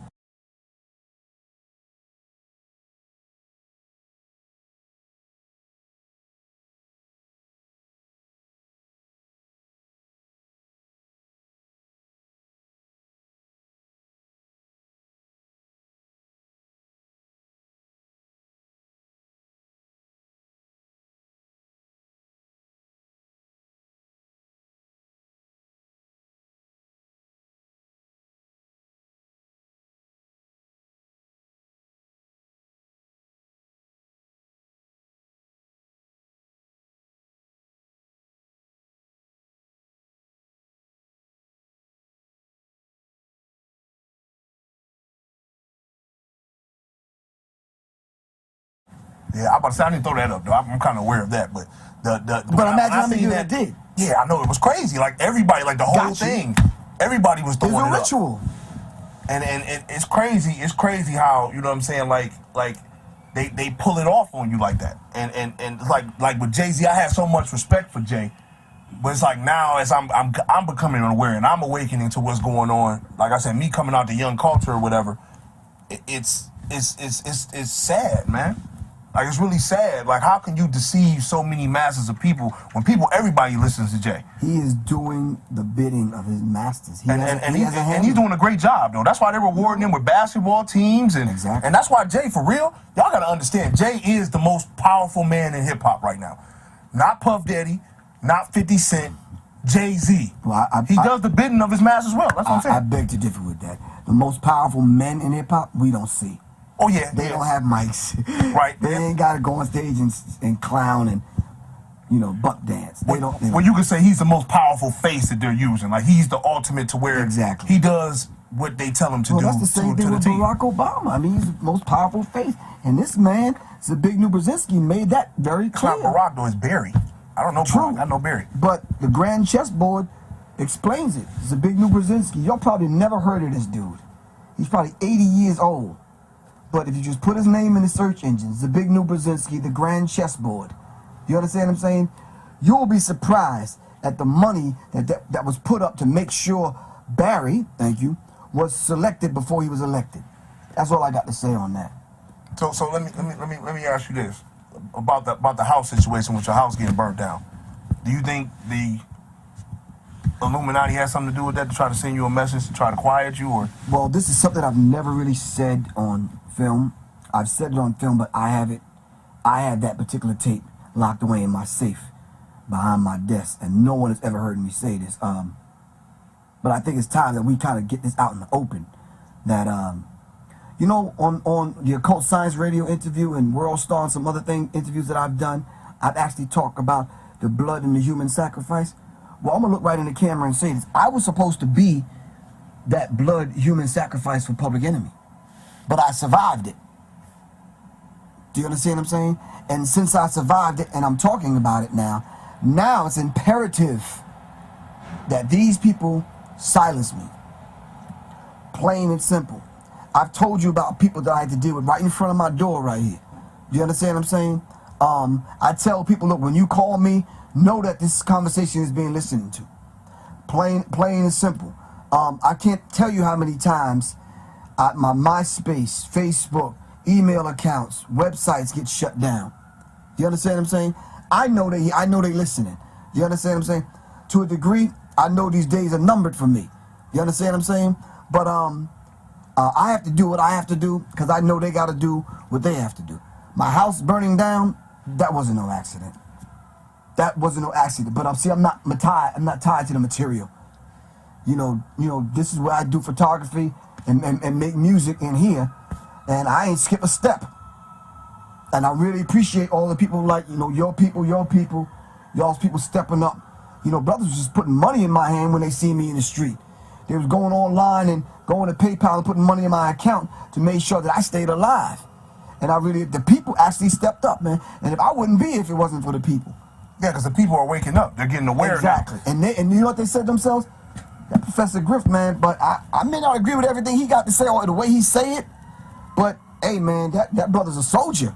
Yeah, I'm about to say I didn't throw that up though. I'm kind of aware of that, but But imagine how many seen people did. Yeah, I know it was crazy. Like everybody, like the whole Got you. thing, everybody was throwing It's it a up. ritual. And it's crazy. It's crazy how, you know what I'm saying, like they pull it off on you like that. And like with Jay-Z, I have so much respect for Jay. But it's like now as I'm becoming aware and I'm awakening to what's going on. Like I said, me coming out the young culture or whatever, it's sad, man. Like it's really sad. Like how can you deceive so many masses of people when everybody listens to Jay? He is doing the bidding of his masters. And he's doing a great job though. That's why they're rewarding him with basketball teams and that's why Jay, for real, y'all gotta understand, Jay is the most powerful man in hip hop right now. Not Puff Daddy, not 50 Cent, Jay-Z. Well, he does the bidding of his masters well. That's what I'm saying. I beg to differ with that. The most powerful men in hip hop, we don't see. Oh yeah, they don't have mics. Right. They ain't gotta go on stage and clown and buck dance. They don't. Well, you could say he's the most powerful face that they're using. Like he's the ultimate to where he does what they tell him to do. That's the same thing with Barack Obama. I mean, he's the most powerful face, and this man, Zbigniew Brzezinski, made that very clear. It's not Barack though. It's Barry. I don't know. True. I know Barry. But the Grand Chessboard explains it. Zbigniew Brzezinski. Y'all probably never heard of this dude. He's probably 80 years old. But if you just put his name in the search engine, Zbigniew Brzezinski, the Grand Chessboard, you understand what I'm saying? You'll be surprised at the money that was put up to make sure Barry, thank you, was selected before he was elected. That's all I got to say on that. So let me ask you this about the house situation with your house getting burnt down. Do you think the Illuminati has something to do with that, to try to send you a message to try to quiet you, or? Well, this is something I've never really said on film. I've said it on film, but I have that particular tape locked away in my safe behind my desk, and no one has ever heard me say this. But I think it's time that we kind of get this out in the open. That on the Occult Science Radio interview and World Star and some other interviews that I've done, I've actually talked about the blood and the human sacrifice. Well, I'm gonna look right in the camera and say this. I was supposed to be that blood human sacrifice for Public Enemy, but I survived it. Do you understand what I'm saying? And since I survived it and I'm talking about it now it's imperative that these people silence me. Plain and simple. I've told you about people that I had to deal with right in front of my door right here. Do you understand what I'm saying? I tell people, look, when you call me, know that this conversation is being listened to. Plain and simple. I can't tell you how many times my MySpace, Facebook, email accounts, websites get shut down. You understand what I'm saying? I know they listening. You understand what I'm saying? To a degree, I know these days are numbered for me. You understand what I'm saying? But I have to do what I have to do because I know they got to do what they have to do. My house burning down, that wasn't no accident. That wasn't no accident. But see, I'm not tied to the material. You know, this is where I do photography and make music in here, and I ain't skip a step. And I really appreciate all the people like, your people, y'all's people stepping up. Brothers was just putting money in my hand when they see me in the street. They was going online and going to PayPal and putting money in my account to make sure that I stayed alive. And the people actually stepped up, man. And I wouldn't be if it wasn't for the people. Yeah, because the people are waking up. They're getting aware exactly. now. And you know what they said themselves? That Professor Griff, man, but I may not agree with everything he got to say or the way he say it, but hey, man, that brother's a soldier.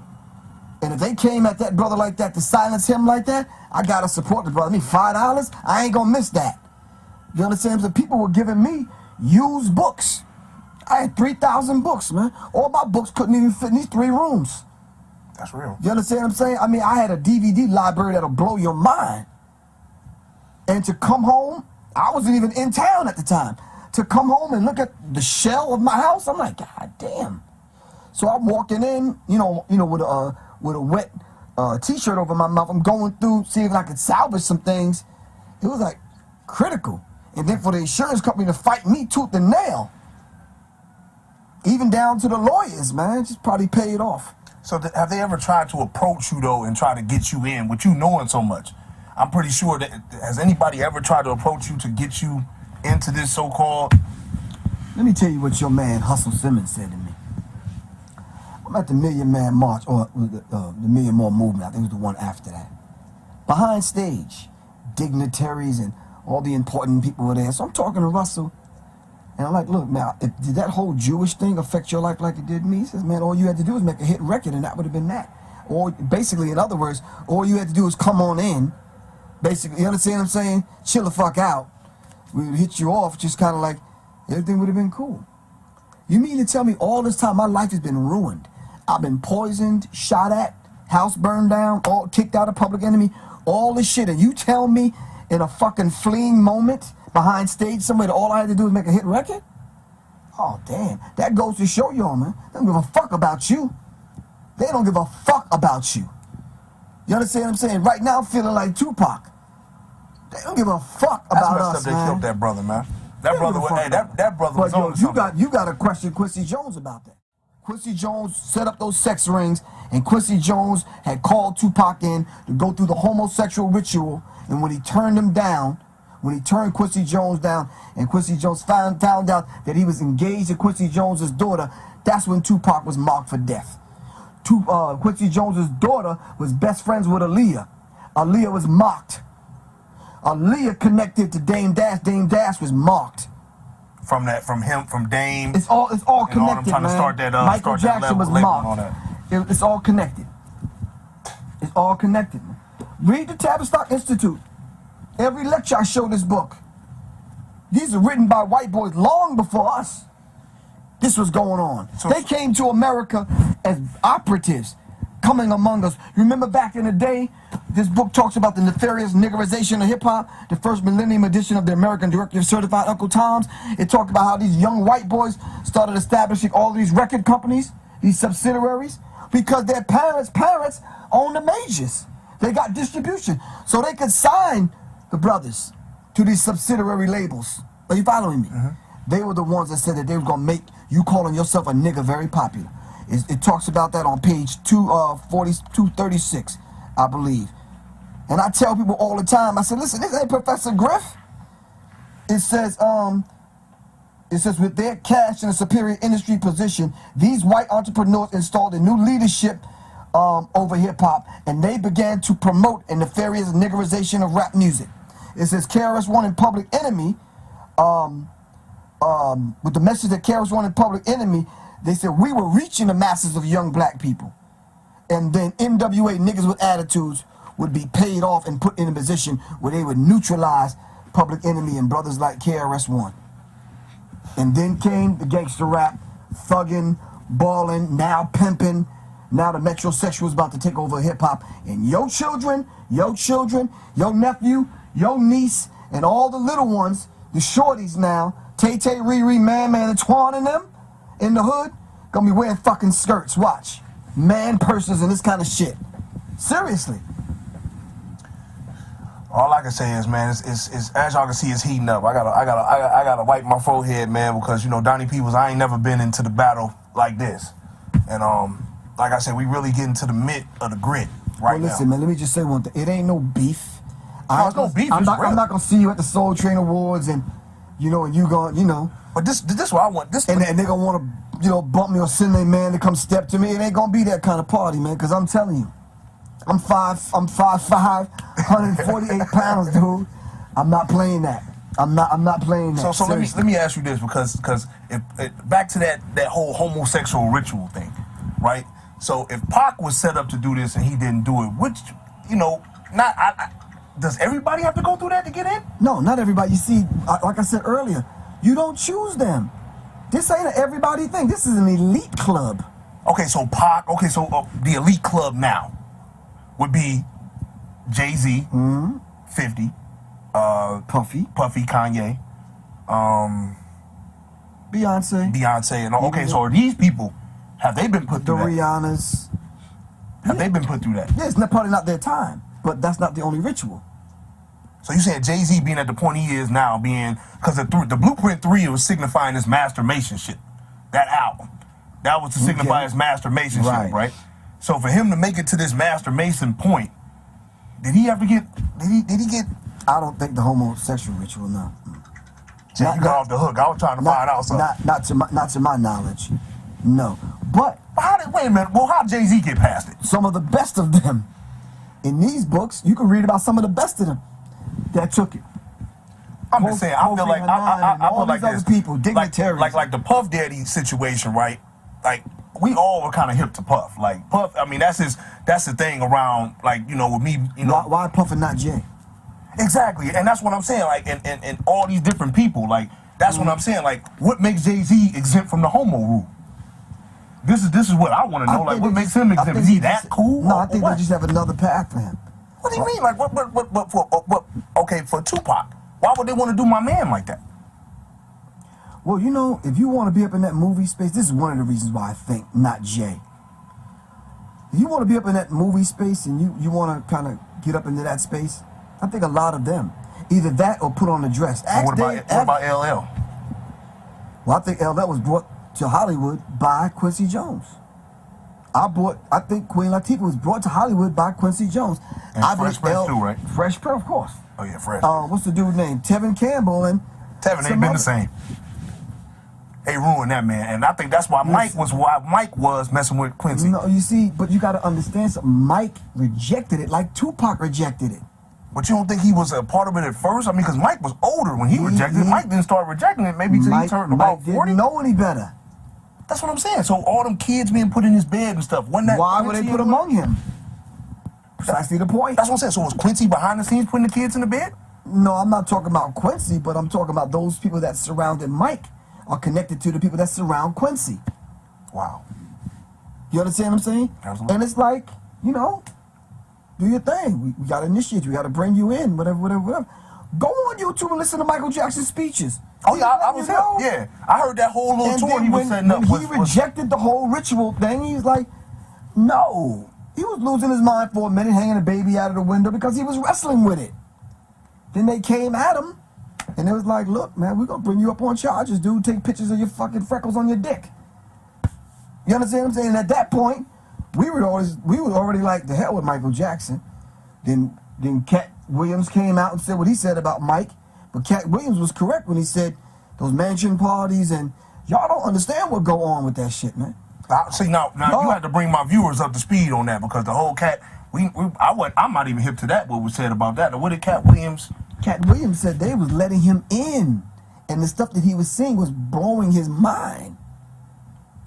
And if they came at that brother like that to silence him like that, I gotta support the brother. I mean, $5, I ain't gonna miss that. You understand? So people were giving me used books. I had 3,000 books, man. All my books couldn't even fit in these 3 rooms. That's real. You understand what I'm saying? I mean, I had a DVD library that'll blow your mind. And to come home, I wasn't even in town at the time. To come home and look at the shell of my house, I'm like, God damn. So I'm walking in, with a wet t-shirt over my mouth. I'm going through, seeing if I could salvage some things. It was like critical. And then for the insurance company to fight me tooth and nail, even down to the lawyers, man, just probably paid off. So have they ever tried to approach you, though, and try to get you in with you knowing so much? I'm pretty sure that, has anybody ever tried to approach you to get you into this so-called? Let me tell you what your man Hustle Simmons said to me. I'm at the Million Man March, or the Million More Movement. I think it was the one after that. Behind stage, dignitaries and all the important people were there. So I'm talking to Russell, and I'm like, look, man, did that whole Jewish thing affect your life like it did me? He says, man, all you had to do was make a hit record, and that would have been that. Or basically, in other words, all you had to do was come on in. Basically, you understand what I'm saying? Chill the fuck out. We would hit you off, just kind of like, everything would have been cool. You mean to tell me all this time my life has been ruined? I've been poisoned, shot at, house burned down, all kicked out of Public Enemy, all this shit, and you tell me in a fucking fleeting moment behind stage somewhere that all I had to do was make a hit record? Oh, damn. That goes to show y'all, man. They don't give a fuck about you. They don't give a fuck about you. You understand what I'm saying? Right now I'm feeling like Tupac. They don't give a fuck about us, man. They killed that brother, man. That brother was on something. You got to question Quincy Jones about that. Quincy Jones set up those sex rings, and Quincy Jones had called Tupac in to go through the homosexual ritual, and when he turned him down, when he turned Quincy Jones down, and Quincy Jones found out that he was engaged to Quincy Jones's daughter, that's when Tupac was marked for death. Quincy Jones's daughter was best friends with Aaliyah. Aaliyah was mocked. Aaliyah connected to Dame Dash. Dame Dash was mocked. From Dame. It's all connected, all them trying man. to start that, Michael start Jackson that was label and all mocked. that. It's all connected. It's all connected, man. Read the Tavistock Institute. Every lecture I show this book. These are written by white boys long before us. This was going on. They came to America as operatives coming among us. Remember back in the day, this book talks about the nefarious niggerization of hip-hop, the first millennium edition of the American Directory of Certified Uncle Toms. It talked about how these young white boys started establishing all these record companies, these subsidiaries, because their parents owned the majors. They got distribution. So they could sign the brothers to these subsidiary labels. Are you following me? They were the ones that said that they were going to make you calling yourself a nigga very popular. It talks about that on page 236, I believe. And I tell people all the time, I said, listen, this ain't Professor Griff. It says with their cash and a superior industry position, these white entrepreneurs installed a new leadership over hip-hop, and they began to promote a nefarious niggerization of rap music. It says KRS-One and Public Enemy, with the message that KRS-One and Public Enemy, they said we were reaching the masses of young black people. And then NWA, niggas with attitudes, would be paid off and put in a position where they would neutralize Public Enemy and brothers like KRS-One. And then came the gangster rap, thugging, balling, now pimping. Now the metrosexual is about to take over hip-hop. And your children, your nephew, your niece, and all the little ones, the shorties now, Tay-Tay, Riri, Man, and Twan and them, in the hood, gonna be wearing fucking skirts. Watch. Man purses and this kind of shit. Seriously. All I can say is, man, it's as y'all can see, it's heating up. I gotta wipe my forehead, man, because Donnie Peoples, I ain't never been into the battle like this, and like I said, we really getting to the mitt of the grit right now. Listen, man, let me just say one thing. It ain't no beef. There's no beef. I'm not gonna see you at the Soul Train Awards, and and you going, But this what I want. And they gonna want to, bump me or send their man to come step to me. It ain't gonna be that kind of party, man. Because I'm telling you, I'm 5'5", 148 pounds, dude. I'm not playing that. I'm not playing that. So let me ask you this, because back to that whole homosexual ritual thing, right? So if Pac was set up to do this and he didn't do it, which does everybody have to go through that to get in? No, not everybody. You see, like I said earlier, you don't choose them. This ain't an everybody thing. This is an elite club. Okay, so Pac. Okay, so the elite club now would be Jay-Z, 50, Puffy, Kanye, Beyonce, and all. Okay, so are these people? Have they been put through that? The Rihannas. Have they been put through that? Yeah, it's probably not their time, but that's not the only ritual. So you saying Jay-Z being at the point he is now, because the Blueprint 3 was signifying his masturbation shit. That album, that was to signify his masturbation shit, right? So for him to make it to this Master Mason point, did he have to get? Did he get? I don't think the homosexual ritual. No. So you got off the hook. I was trying to find out something. Not to my knowledge. No, But wait a minute. Well, how Jay-Z get past it? Some of the best of them. In these books, you can read about some of the best of them that took it. I'm just saying. I feel like I feel like other people, dignitaries, like the Puff Daddy situation, right? Like we all were kind of hip to Puff. Like Puff, I mean, that's the thing around. Like with me, Why Puff and not Jay? Exactly, and that's what I'm saying. Like, and all these different people. Like, that's what I'm saying. Like, what makes Jay-Z exempt from the homo rule? This is what I want to know. Like, what makes him exempt? Is he that cool? No, I think they just have another path for him. What do you mean? Like, what? Okay, for Tupac, why would they want to do my man like that? Well, if you want to be up in that movie space, this is one of the reasons why I think not Jay. If you want to be up in that movie space and you want to kind of get up into that space, I think a lot of them, either that or put on a dress. What about LL? Well, I think LL was brought to Hollywood by Quincy Jones. I think Queen Latifah was brought to Hollywood by Quincy Jones. And Fresh Prince too, right? Fresh Prince, of course. Oh yeah, Fresh. What's the dude's name? Tevin Campbell and Tevin ain't been the same. They ruined that man, and I think that's why Mike was messing with Quincy. No, you see, but you got to understand something. Mike rejected it like Tupac rejected it. But you don't think he was a part of it at first? I mean, because Mike was older when he rejected it. Mike didn't start rejecting it maybe till he turned about 40. Didn't know any better. That's what I'm saying. So all them kids being put in his bed and stuff. Why would they put among him? Precisely the point. That's what I'm saying. So was Quincy behind the scenes putting the kids in the bed? No, I'm not talking about Quincy, but I'm talking about those people that surrounded Mike are connected to the people that surround Quincy. Wow. You understand what I'm saying? Absolutely. And it's like, do your thing. We got to initiate you. We got to bring you in, whatever. Go on YouTube and listen to Michael Jackson's speeches. Oh, yeah, I was here. Yeah. I heard that whole little tour he was setting up. When he rejected the whole ritual thing, he's like, no. He was losing his mind for a minute, hanging a baby out of the window because he was wrestling with it. Then they came at him, and it was like, look, man, we're going to bring you up on charges, dude. Take pictures of your fucking freckles on your dick. You understand what I'm saying? And at that point, we were already like, the hell with Michael Jackson. Then Cat Williams came out and said what he said about Mike. But Cat Williams was correct when he said those mansion parties, and y'all don't understand what go on with that shit, man. See, now you have to bring my viewers up to speed on that, because the whole Cat, I'm not even hip to that, what was said about that. What did Cat Williams? Cat Williams said they was letting him in, and the stuff that he was seeing was blowing his mind.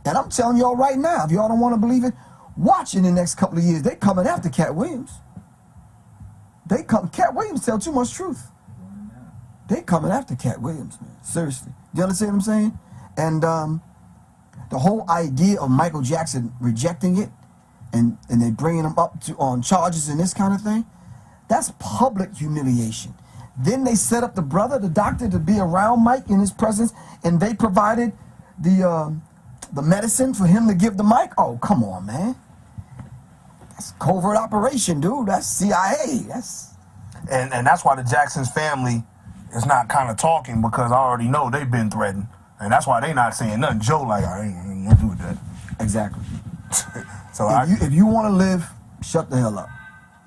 And I'm telling y'all right now, if y'all don't want to believe it, watch in the next couple of years. They coming after Cat Williams. Cat Williams tell too much truth. They coming after Cat Williams, man. Seriously. Do you understand what I'm saying? And the whole idea of Michael Jackson rejecting it and they bringing him up on charges and this kind of thing, that's public humiliation. Then they set up the doctor, to be around Mike in his presence, and they provided the medicine for him to give the mic. Oh, come on, man. That's covert operation, dude. That's CIA. And that's why the Jackson's family is not kind of talking, because I already know they've been threatened. And that's why they not saying nothing. Joe like, I ain't gonna do with that. Exactly. So if you want to live, shut the hell up.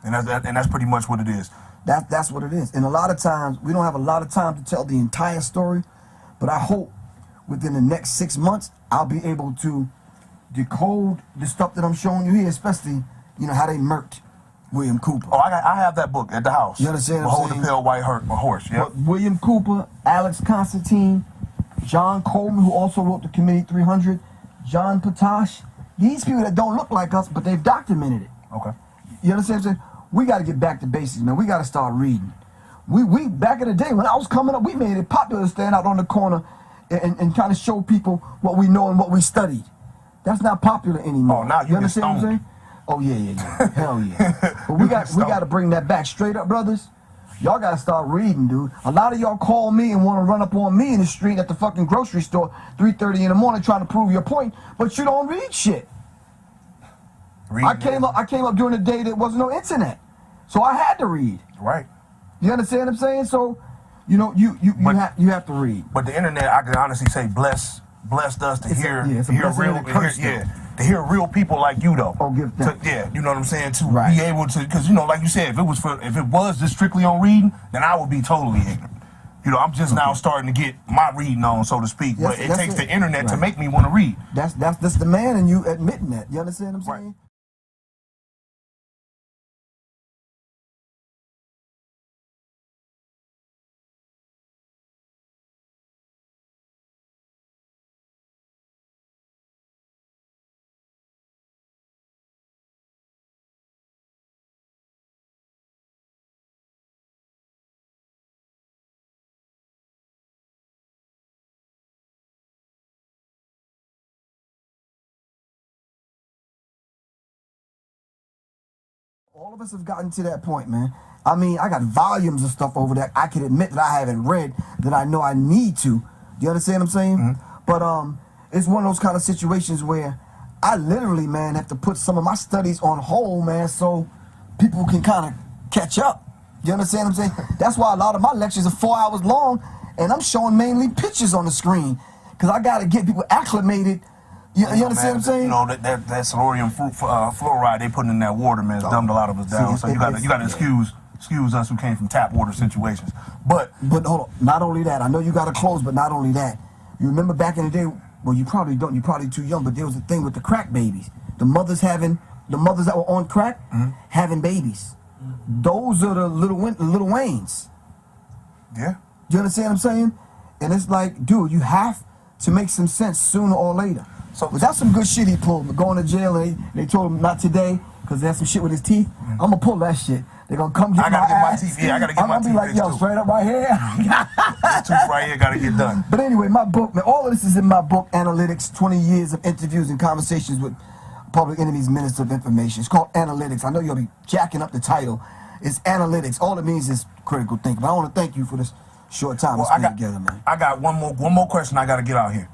And that's pretty much what it is. That's what it is. And a lot of times, we don't have a lot of time to tell the entire story, but I hope within the next 6 months, I'll be able to decode the stuff that I'm showing you here, especially, how they murked William Cooper. Oh, I have that book at the house. You understand what I'm Behold saying? the Pale White Horse, yeah. William Cooper, Alex Constantine, John Coleman, who also wrote the Committee 300, John Potash, these people that don't look like us, but they've documented it. Okay. You understand what I'm saying? We got to get back to basics, man. We got to start reading. We back in the day, when I was coming up, we made it popular to stand out on the corner and kind of show people what we know and what we studied. That's not popular anymore. Oh, now you understand what I'm saying? Oh, yeah. Hell yeah. But we got to bring that back. Straight up, brothers. Y'all got to start reading, dude. A lot of y'all call me and want to run up on me in the street at the fucking grocery store 3:30 in the morning trying to prove your point, but you don't read shit. I came up during the day that wasn't no internet, so I had to read. Right. You understand what I'm saying? So, you have to read. But the internet, I can honestly say, blessed us to hear real people like you, though. Oh, give thanks. You know what I'm saying? To be able to, because like you said, if it was just strictly on reading, then I would be totally ignorant. I'm just now starting to get my reading on, so to speak. Yes, but it that's takes it. the internet to Right. make me want to read. That's the man in you admitting that. You understand what I'm saying? All of us have gotten to that point, man. I mean, I got volumes of stuff over there I can admit that I haven't read that I know I need to. Do you understand what I'm saying? But it's one of those kind of situations where I literally, man, have to put some of my studies on hold, man, so people can kind of catch up. You understand what I'm saying? That's why a lot of my lectures are 4 hours long, and I'm showing mainly pictures on the screen because I got to get people acclimated. You understand what I'm saying? You know, that solarium fluoride they putting in that water, man, has dumbed a lot of us down. So you got to excuse us who came from tap water situations. But hold on. Not only that, I know you got to close, but not only that. You remember back in the day? Well, you probably don't. You're probably too young. But there was a thing with the crack babies. The mothers that were on crack having babies. Those are the little Waynes. Yeah. Do you understand what I'm saying? And it's like, dude, you have to make some sense sooner or later. But that's some good shit he pulled. Going to jail, and they told him not today because they had some shit with his teeth. I'm gonna pull that shit. They're gonna come get my ass. teeth. Yeah, I gotta get my teeth. I'm gonna be like, yo, straight up right here. This tooth right here gotta get done. But anyway, my book, man, all of this is in my book, Analytics, 20 years of interviews and conversations with Public Enemy's Minister of Information. It's called Analytics. I know you'll be jacking up the title. It's Analytics. All it means is critical thinking. But I want to thank you for this short time we spent together, man. I got one more question I gotta get out here.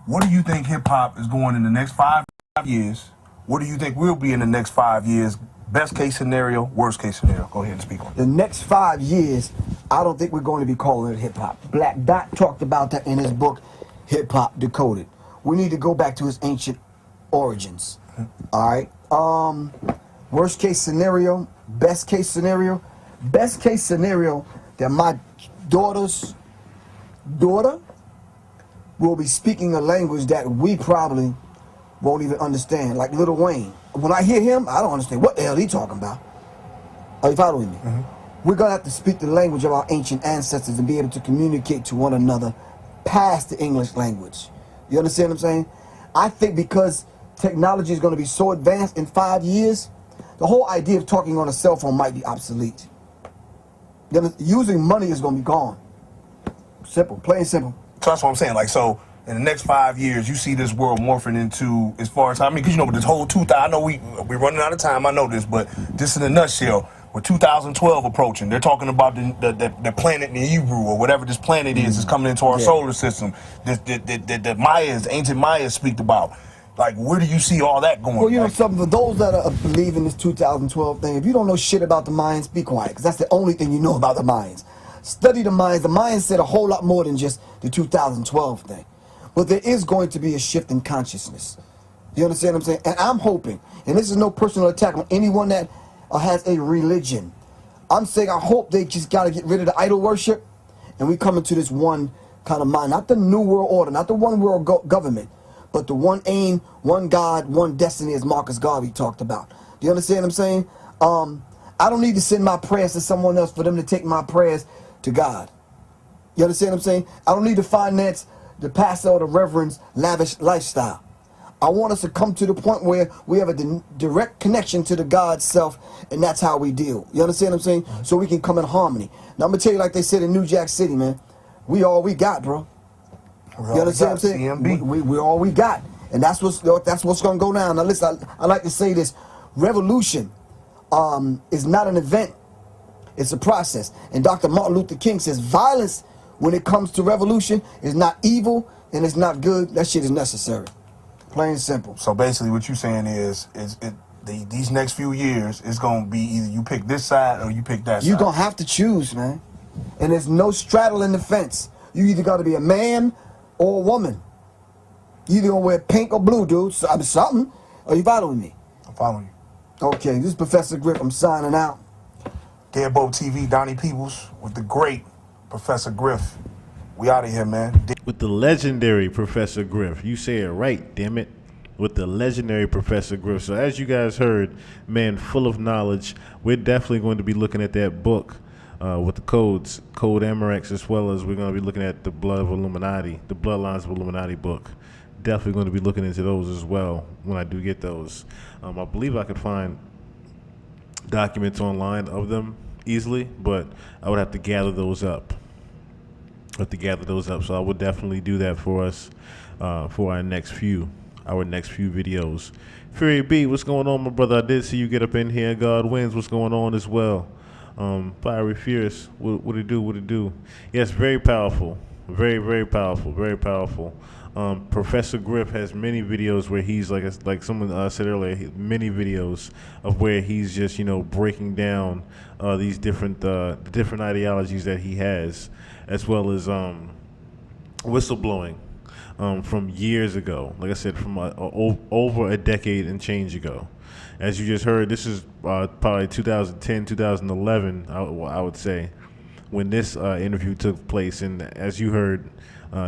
What do you think hip-hop is going in the next 5 years? What do you think we'll be in the next 5 years? Best case scenario, worst case scenario. Go ahead and speak on it. The next 5 years, I don't think we're going to be calling it hip-hop. Black Dot talked about that in his book, Hip-Hop Decoded. We need to go back to its ancient origins. All right? Worst case scenario, best case scenario. Best case scenario, that my daughter's daughter will be speaking a language that we probably won't even understand, like Lil Wayne. When I hear him, I don't understand what the hell he talking about. Are you following me? We're gonna have to speak the language of our ancient ancestors and be able to communicate to one another past the English language. You understand what I'm saying? I think because technology is gonna be so advanced in 5 years, the whole idea of talking on a cell phone might be obsolete. Using money is gonna be gone. Simple, plain simple. So that's what I'm saying. Like, so in the next 5 years, you see this world morphing into, as far as, I mean, because you know, with this whole 2000, I know we're running out of time, I know this, but just in a nutshell, with 2012 approaching, they're talking about the planet Nibiru, or whatever this planet is coming into our solar system. The Mayas, ancient Mayas speak about. Like, where do you see all that going? Well, you know something, for those that are believing this 2012 thing, if you don't know shit about the Mayans, be quiet, because that's the only thing you know about the Mayans. Study the Mayans. The Mayans said a whole lot more than just the 2012 thing. But there is going to be a shift in consciousness. You understand what I'm saying? And I'm hoping, and this is no personal attack on anyone that has a religion. I'm saying I hope they just got to get rid of the idol worship, and we come into this one kind of mind. Not the new world order, not the one world government, but the one aim, one God, one destiny, as Marcus Garvey talked about. Do you understand what I'm saying? I don't need to send my prayers to someone else for them to take my prayers to God. You understand what I'm saying? I don't need to finance the pastor or the reverend's lavish lifestyle. I want us to come to the point where we have a direct connection to the God self, and that's how we deal. You understand what I'm saying? So we can come in harmony. Now I'm gonna tell you, like they said in New Jack City, man, we all we got, bro. You understand what I'm saying? We all we got, and that's what's gonna go down. Now listen, I like to say this: revolution is not an event; it's a process. And Dr. Martin Luther King says, violence, when it comes to revolution, is not evil and it's not good. That shit is necessary. Plain and simple. So basically, what you're saying is these next few years, it's gonna be either you pick this side or you pick that side. You're gonna have to choose, man. And there's no straddling the fence. You either gotta be a man or a woman. You either gonna wear pink or blue, dude. So, something. Are you following me? I'm following you. Okay, this is Professor Griff. I'm signing out. Deadbolt TV, Donnie Peoples with the great Professor Griff. We out of here, man. With the legendary Professor Griff. You say it right, damn it. With the legendary Professor Griff. So as you guys heard, man, full of knowledge. We're definitely going to be looking at that book with the codes, Code Amarex, as well as we're going to be looking at the Blood of Illuminati, the Bloodlines of Illuminati book. Definitely going to be looking into those as well when I do get those. I believe I could find documents online of them easily, but I would have to gather those up. So I would definitely do that for us for our next few videos. Fury B, what's going on, my brother? I did see you get up in here. God wins. What's going on as well? Fiery Fierce, what it do? Yes, very powerful. Very, very powerful. Very powerful. Professor Griff has many videos where he's like someone said earlier, many videos of where he's just breaking down these different ideologies that he has, as well as whistleblowing from years ago. Like I said, from over a decade and change ago. As you just heard, this is probably 2010, 2011, I would say, when this interview took place. And as you heard,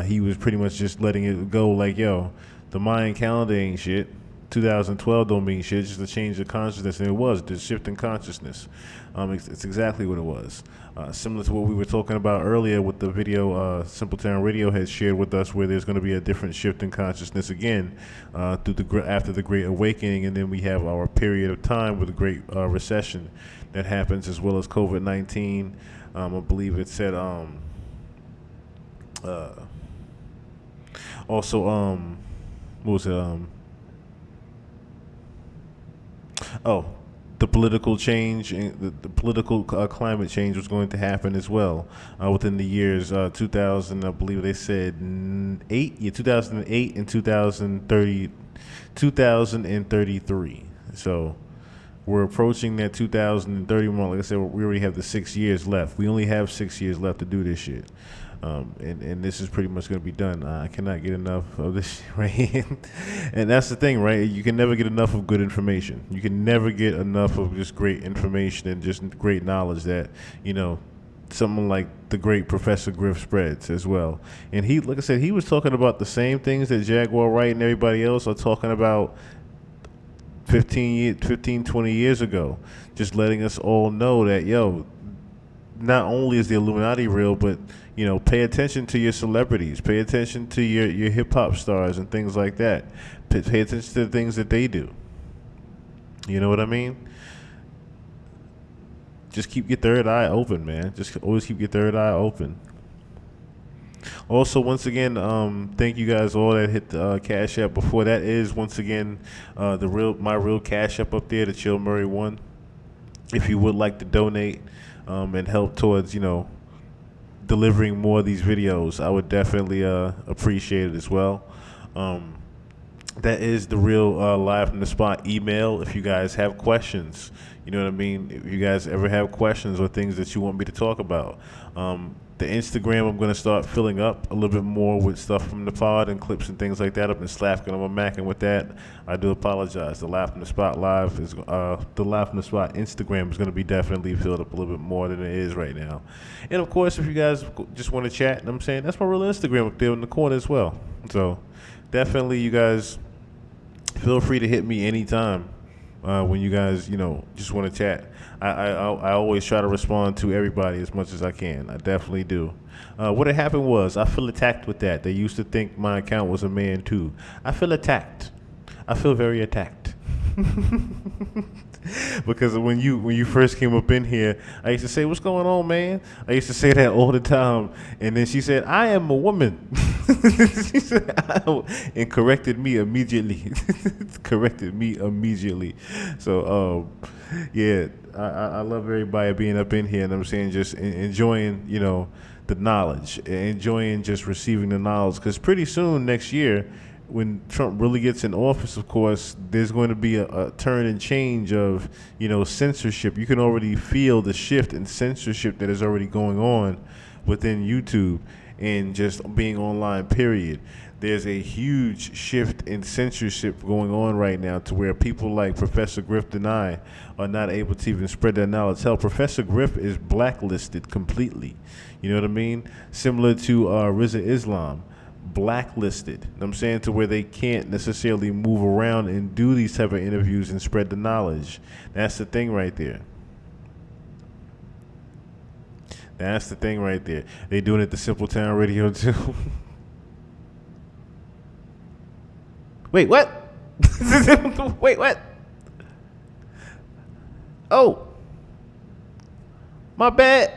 he was pretty much just letting it go like, yo, the Mayan calendar ain't shit. 2012 don't mean shit. It's just a change of consciousness. And it was the shift in consciousness. It's exactly what it was. Similar to what we were talking about earlier with the video Simple Town Radio has shared with us, where there's going to be a different shift in consciousness again after the Great Awakening, and then we have our period of time with the Great Recession that happens, as well as COVID-19. I believe it said also what was it the political change, the political climate change was going to happen as well within the years 2000. I believe they said 2008 and 2033. So we're approaching that 2030 mark. Like I said, we already have the 6 years left. We only have 6 years left to do this shit. And this is pretty much going to be done. I cannot get enough of this shit right here. And that's the thing, right? You can never get enough of good information. You can never get enough of just great information and just great knowledge that, someone like the great Professor Griff spreads as well. And he, like I said, he was talking about the same things that Jaguar Wright and everybody else are talking about 15, 20 years ago. Just letting us all know that, yo, not only is the Illuminati real, but pay attention to your celebrities, pay attention to your hip hop stars and things like that. Pay attention to the things that they do. You know what I mean? Just keep your third eye open, man. Just always keep your third eye open. Also, once again, thank you guys all that hit the Cash App before. That is once again my real Cash App up there, the Chill Murray one. If you would like to donate and help towards delivering more of these videos, I would definitely appreciate it as well. That is the real Live from the Spot email. If you guys have questions, you know what I mean? If you guys ever have questions or things that you want me to talk about. The Instagram, I'm going to start filling up a little bit more with stuff from the pod and clips and things like that. I've been slacking on my Macking with that. I do apologize. The Live from the Spot Live is the Live from the Spot Instagram is going to be definitely filled up a little bit more than it is right now. And of course, if you guys just want to chat, I'm saying that's my real Instagram up there in the corner as well. So definitely, you guys feel free to hit me anytime when you guys just want to chat. I always try to respond to everybody as much as I can. I definitely do. What had happened was I feel attacked with that. They used to think my account was a man too. I feel attacked. I feel very attacked. Because when you first came up in here, I used to say, "What's going on, man?" I used to say that all the time, and then she said, "I am a woman." She said, and corrected me immediately. So, yeah, I love everybody being up in here, and I'm saying just enjoying, the knowledge, enjoying just receiving the knowledge, because pretty soon next year, when Trump really gets in office, of course, there's going to be a turn and change of, censorship. You can already feel the shift in censorship that is already going on within YouTube and just being online, period. there's a huge shift in censorship going on right now to where people like Professor Griff and I are not able to even spread their knowledge. Hell, Professor Griff is blacklisted completely. You know what I mean? Similar to Rizza Islam, blacklisted. You know what I'm saying? To where they can't necessarily move around and do these type of interviews and spread the knowledge. That's the thing right there. That's the thing right there. They doing it to Simple Town Radio too. Wait, what? Wait, what? Oh, my bad.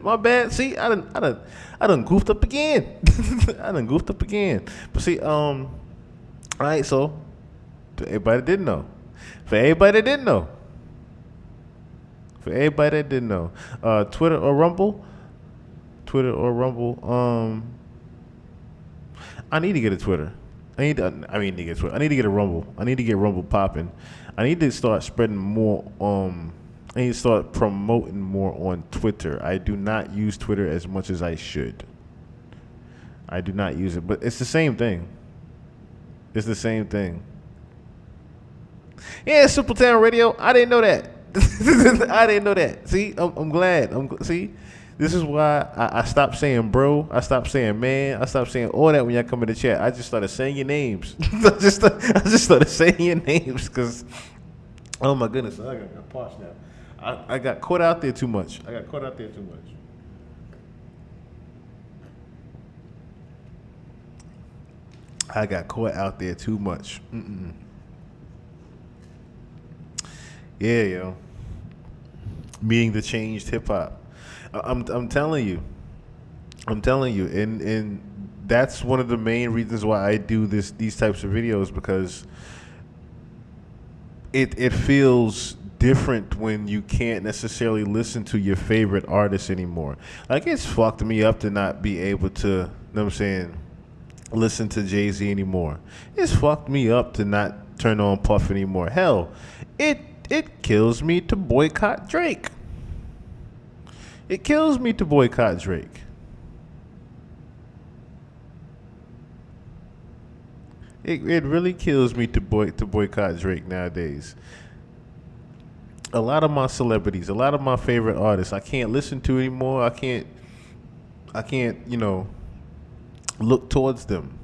My bad. See, I done goofed up again. I done goofed up again. But see, all right. So, for everybody that didn't know, for everybody that didn't know, Twitter or Rumble, I need to get a Twitter. I need to get a Rumble. I need to get Rumble popping. I need to start spreading more. I need to start promoting more on Twitter. I do not use Twitter as much as I should. I do not use it, but it's the same thing. It's the same thing. Yeah, Simple Town Radio. I didn't know that. I didn't know that. See, I'm glad. See. This is why I stopped saying bro. I stopped saying man. I stopped saying all that when y'all come in the chat. I just started saying your names. I just started saying your names because, oh my goodness, I got parched now. I got caught out there too much. I got caught out there too much. Yeah, yo. Meeting the changed hip hop. I'm telling you, and that's one of the main reasons why I do these types of videos, because it feels different when you can't necessarily listen to your favorite artists anymore. Like, it's fucked me up to not be able to, you know what I'm saying, listen to Jay-Z anymore. It's fucked me up to not turn on Puff anymore. Hell, it kills me to boycott Drake. It kills me to boycott Drake. It really kills me to boycott Drake nowadays. A lot of my celebrities, a lot of my favorite artists, I can't listen to anymore. I can't, look towards them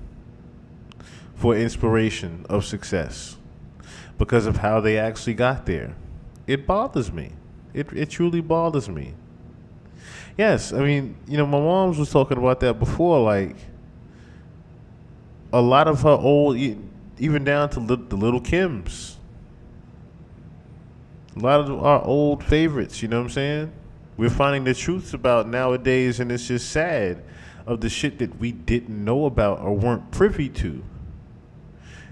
for inspiration of success because of how they actually got there. It bothers me. It truly bothers me. Yes, I mean, my mom's was talking about that before, like, a lot of her old, even down to the Little Kims, a lot of our old favorites, you know what I'm saying? We're finding the truths about nowadays, and it's just sad of the shit that we didn't know about or weren't privy to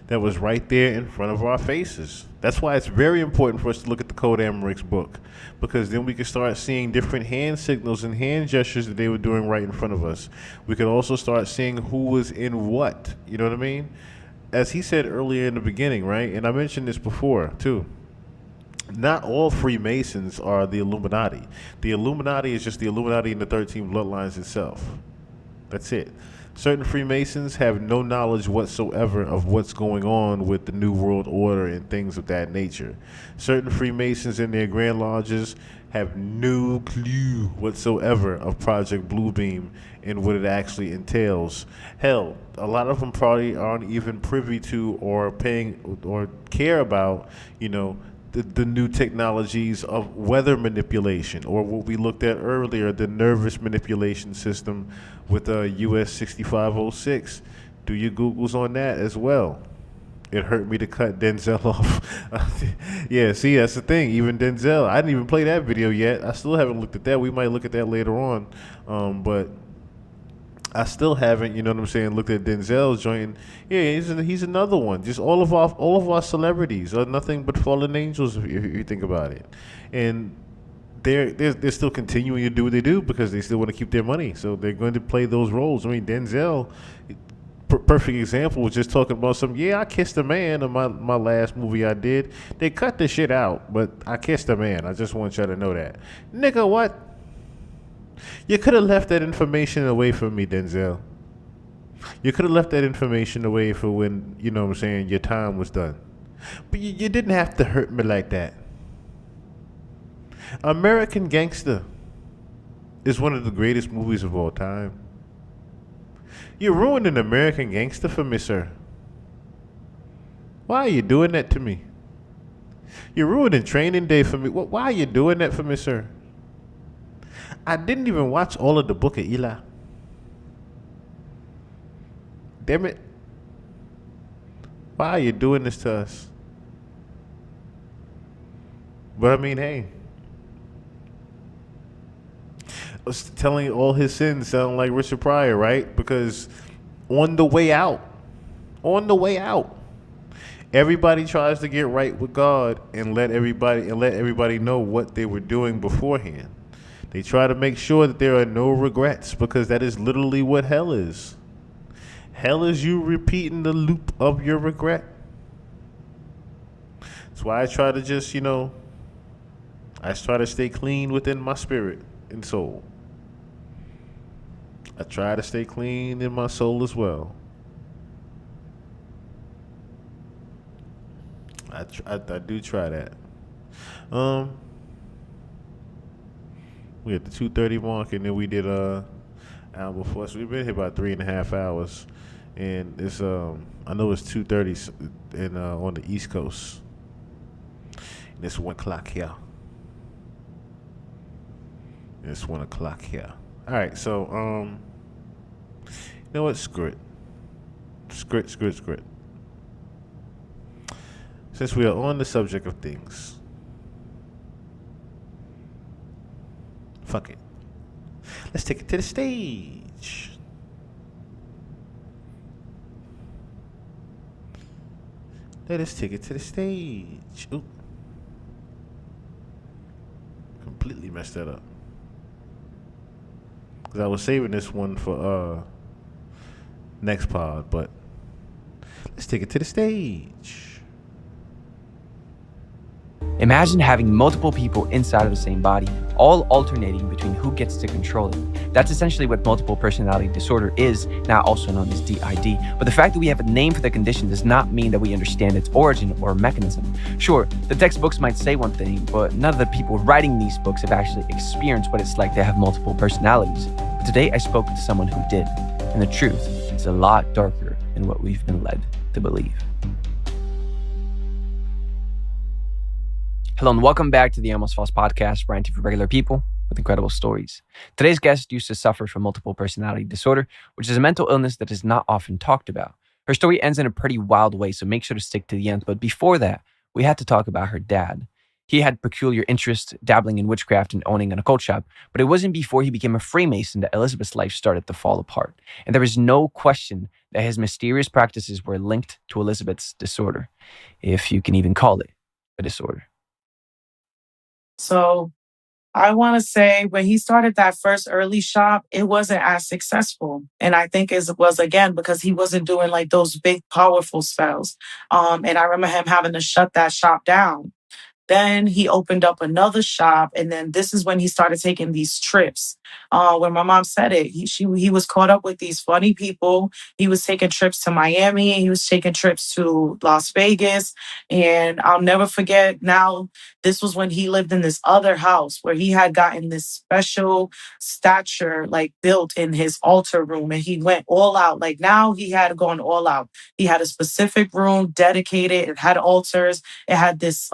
that was right there in front of our faces. That's why it's very important for us to look at the Code Amerix book, because then we can start seeing different hand signals and hand gestures that they were doing right in front of us. We could also start seeing who was in what, you know what I mean? As he said earlier in the beginning, right? And I mentioned this before, too. Not all Freemasons are the Illuminati. The Illuminati is just the Illuminati and the 13 bloodlines itself. That's it. Certain Freemasons have no knowledge whatsoever of what's going on with the New World Order and things of that nature. Certain Freemasons in their Grand Lodges have no clue whatsoever of Project Bluebeam and what it actually entails. Hell, a lot of them probably aren't even privy to or paying or care about, the new technologies of weather manipulation, or what we looked at earlier, the nervous manipulation system with US 6506. Do your Googles on that as well. It hurt me to cut Denzel off. Yeah, see, that's the thing. Even Denzel, I didn't even play that video yet. I still haven't looked at that. We might look at that later on. But I still haven't, looked at Denzel's joint. Yeah, he's another one. Just all of our celebrities are nothing but fallen angels if you think about it. And they're still continuing to do what they do because they still want to keep their money. So they're going to play those roles. I mean, Denzel, perfect example, was just talking about I kissed a man in my last movie I did. They cut the shit out, but I kissed a man. I just want y'all to know that. Nigga, what? You could have left that information away from me, Denzel. You could have left that information away for when, you know what I'm saying, your time was done. But you didn't have to hurt me like that. American Gangster is one of the greatest movies of all time. You ruined an American Gangster for me, sir. Why are you doing that to me? You're ruining Training Day for me. Why are you doing that for me, sir? I didn't even watch all of the Book of Eli. Damn it. Why are you doing this to us? But I mean, hey. Telling all his sins sound like Richard Pryor, right? Because on the way out, everybody tries to get right with God and let everybody know what they were doing beforehand. They try to make sure that there are no regrets, because that is literally what hell is. Hell is you repeating the loop of your regret. That's why I try to just, I try to stay clean within my spirit and soul. I try to stay clean in my soul as well. I do try that. We had the 2:30 mark, and then we did hour before, so we've been here about 3.5 hours, and it's I know it's 2:30 and on the East Coast, and it's 1 o'clock here. It's 1 o'clock here. All right, so you know what? Screw it. Since we are on the subject of things, fuck it. Let's take it to the stage. Let us take it to the stage. Oop. Completely messed that up. Because I was saving this one for next pod, but let's take it to the stage. Imagine having multiple people inside of the same body, all alternating between who gets to control it. That's essentially what multiple personality disorder is, now also known as DID. But the fact that we have a name for the condition does not mean that we understand its origin or mechanism. Sure, the textbooks might say one thing, but none of the people writing these books have actually experienced what it's like to have multiple personalities. But today I spoke to someone who did, and the truth is a lot darker than what we've been led to believe. Hello and welcome back to the Almost False podcast, where I interview regular people with incredible stories. Today's guest used to suffer from multiple personality disorder, which is a mental illness that is not often talked about. Her story ends in a pretty wild way, so make sure to stick to the end. But before that, we had to talk about her dad. He had peculiar interests, dabbling in witchcraft and owning an occult shop, but it wasn't before he became a Freemason that Elizabeth's life started to fall apart. And there is no question that his mysterious practices were linked to Elizabeth's disorder, if you can even call it a disorder. So I want to say when he started that first early shop, it wasn't as successful. And I think it was, again, because he wasn't doing like those big, powerful spells. And I remember him having to shut that shop down. Then he opened up another shop, and then this is when he started taking these trips. When my mom said it, he was caught up with these funny people. He was taking trips to Miami, he was taking trips to Las Vegas, and I'll never forget. Now, this was when he lived in this other house where he had gotten this special stature like built in his altar room, and he went all out. Like now, he had gone all out. He had a specific room dedicated. It had altars. It had this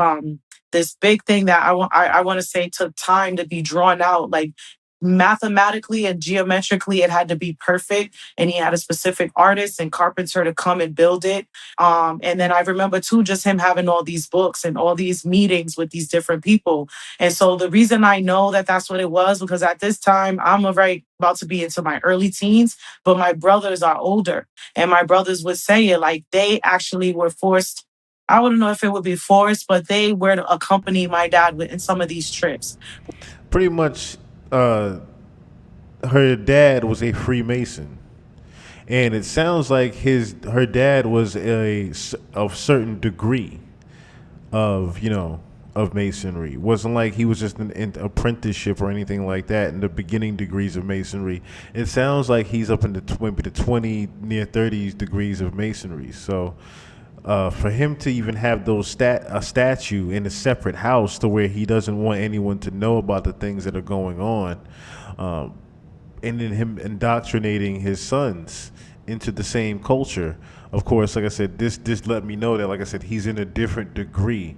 big thing that I want to say took time to be drawn out, like mathematically and geometrically, it had to be perfect. And he had a specific artist and carpenter to come and build it. And then I remember too, just him having all these books and all these meetings with these different people. And so the reason I know that that's what it was, because at this time I'm about to be into my early teens, but my brothers are older, and my brothers would say it like they actually were forced. I wouldn't know if it would be forced, but they were to accompany my dad in some of these trips. Pretty much, her dad was a Freemason, and it sounds like her dad was of certain degree of of masonry. It wasn't like he was just an apprenticeship or anything like that in the beginning degrees of masonry. It sounds like he's up in maybe the 20 near 30 degrees of masonry. So for him to even have those a statue in a separate house to where he doesn't want anyone to know about the things that are going on, and then him indoctrinating his sons into the same culture. Of course, like I said, this let me know that, like I said, he's in a different degree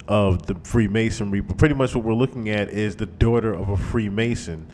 of the Freemasonry. But pretty much what we're looking at is the daughter of a Freemason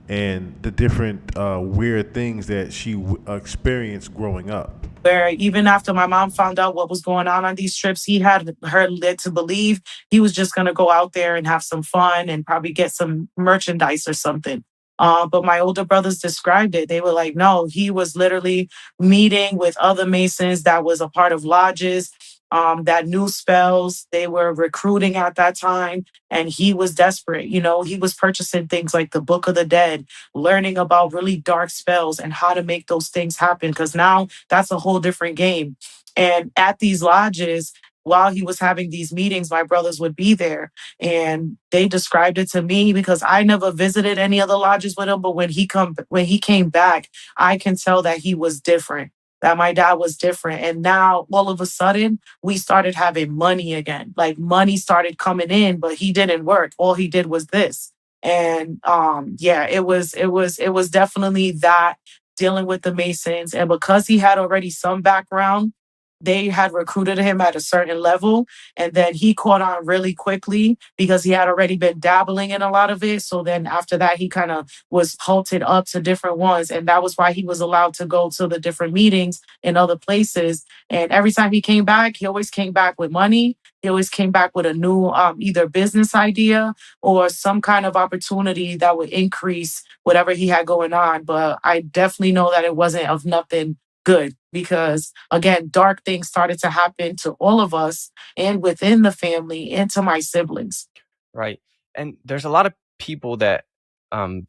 and the different weird things that she experienced growing up. Where even after my mom found out what was going on these trips, he had her led to believe he was just going to go out there and have some fun and probably get some merchandise or something. But my older brothers described it. They were like, no, he was literally meeting with other Masons that was a part of lodges that knew spells. They were recruiting at that time, and he was desperate. You know, he was purchasing things like the Book of the Dead, learning about really dark spells and how to make those things happen, because now that's a whole different game. And at these lodges, while he was having these meetings, my brothers would be there, and they described it to me because I never visited any of the lodges with him. But when he came back, I can tell that he was different, that my dad was different. And now all of a sudden we started having money again. Like money started coming in, but he didn't work. All he did was this. And it was definitely that, dealing with the Masons. And because he had already some background, they had recruited him at a certain level, and then he caught on really quickly because he had already been dabbling in a lot of it. So then after that, he kind of was halted up to different ones. And that was why he was allowed to go to the different meetings in other places. And every time he came back, he always came back with money. He always came back with a new either business idea or some kind of opportunity that would increase whatever he had going on. But I definitely know that it wasn't of nothing good, because again, dark things started to happen to all of us and within the family and to my siblings. Right. And there's a lot of people that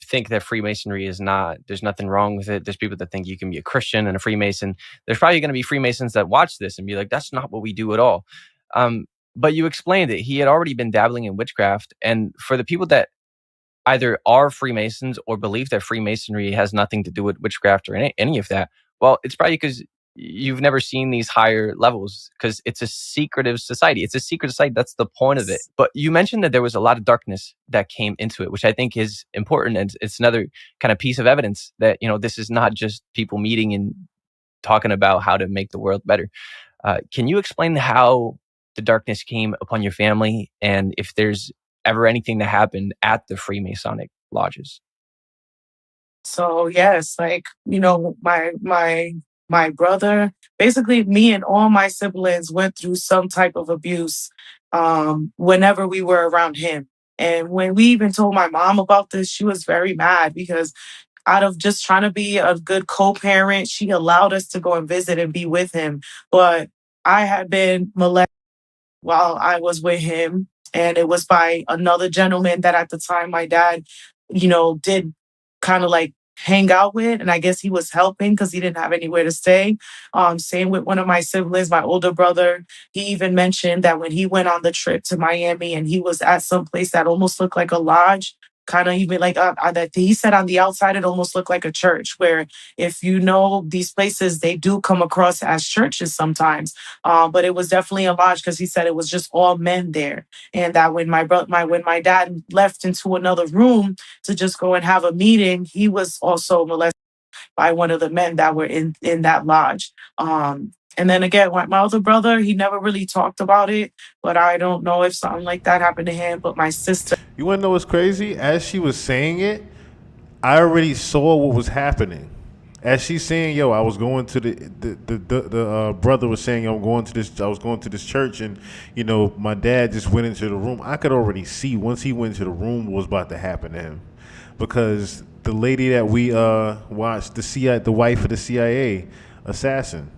think that Freemasonry is not, there's nothing wrong with it. There's people that think you can be a Christian and a Freemason. There's probably going to be Freemasons that watch this and be like, that's not what we do at all. But you explained it. He had already been dabbling in witchcraft. And for the people that either are Freemasons or believe that Freemasonry has nothing to do with witchcraft or any of that, well, it's probably because you've never seen these higher levels, because it's a secretive society. It's a secret society. That's the point of it. But you mentioned that there was a lot of darkness that came into it, which I think is important. And it's another kind of piece of evidence that, you know, this is not just people meeting and talking about how to make the world better. Can you explain how the darkness came upon your family, and if there's ever anything that happened at the Freemasonic lodges? So yes, like, you know, my brother, basically me and all my siblings went through some type of abuse whenever we were around him. And when we even told my mom about this, she was very mad because out of just trying to be a good co-parent, she allowed us to go and visit and be with him. But I had been molested while I was with him, and it was by another gentleman that at the time my dad, you know, did kind of like hang out with, and I guess he was helping because he didn't have anywhere to stay. Same with one of my siblings, my older brother. He even mentioned that when he went on the trip to Miami and he was at some place that almost looked like a lodge, kind of even like that he said on the outside it almost looked like a church, where if you know these places, they do come across as churches sometimes, but it was definitely a lodge because he said it was just all men there. And that when my dad left into another room to just go and have a meeting, he was also molested by one of the men that were in that lodge. And then again, my other brother, he never really talked about it, but I don't know if something like that happened to him. But my sister. You want to know what's crazy? As she was saying it, I already saw what was happening. As she's saying, yo, I was going to the brother was saying, I was going to this church, and, you know, my dad just went into the room. I could already see once he went into the room what was about to happen to him, because the lady that we watched, the wife of the CIA assassin,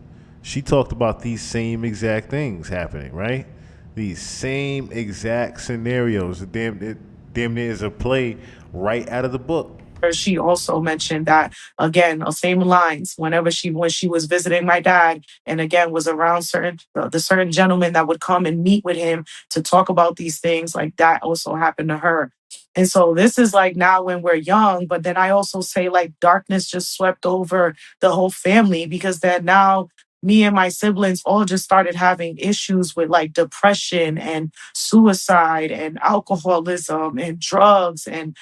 she talked about these same exact things happening, right? These same exact scenarios. Damn near is a play right out of the book. she also mentioned that again, same lines. When she was visiting my dad, and again was around the certain gentleman that would come and meet with him to talk about these things, like that also happened to her. And so this is like now when we're young, but then I also say like darkness just swept over the whole family because then now me and my siblings all just started having issues with like depression and suicide and alcoholism and drugs and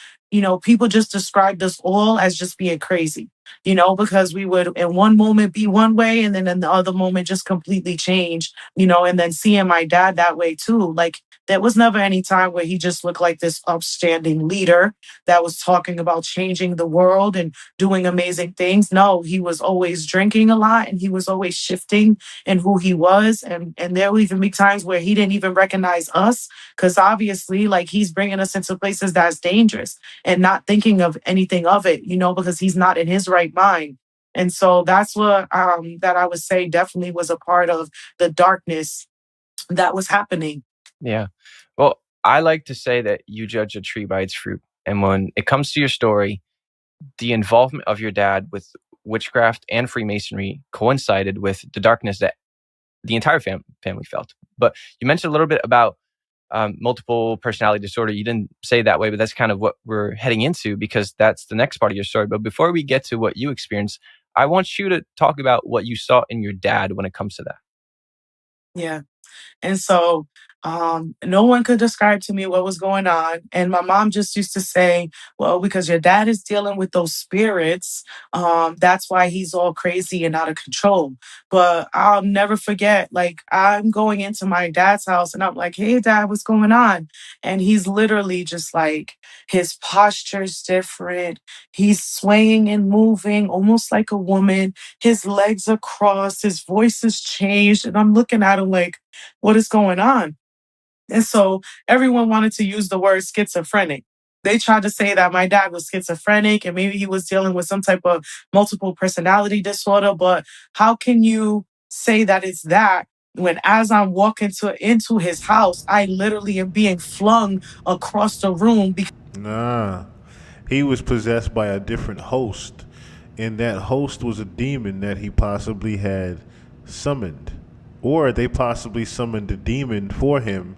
people just described us all as just being crazy, because we would in one moment be one way and then in the other moment just completely change, and then seeing my dad that way too. Like there was never any time where he just looked like this upstanding leader that was talking about changing the world and doing amazing things. No, he was always drinking a lot and he was always shifting in who he was. And there will even be times where he didn't even recognize us because obviously, like, he's bringing us into places that's dangerous and not thinking of anything of it, because he's not in his right mind. And so that's what that I would say definitely was a part of the darkness that was happening. Yeah. Well, I like to say that you judge a tree by its fruit. And when it comes to your story, the involvement of your dad with witchcraft and Freemasonry coincided with the darkness that the entire family felt. But you mentioned a little bit about multiple personality disorder. You didn't say that way, but that's kind of what we're heading into because that's the next part of your story. But before we get to what you experienced, I want you to talk about what you saw in your dad when it comes to that. Yeah. And so no one could describe to me what was going on. And my mom just used to say, well, because your dad is dealing with those spirits, that's why he's all crazy and out of control. But I'll never forget, like, I'm going into my dad's house and I'm like, hey, dad, what's going on? And he's literally just like, his posture's different. He's swaying and moving almost like a woman. His legs are crossed. His voice has changed. And I'm looking at him like, what is going on? And so everyone wanted to use the word schizophrenic. They tried to say that my dad was schizophrenic and maybe he was dealing with some type of multiple personality disorder. But how can you say that it's that when as I'm walking into his house, I literally am being flung across the room? Nah, he was possessed by a different host, and that host was a demon that he possibly had summoned, or they possibly summoned a demon for him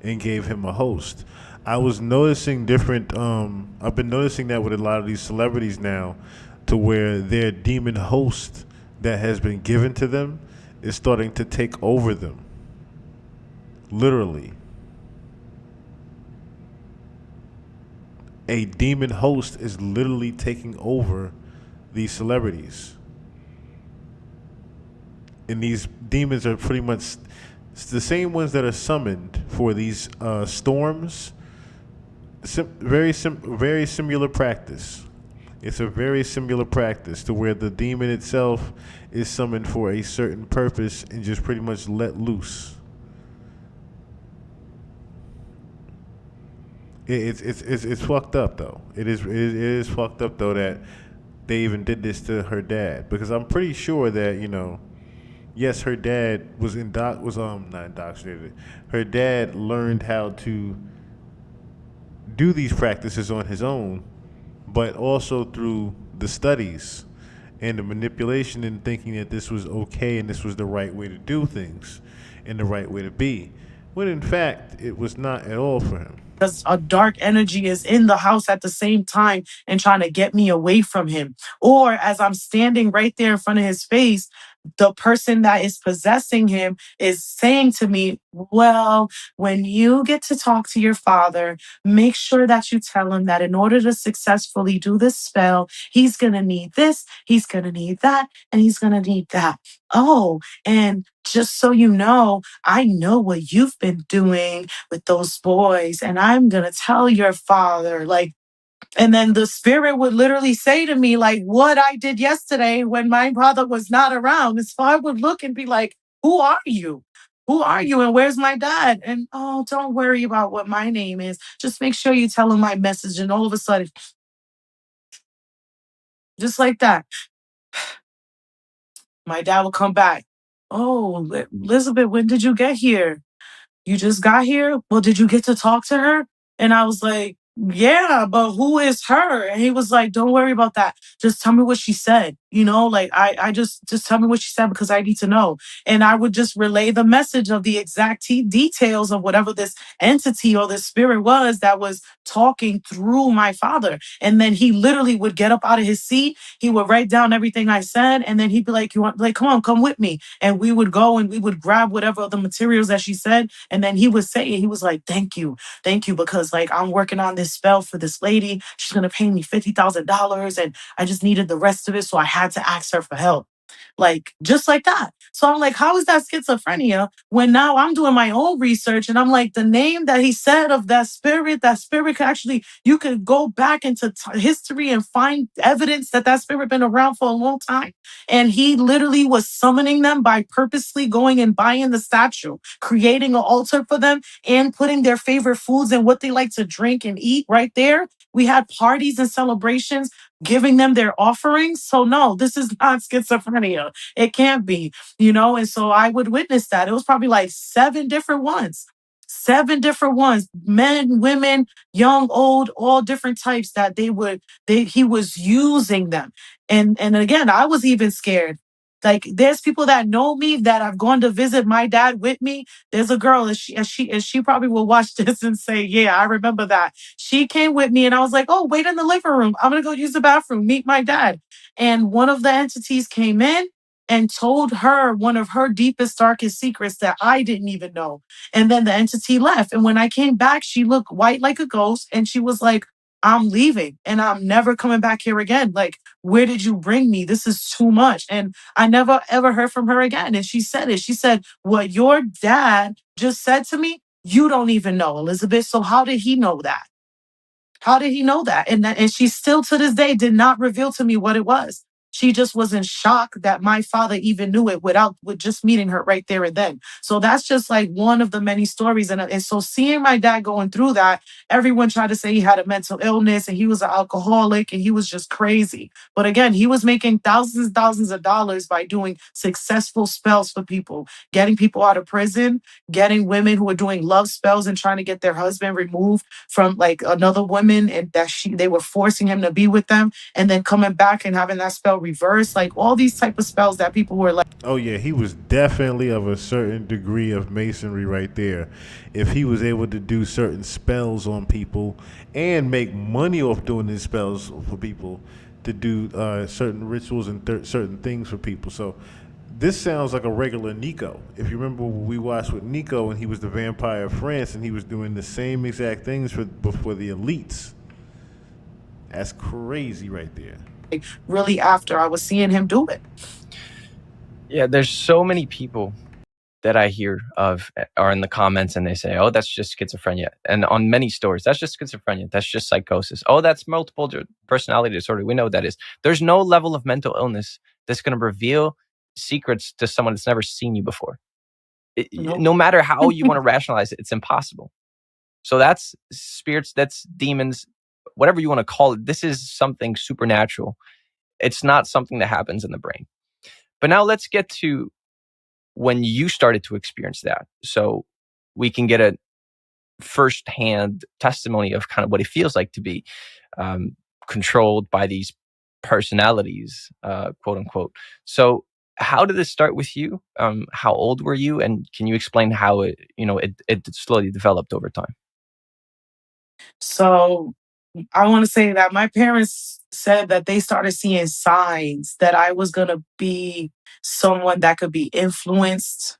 and gave him a host. I was noticing different. I've been noticing that with a lot of these celebrities now, to where their demon host that has been given to them is starting to take over them. Literally. A demon host is literally taking over these celebrities. And these demons are pretty much the same ones that are summoned for these storms. Very similar practice. It's a very similar practice to where the demon itself is summoned for a certain purpose and just pretty much let loose. It's fucked up though. It is fucked up though that they even did this to her dad, because I'm pretty sure that yes, her dad was not indoctrinated. Her dad learned how to do these practices on his own, but also through the studies and the manipulation and thinking that this was okay and this was the right way to do things and the right way to be, when in fact it was not at all for him. Because a dark energy is in the house at the same time and trying to get me away from him. Or as I'm standing right there in front of his face, the person that is possessing him is saying to me, well, when you get to talk to your father, make sure that you tell him that in order to successfully do this spell, he's going to need this, he's going to need that, and he's going to need that. Oh, and just so you know, I know what you've been doing with those boys, and I'm going to tell your father, like, and then the spirit would literally say to me, like, what I did yesterday when my brother was not around. And so I would look and be like, who are you? Who are you? And where's my dad? And, oh, don't worry about what my name is. Just make sure you tell him my message. And all of a sudden, just like that, my dad would come back. Oh, Elizabeth, when did you get here? You just got here? Well, did you get to talk to her? And I was like, yeah, but who is her? And he was like, don't worry about that. Just tell me what she said. You know, like I just tell me what she said because I need to know. And I would just relay the message of the exact details of whatever this entity or this spirit was that was talking through my father. And then he literally would get up out of his seat. He would write down everything I said. And then he'd be like, you want, like, come on, come with me. And we would go and we would grab whatever the materials that she said. And then he would say it. He was like, thank you, because like I'm working on this spell for this lady. She's gonna pay me $50,000, and I just needed the rest of it, so I had to ask her for help. Like just like that. So I'm like, how is that schizophrenia when now I'm doing my own research and I'm like, the name that he said of that spirit could actually, you could go back into history and find evidence that that spirit been around for a long time. And he literally was summoning them by purposely going and buying the statue, creating an altar for them, and putting their favorite foods and what they like to drink and eat right there. We had parties and celebrations, giving them their offerings. So no, this is not schizophrenia. It can't be, you know? And so I would witness that. It was probably like seven different ones, men, women, young, old, all different types that he was using them. And again, I was even scared. Like there's people that know me that have gone to visit my dad with me. There's a girl, and she probably will watch this and say, yeah, I remember that. She came with me and I was like, oh, wait in the living room. I'm going to go use the bathroom, meet my dad. And one of the entities came in and told her one of her deepest, darkest secrets that I didn't even know. And then the entity left. And when I came back, she looked white like a ghost. And she was like, I'm leaving and I'm never coming back here again. Like, where did you bring me? This is too much. And I never ever heard from her again. And she said it. She said, what your dad just said to me, you don't even know, Elizabeth. So how did he know that? How did he know that? And she still to this day did not reveal to me what it was. She just was in shock that my father even knew it with just meeting her right there and then. So that's just like one of the many stories. And so seeing my dad going through that, everyone tried to say he had a mental illness and he was an alcoholic and he was just crazy. But again, he was making thousands of dollars by doing successful spells for people, getting people out of prison, getting women who were doing love spells and trying to get their husband removed from like another woman, and that they were forcing him to be with them, and then coming back and having that spell reversed, like all these type of spells that people were like. Oh yeah, he was definitely of a certain degree of masonry right there. If he was able to do certain spells on people and make money off doing these spells for people, to do certain rituals and certain things for people. So this sounds like a regular Nico. If you remember what we watched with Nico and he was the vampire of France and he was doing the same exact things for the elites. That's crazy right there. Really after I was seeing him do it. Yeah, there's so many people that I hear of are in the comments and they say, oh, that's just schizophrenia. And on many stories, that's just schizophrenia. That's just psychosis. Oh, that's multiple personality disorder. We know what that is. There's no level of mental illness that's going to reveal secrets to someone that's never seen you before. No matter how you want to rationalize it, it's impossible. So that's spirits, that's demons, whatever you want to call it. This is something supernatural. It's not something that happens in the brain. But now let's get to when you started to experience that. So we can get a firsthand testimony of kind of what it feels like to be controlled by these personalities, quote unquote. So how did this start with you? How old were you? And can you explain how it slowly developed over time? So I want to say that my parents said that they started seeing signs that I was going to be someone that could be influenced,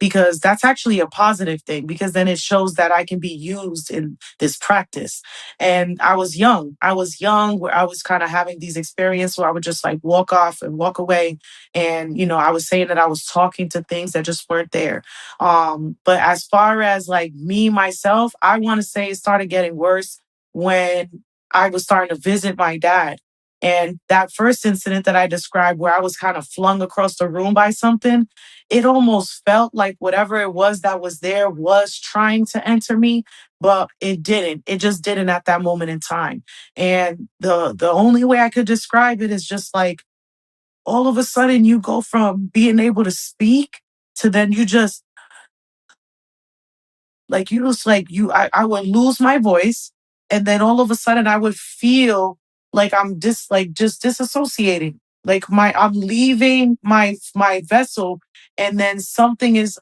because that's actually a positive thing, because then it shows that I can be used in this practice. And I was young where I was kind of having these experiences where I would just like walk off and walk away. And, I was saying that I was talking to things that just weren't there. But as far as like me, myself, I want to say it started getting worse when I was starting to visit my dad. And that first incident that I described where I was kind of flung across the room by something, it almost felt like whatever it was that was there was trying to enter me, but it didn't. It just didn't at that moment in time. And the only way I could describe it is just like all of a sudden you go from being able to speak to then you just like, I would lose my voice. and then all of a sudden I would feel like I'm just disassociating. Like I'm leaving my vessel, and then something is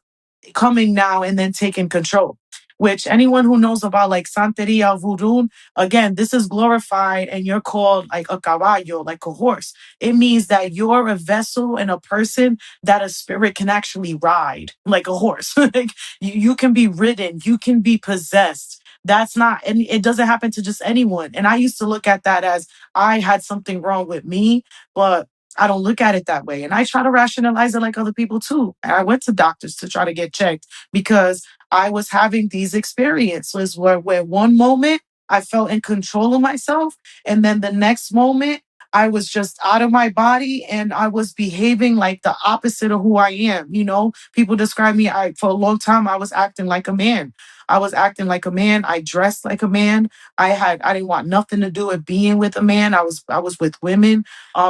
coming now and then taking control. Which anyone who knows about like Santeria Voodoo, again, this is glorified and you're called like a caballo, like a horse. It means that you're a vessel and a person that a spirit can actually ride like a horse. Like you can be ridden, you can be possessed. That's not, and it doesn't happen to just anyone. And I used to look at that as I had something wrong with me, but I don't look at it that way. And I try to rationalize it like other people too. And I went to doctors to try to get checked because I was having these experiences where one moment I felt in control of myself. And then the next moment I was just out of my body and I was behaving like the opposite of who I am. You know, people describe me, for a long time, I was acting like a man. I was acting like a man. I dressed like a man. I didn't want nothing to do with being with a man. I was with women.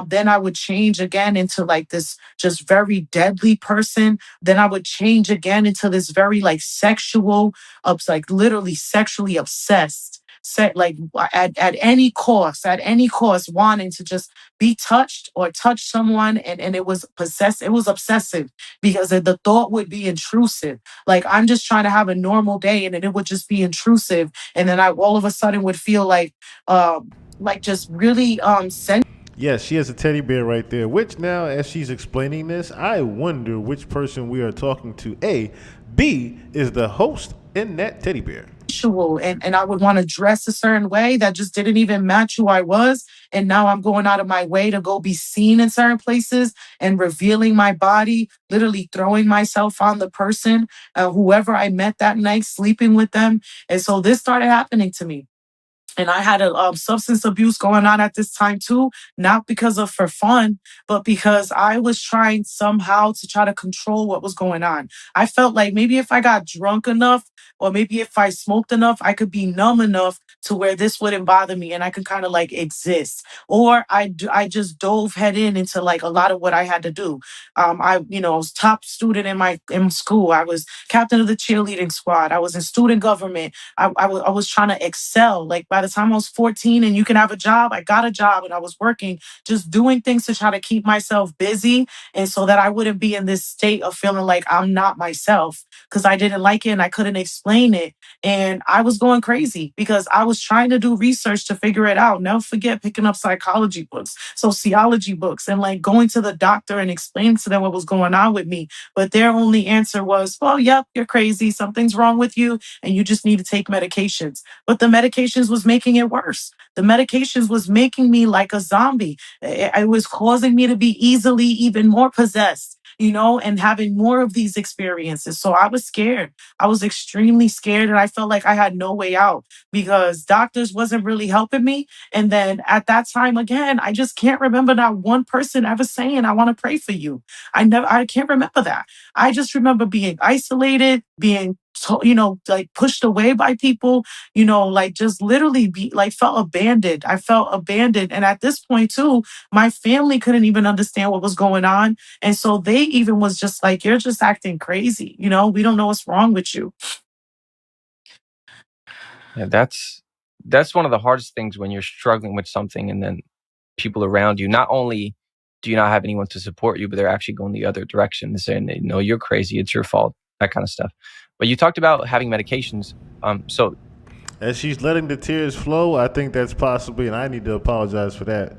Then I would change again into like this just very deadly person. Then I would change again into this very like sexual, like literally sexually obsessed. Set like at any cost, wanting to just be touched or touch someone, and it was it was obsessive because the thought would be intrusive. Like I'm just trying to have a normal day, and then it would just be intrusive, and then I all of a sudden would feel like just really Yes, she has a teddy bear right there, which now, as she's explaining this, I wonder which person we are talking to. A. B is the host in that teddy bear. And I would want to dress a certain way that just didn't even match who I was. And now I'm going out of my way to go be seen in certain places and revealing my body, literally throwing myself on the person, whoever I met that night, sleeping with them. And so this started happening to me. And I had a substance abuse going on at this time too, not because of for fun, but because I was trying somehow to try to control what was going on. I felt like maybe if I got drunk enough, or maybe if I smoked enough, I could be numb enough to where this wouldn't bother me and I could kind of like exist. Or I just dove head into like a lot of what I had to do. I was top student in school. I was captain of the cheerleading squad. I was in student government. I was trying to excel. Like by the time I was 14 and you can have a job, I got a job and I was working, just doing things to try to keep myself busy. And so that I wouldn't be in this state of feeling like I'm not myself because I didn't like it and I couldn't explain it. And I was going crazy because I was trying to do research to figure it out. Never forget picking up psychology books, sociology books, and like going to the doctor and explaining to them what was going on with me. But their only answer was, well, yep, you're crazy. Something's wrong with you and you just need to take medications. But the medications was making it worse. The medications was making me like a zombie. It was causing me to be easily even more possessed, and having more of these experiences. So I was scared. I was extremely scared and I felt like I had no way out because doctors wasn't really helping me. And then at that time, again, I just can't remember not one person ever saying, I want to pray for you. I can't remember that. I just remember being isolated, being like pushed away by people, like just literally felt abandoned. I felt abandoned. And at this point too, my family couldn't even understand what was going on. And so they even was just like, you're just acting crazy. We don't know what's wrong with you. Yeah, that's one of the hardest things when you're struggling with something and then people around you, not only do you not have anyone to support you, but they're actually going the other direction and saying, no, you're crazy. It's your fault, that kind of stuff. But you talked about having medications. So as she's letting the tears flow, I think that's possibly, and I need to apologize for that.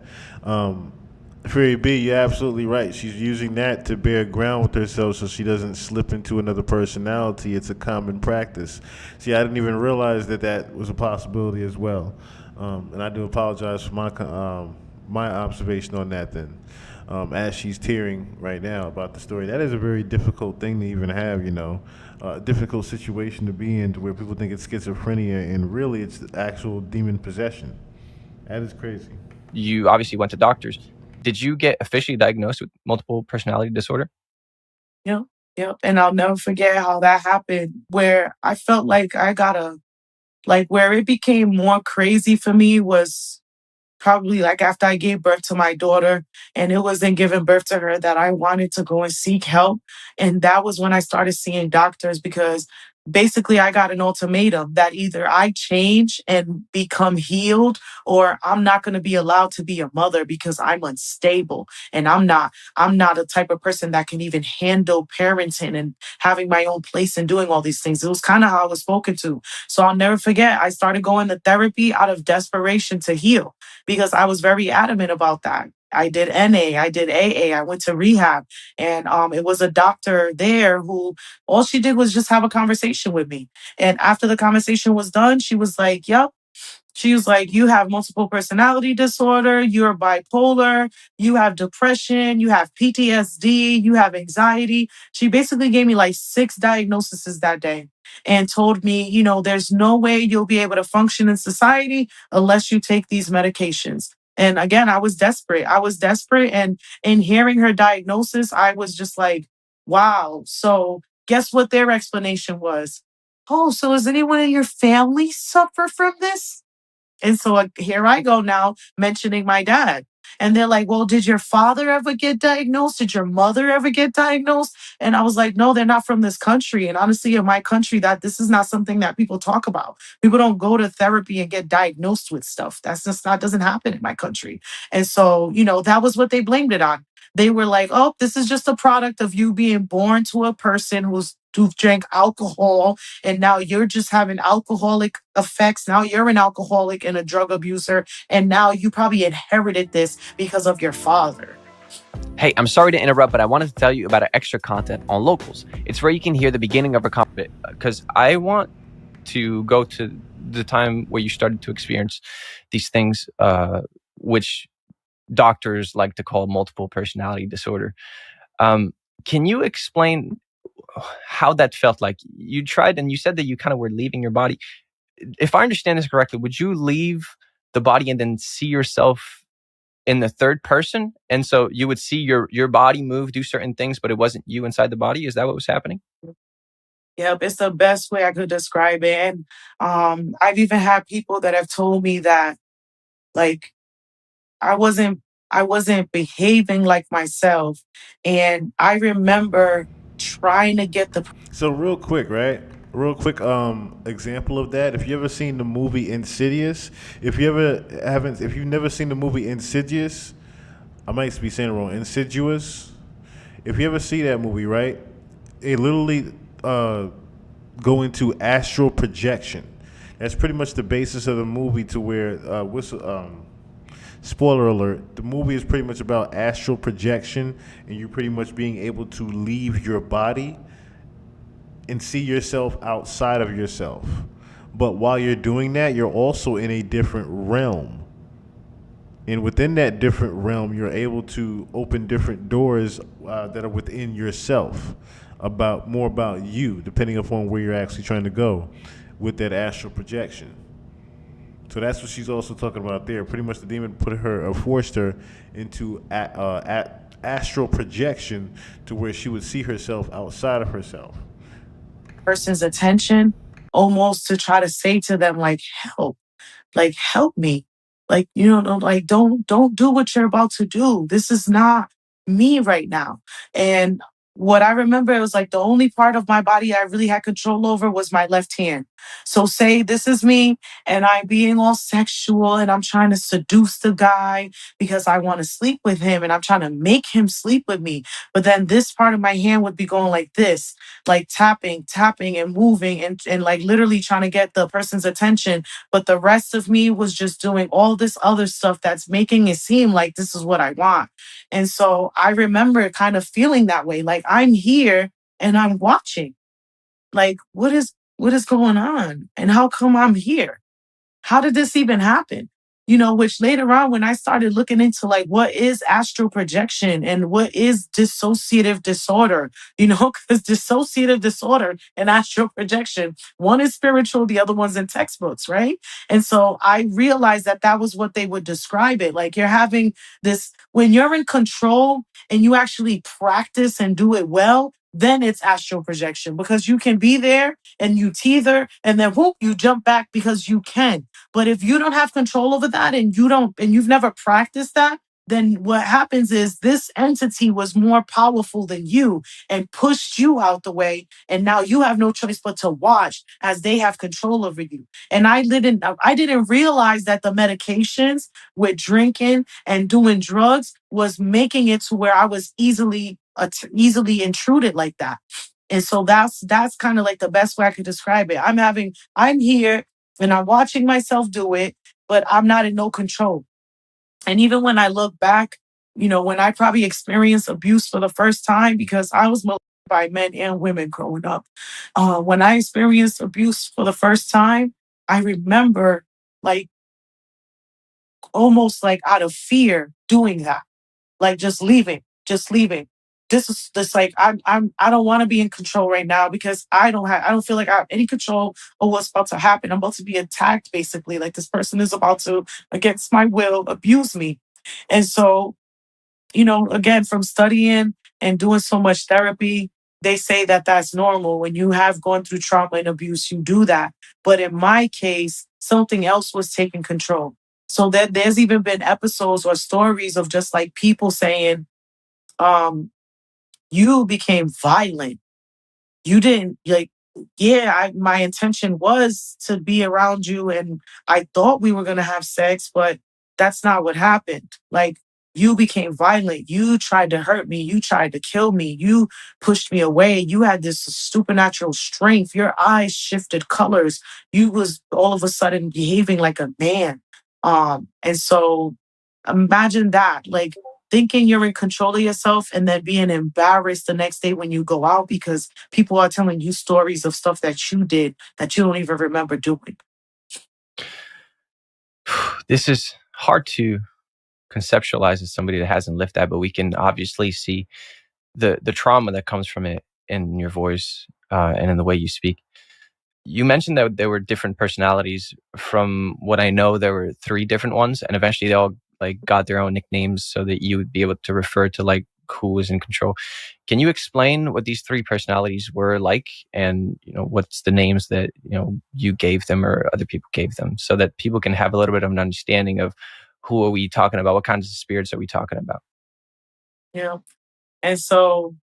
Fury B, you're absolutely right. She's using that to bear ground with herself so she doesn't slip into another personality. It's a common practice. See, I didn't even realize that was a possibility as well. And I do apologize for my observation on that then. As she's tearing right now about the story. That is a very difficult thing to even have, a difficult situation to be in to where people think it's schizophrenia and really it's the actual demon possession. That is crazy. You obviously went to doctors. Did you get officially diagnosed with multiple personality disorder? Yep. And I'll never forget how that happened, where I felt like where it became more crazy for me was probably like after I gave birth to my daughter, and it was in giving birth to her that I wanted to go and seek help. And that was when I started seeing doctors because basically I got an ultimatum that either I change and become healed, or I'm not going to be allowed to be a mother because I'm unstable and I'm not a type of person that can even handle parenting and having my own place and doing all these things. It was kind of how I was spoken to. So I'll never forget, I started going to therapy out of desperation to heal because I was very adamant about that. I did NA, I did AA, I went to rehab, and it was a doctor there who all she did was just have a conversation with me. And after the conversation was done, she was like, "Yep." She was like, "You have multiple personality disorder, you're bipolar, you have depression, you have PTSD, you have anxiety." She basically gave me like 6 diagnoses that day and told me, there's no way you'll be able to function in society unless you take these medications. And again, I was desperate. I was desperate. And in hearing her diagnosis, I was just like, wow. So guess what their explanation was? "Oh, so does anyone in your family suffer from this?" And so here I go now mentioning my dad. And they're like, "Well, did your father ever get diagnosed? Did your mother ever get diagnosed?" And I was like, "No, they're not from this country. And honestly, in my country, that this is not something that people talk about. People don't go to therapy and get diagnosed with stuff. That's just not doesn't happen in my country." And so, that was what they blamed it on. They were like, "Oh, this is just a product of you being born to a person who drank alcohol, and now you're just having alcoholic effects. Now you're an alcoholic and a drug abuser, and now you probably inherited this because of your father." Hey, I'm sorry to interrupt, but I wanted to tell you about our extra content on Locals. It's where you can hear the beginning of a comment, because I want to go to the time where you started to experience these things, which doctors like to call multiple personality disorder. Can you explain how that felt like? You tried, and you said that you kind of were leaving your body. If I understand this correctly, would you leave the body and then see yourself in the third person? And so you would see your body move, do certain things, but it wasn't you inside the body? Is that what was happening? Yep, it's the best way I could describe it. And I've even had people that have told me that, like, I wasn't behaving like myself. And I remember trying to get the So real quick, right? Real quick example of that. If you ever seen the movie Insidious, if you've never seen the movie Insidious, I might be saying it wrong, Insidious. If you ever see that movie, right? It literally go into astral projection. That's pretty much the basis of the movie, to where spoiler alert, the movie is pretty much about astral projection, and you pretty much being able to leave your body and see yourself outside of yourself. But while you're doing that, you're also in a different realm. And within that different realm, you're able to open different doors that are within yourself, more about you, depending upon where you're actually trying to go with that astral projection. So that's what she's also talking about there. Pretty much the demon forced her into astral projection, to where she would see herself outside of herself. person's attention, almost to try to say to them, like, help me. Like, like, don't do what you're about to do. This is not me right now. And what I remember, it was like the only part of my body I really had control over was my left hand. So say this is me and I'm being all sexual and I'm trying to seduce the guy because I want to sleep with him and I'm trying to make him sleep with me. But then this part of my hand would be going like this, like tapping and moving and like literally trying to get the person's attention. But the rest of me was just doing all this other stuff that's making it seem like this is what I want. And so I remember kind of feeling that way, like I'm here and I'm watching. Like, what is going on? And how come I'm here? How did this even happen? Which later on, when I started looking into like what is astral projection and what is dissociative disorder, because dissociative disorder and astral projection, one is spiritual, the other one's in textbooks, right? And so I realized that was what they would describe it. Like you're having this, when you're in control and you actually practice and do it well, then it's astral projection, because you can be there and you teeter and then whoop, you jump back because you can. But if you don't have control over that and you've never practiced that, then what happens is this entity was more powerful than you and pushed you out the way. And now you have no choice but to watch as they have control over you. And I didn't realize that the medications with drinking and doing drugs was making it to where I was easily intruded like that. And so that's kind of like the best way I could describe it. I'm here and I'm watching myself do it, but I'm not in no control. And even when I look back, when I probably experienced abuse for the first time, because I was molested by men and women growing up. When I experienced abuse for the first time, I remember like almost like out of fear doing that, like just leaving. This is this like I don't want to be in control right now because I don't feel like I have any control of what's about to happen. I'm about to be attacked basically. Like this person is about to, against my will, abuse me. And so, again, from studying and doing so much therapy, they say that that's normal. When you have gone through trauma and abuse, you do that. But in my case, something else was taking control. So that there's even been episodes or stories of just like people saying, you became violent. You didn't like, yeah, my intention was to be around you and I thought we were going to have sex, but that's not what happened. Like, you became violent. You tried to hurt me. You tried to kill me. You pushed me away. You had this supernatural strength. Your eyes shifted colors. You was all of a sudden behaving like a man. And so imagine that, like thinking you're in control of yourself and then being embarrassed the next day when you go out because people are telling you stories of stuff that you did that you don't even remember doing. This is hard to conceptualize as somebody that hasn't lived that, but we can obviously see the trauma that comes from it in your voice and in the way you speak. You mentioned that there were different personalities. From what I know, there were 3 different ones, and eventually they all like got their own nicknames so that you would be able to refer to like who was in control. Can you explain what these 3 personalities were like, and what's the names that you gave them or other people gave them, so that people can have a little bit of an understanding of who are we talking about? What kinds of spirits are we talking about? Yeah. And so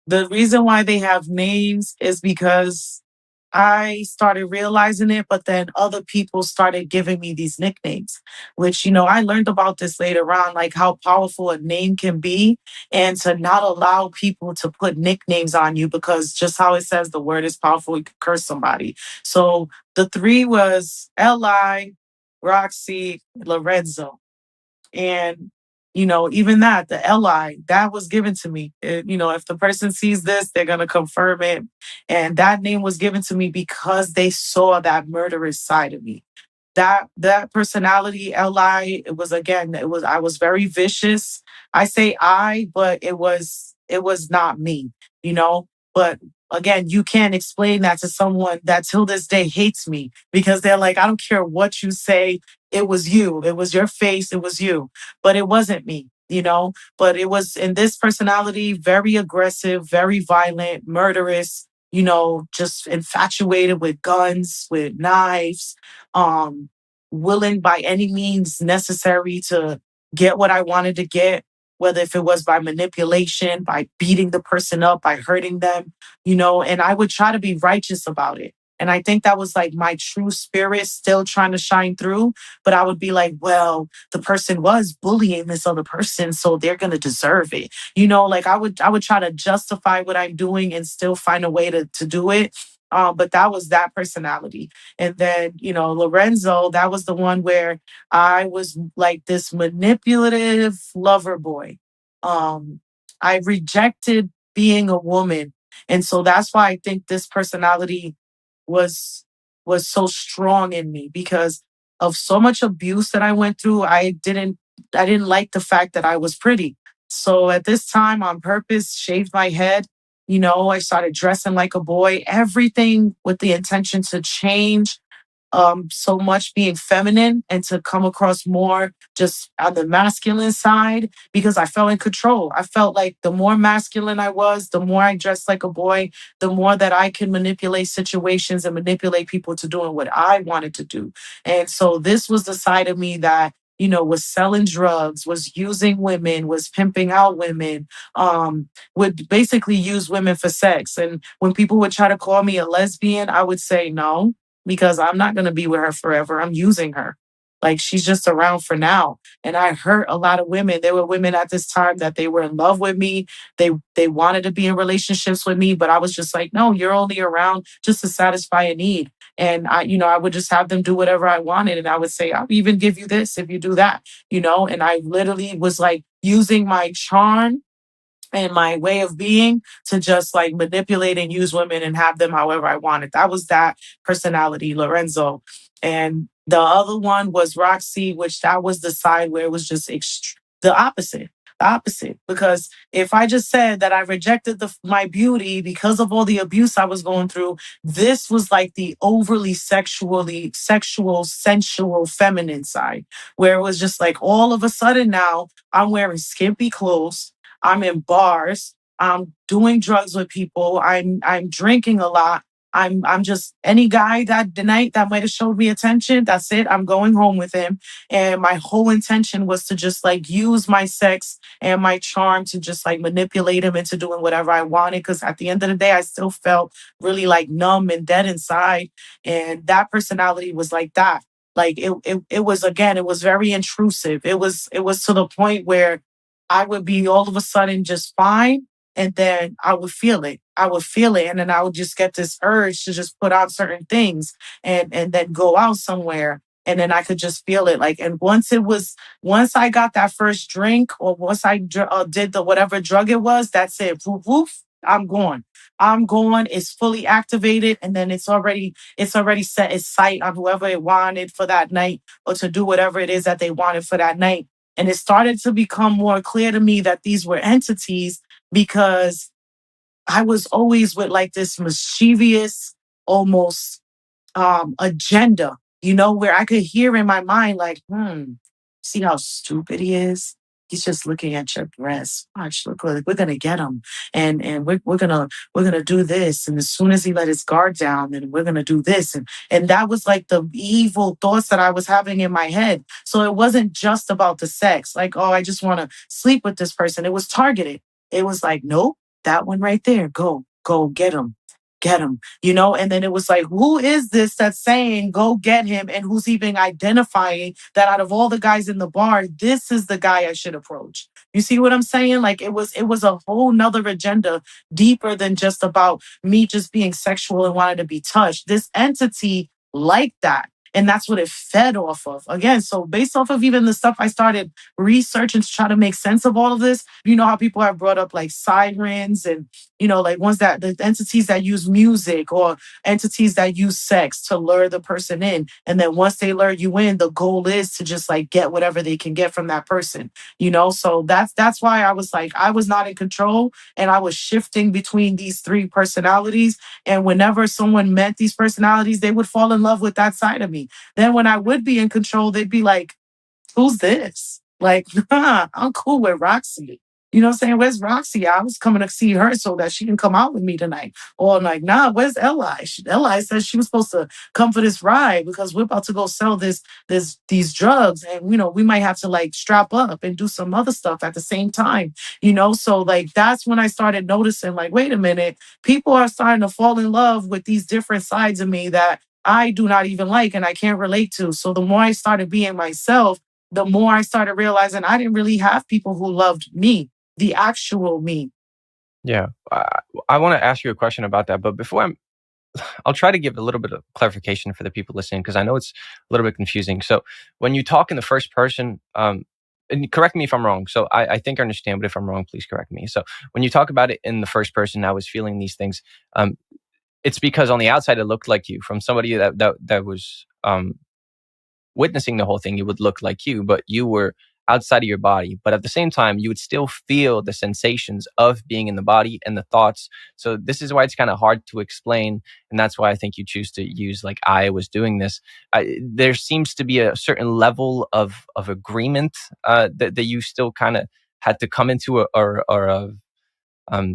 the reason why they have names is because I started realizing it, but then other people started giving me these nicknames, which, I learned about this later on, like how powerful a name can be, and to not allow people to put nicknames on you because just how it says the word is powerful, you could curse somebody. So the 3 was Li, Roxy, Lorenzo. And, even that, the Li, that was given to me. If the person sees this, they're going to confirm it. And that name was given to me because they saw that murderous side of me. That personality, Li, I was very vicious. I say but it was not me, But again, you can't explain that to someone that till this day hates me because they're like, I don't care what you say. It was you. It was your face. It was you. But it wasn't me, But it was in this personality, very aggressive, very violent, murderous, just infatuated with guns, with knives, willing by any means necessary to get what I wanted to get, whether if it was by manipulation, by beating the person up, by hurting them, and I would try to be righteous about it. And I think that was like my true spirit still trying to shine through. But I would be like, well, the person was bullying this other person, so they're going to deserve it. Like I would try to justify what I'm doing and still find a way to do it. But that was that personality. And then, Lorenzo, that was the one where I was like this manipulative lover boy. I rejected being a woman. And so that's why I think this personality was so strong in me because of so much abuse that I went through. I didn't like the fact that I was pretty. So at this time, on purpose, shaved my head. I started dressing like a boy, everything with the intention to change, so much being feminine and to come across more just on the masculine side because I felt in control. I felt like the more masculine I was, the more I dressed like a boy, the more that I could manipulate situations and manipulate people to doing what I wanted to do. And so this was the side of me that was selling drugs, was using women, was pimping out women, would basically use women for sex. And when people would try to call me a lesbian, I would say no, because I'm not going to be with her forever. I'm using her. Like, she's just around for now. And I hurt a lot of women. There were women at this time that they were in love with me. They wanted to be in relationships with me, but I was just like, no, you're only around just to satisfy a need. And I would just have them do whatever I wanted. And I would say, I'll even give you this if you do that, and I literally was like using my charm and my way of being to just like manipulate and use women and have them however I wanted. That was that personality, Lorenzo. And the other one was Roxy, which that was the side where it was just the opposite. The opposite. Because if I just said that I rejected my beauty because of all the abuse I was going through, this was like the overly sexual, sensual, feminine side, where it was just like all of a sudden now I'm wearing skimpy clothes. I'm in bars. I'm doing drugs with people. I'm drinking a lot. I'm just any guy that the night that might have showed me attention. That's it. I'm going home with him. And my whole intention was to just like use my sex and my charm to just like manipulate him into doing whatever I wanted. Because at the end of the day, I still felt really like numb and dead inside. And that personality was like that. Like it was, again, it was very intrusive. It was to the point where I would be all of a sudden just fine. And then I would feel it. And then I would just get this urge to just put on certain things and then go out somewhere. And then I could just feel it. Like, and once I got that first drink, or once I did the whatever drug it was, that's it. Woof, woof, I'm gone. It's fully activated. And then it's already set its sight on whoever it wanted for that night, or to do whatever it is that they wanted for that night. And it started to become more clear to me that these were entities, because I was always with like this mischievous, almost agenda, where I could hear in my mind, like, see how stupid he is? He's just looking at your breasts. Watch, look, we're gonna get him, and we're gonna do this. And as soon as he let his guard down, then we're gonna do this. And that was like the evil thoughts that I was having in my head. So it wasn't just about the sex, like, oh, I just want to sleep with this person. It was targeted. It was like, nope, that one right there. Go get him. Get him, and then it was like, who is this that's saying go get him, and who's even identifying that out of all the guys in the bar, this is the guy I should approach? You see what I'm saying? Like, it was a whole nother agenda, deeper than just about me just being sexual and wanting to be touched. This entity like that. And that's what it fed off of. Again, so based off of even the stuff I started researching to try to make sense of all of this, how people have brought up like sirens and, like ones that the entities that use music, or entities that use sex to lure the person in. And then once they lure you in, the goal is to just like get whatever they can get from that person, So that's why I was like, I was not in control, and I was shifting between these three personalities. And whenever someone met these personalities, they would fall in love with that side of me. Then when I would be in control, they'd be like, who's this? Like, I'm cool with Roxy. You know what I'm saying? Where's Roxy? I was coming to see her so that she can come out with me tonight. Or I'm like, nah, where's Eli? Eli says she was supposed to come for this ride because we're about to go sell these drugs. And, we might have to like strap up and do some other stuff at the same time, So like, that's when I started noticing, like, wait a minute, people are starting to fall in love with these different sides of me that I do not even like and I can't relate to. So the more I started being myself, the more I started realizing I didn't really have people who loved me, the actual me. Yeah. I want to ask you a question about that. But before I'll try to give a little bit of clarification for the people listening, because I know it's a little bit confusing. So when you talk in the first person, and correct me if I'm wrong. So I think I understand, but if I'm wrong, please correct me. So when you talk about it in the first person, I was feeling these things. It's because on the outside, it looked like you. From somebody that was witnessing the whole thing, it would look like you, but you were outside of your body. But at the same time, you would still feel the sensations of being in the body and the thoughts. So this is why it's kind of hard to explain. And that's why I think you choose to use like I was doing this. There seems to be a certain level of agreement that you still kind of had to come into, or of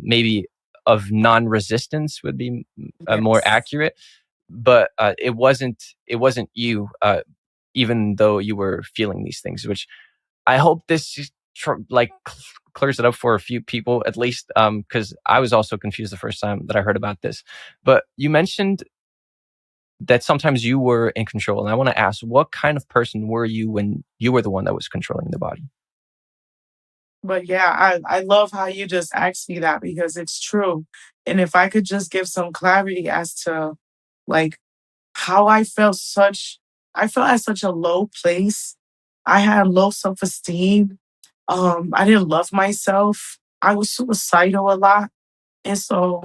maybe of non-resistance would be more accurate. But it wasn't you. even though you were feeling these things, which I hope this clears it up for a few people at least, because I was also confused the first time that I heard about this. But you mentioned that sometimes you were in control, and I want to ask, what kind of person were you when you were the one that was controlling the body? But yeah, I love how you just asked me that because it's true. And if I could just give some clarity as to like how I felt at such a low place. I had low self-esteem. I didn't love myself. I was suicidal a lot. And so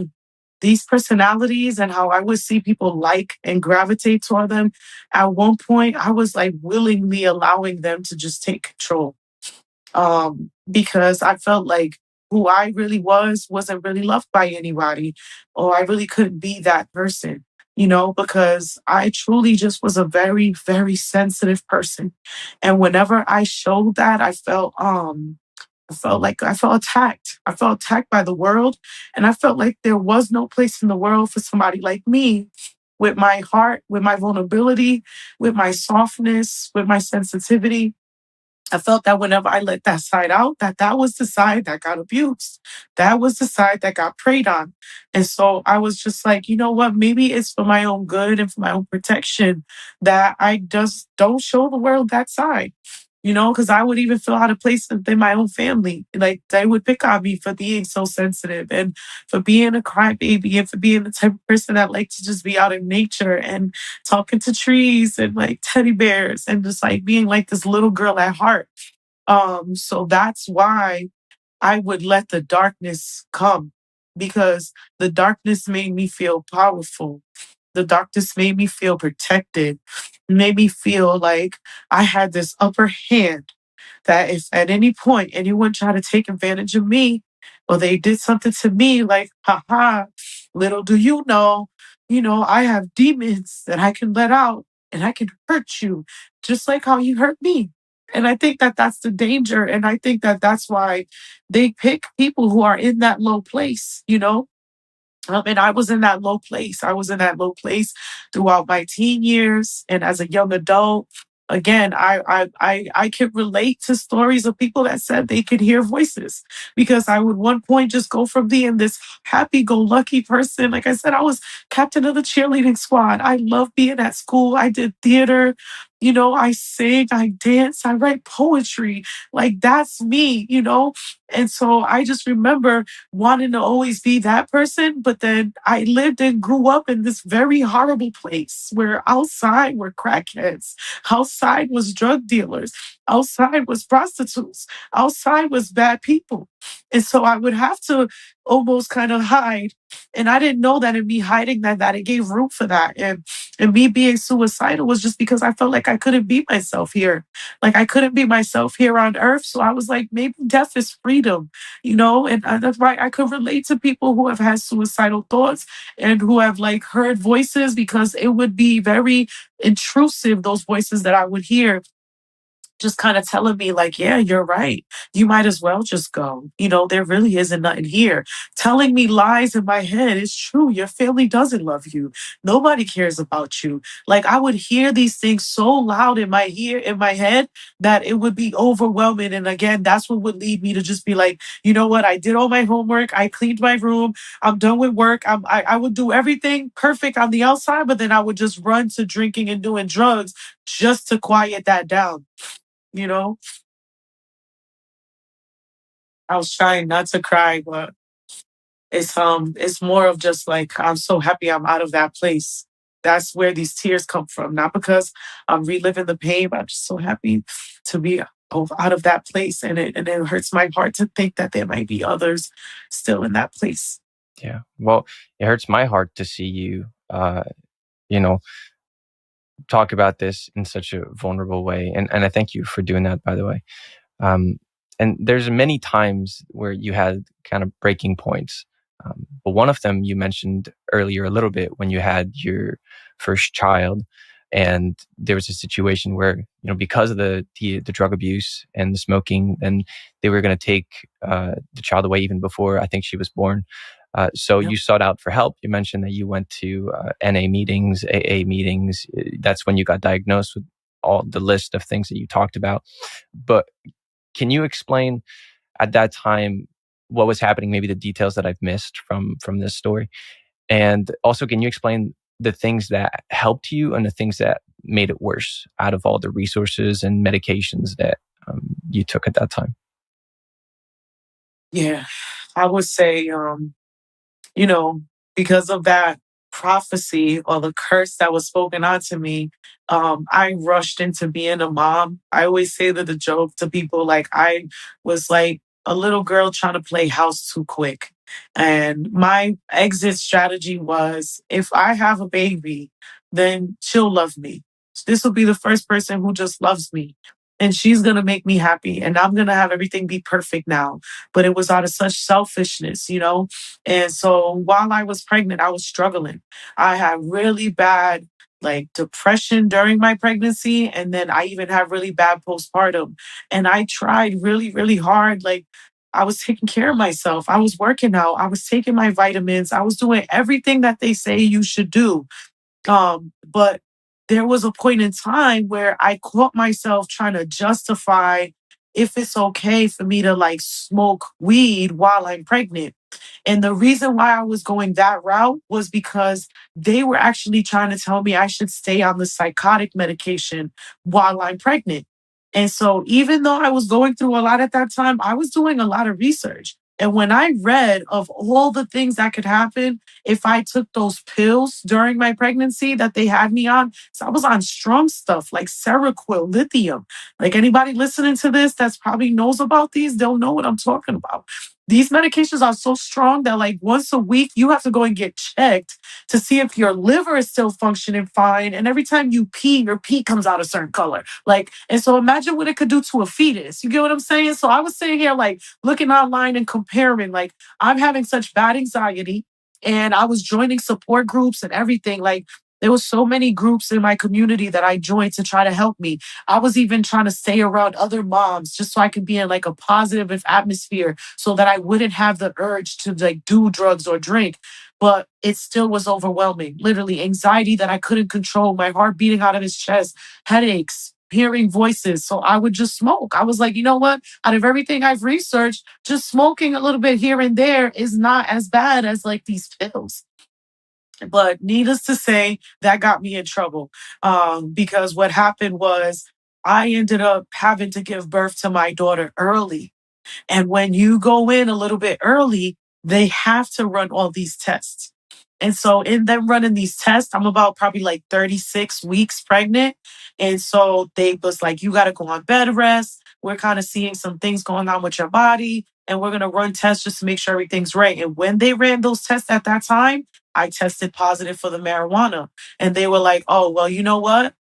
these personalities and how I would see people like and gravitate toward them, at one point I was like willingly allowing them to just take control. Because I felt like who I really wasn't really loved by anybody, or I really couldn't be that person, because I truly just was a very, very sensitive person. And whenever I showed that, I felt attacked. I felt attacked by the world. And I felt like there was no place in the world for somebody like me with my heart, with my vulnerability, with my softness, with my sensitivity. I felt that whenever I let that side out, that was the side that got abused. That was the side that got preyed on. And so I was just like, you know what? Maybe it's for my own good and for my own protection that I just don't show the world that side. Because I would even feel out of place within my own family. Like they would pick on me for being so sensitive and for being a crybaby and for being the type of person that liked to just be out in nature and talking to trees and like teddy bears and just like being like this little girl at heart. So that's why I would let the darkness come, because the darkness made me feel powerful. The darkness made me feel protected, made me feel like I had this upper hand, that if at any point anyone tried to take advantage of me or they did something to me, like, haha, little do I have demons that I can let out and I can hurt you just like how you hurt me. And I think that that's the danger. And I think that that's why they pick people who are in that low place. And I was in that low place. I was in that low place throughout my teen years and as a young adult. Again, I could relate to stories of people that said they could hear voices, because I would one point just go from being this happy-go-lucky person. Like I said, I was captain of the cheerleading squad. I loved being at school. I did theater. I sing, I dance, I write poetry. Like that's me. And so I just remember wanting to always be that person. But then I lived and grew up in this very horrible place where outside were crackheads, outside was drug dealers, outside was prostitutes, outside was bad people. And so I would have to almost kind of hide. And I didn't know that in me hiding that it gave room for that. And me being suicidal was just because I felt like I couldn't be myself here. Like I couldn't be myself here on earth. So I was like, maybe death is freedom, And that's why I could relate to people who have had suicidal thoughts and who have like heard voices, because it would be very intrusive, those voices that I would hear, just kind of telling me like, yeah, you're right. You might as well just go. There really isn't nothing here. Telling me lies in my head. It's true. Your family doesn't love you. Nobody cares about you. Like I would hear these things so loud in my head that it would be overwhelming. And again, that's what would lead me to just be like, you know what? I did all my homework. I cleaned my room. I'm done with work. I would do everything perfect on the outside, but then I would just run to drinking and doing drugs just to quiet that down. I was trying not to cry, but it's more of just like, I'm so happy I'm out of that place. That's where these tears come from. Not because I'm reliving the pain, but I'm just so happy to be out of that place. And it hurts my heart to think that there might be others still in that place. Yeah. Well, it hurts my heart to see you, talk about this in such a vulnerable way. And I thank you for doing that, by the way. And there's many times where you had kind of breaking points. But one of them you mentioned earlier a little bit, when you had your first child, and there was a situation where, because of the drug abuse and the smoking, then they were going to take the child away even before I think she was born. So you sought out for help. You mentioned that you went to NA meetings, AA meetings. That's when you got diagnosed with all the list of things that you talked about. But can you explain at that time what was happening, maybe the details that I've missed from this story? And also, can you explain the things that helped you and the things that made it worse out of all the resources and medications that you took at that time? Yeah, I would say, you know, because of that prophecy or the curse that was spoken onto me, I rushed into being a mom. I always say that the joke to people, like I was like a little girl trying to play house too quick. And my exit strategy was if I have a baby, then she'll love me. This will be the first person who just loves me. And she's going to make me happy. And I'm going to have everything be perfect now. But it was out of such selfishness, you know? And so while I was pregnant, I was struggling. I had really bad like depression during my pregnancy. And then I even had really bad postpartum. And I tried really, really hard. Like I was taking care of myself. I was working out. I was taking my vitamins. I was doing everything that they say you should do. But there was a point in time where I caught myself trying to justify if it's okay for me to like smoke weed while I'm pregnant. And the reason why I was going that route was because they were actually trying to tell me I should stay on the psychotic medication while I'm pregnant. And so even though I was going through a lot at that time, I was doing a lot of research. And when I read of all the things that could happen if I took those pills during my pregnancy that they had me on, so I was on strong stuff like Seroquel, lithium. Like anybody listening to this that's probably knows about these, they'll know what I'm talking about. These medications are so strong that like once a week you have to go and get checked to see if your liver is still functioning fine. And every time you pee, your pee comes out a certain color. Like, and so imagine what it could do to a fetus. You get what I'm saying? So I was sitting here like looking online and comparing, like I'm having such bad anxiety and I was joining support groups and everything. Like there was so many groups in my community that I joined to try to help me. I was even trying to stay around other moms just so I could be in like a positive atmosphere so that I wouldn't have the urge to like do drugs or drink. But it still was overwhelming. Literally anxiety that I couldn't control, my heart beating out of his chest, headaches, hearing voices. So I would just smoke. I was like, you know what? Out of everything I've researched, just smoking a little bit here and there is not as bad as like these pills. But needless to say, that got me in trouble because what happened was I ended up having to give birth to my daughter early. And when you go in a little bit early, they have to run all these tests. And so in them running these tests, I'm about probably like 36 weeks pregnant. And so they was like, you got to go on bed rest. We're kind of seeing some things going on with your body. And we're going to run tests just to make sure everything's right. And when they ran those tests at that time, I tested positive for the marijuana. And they were like, oh, well, you know what?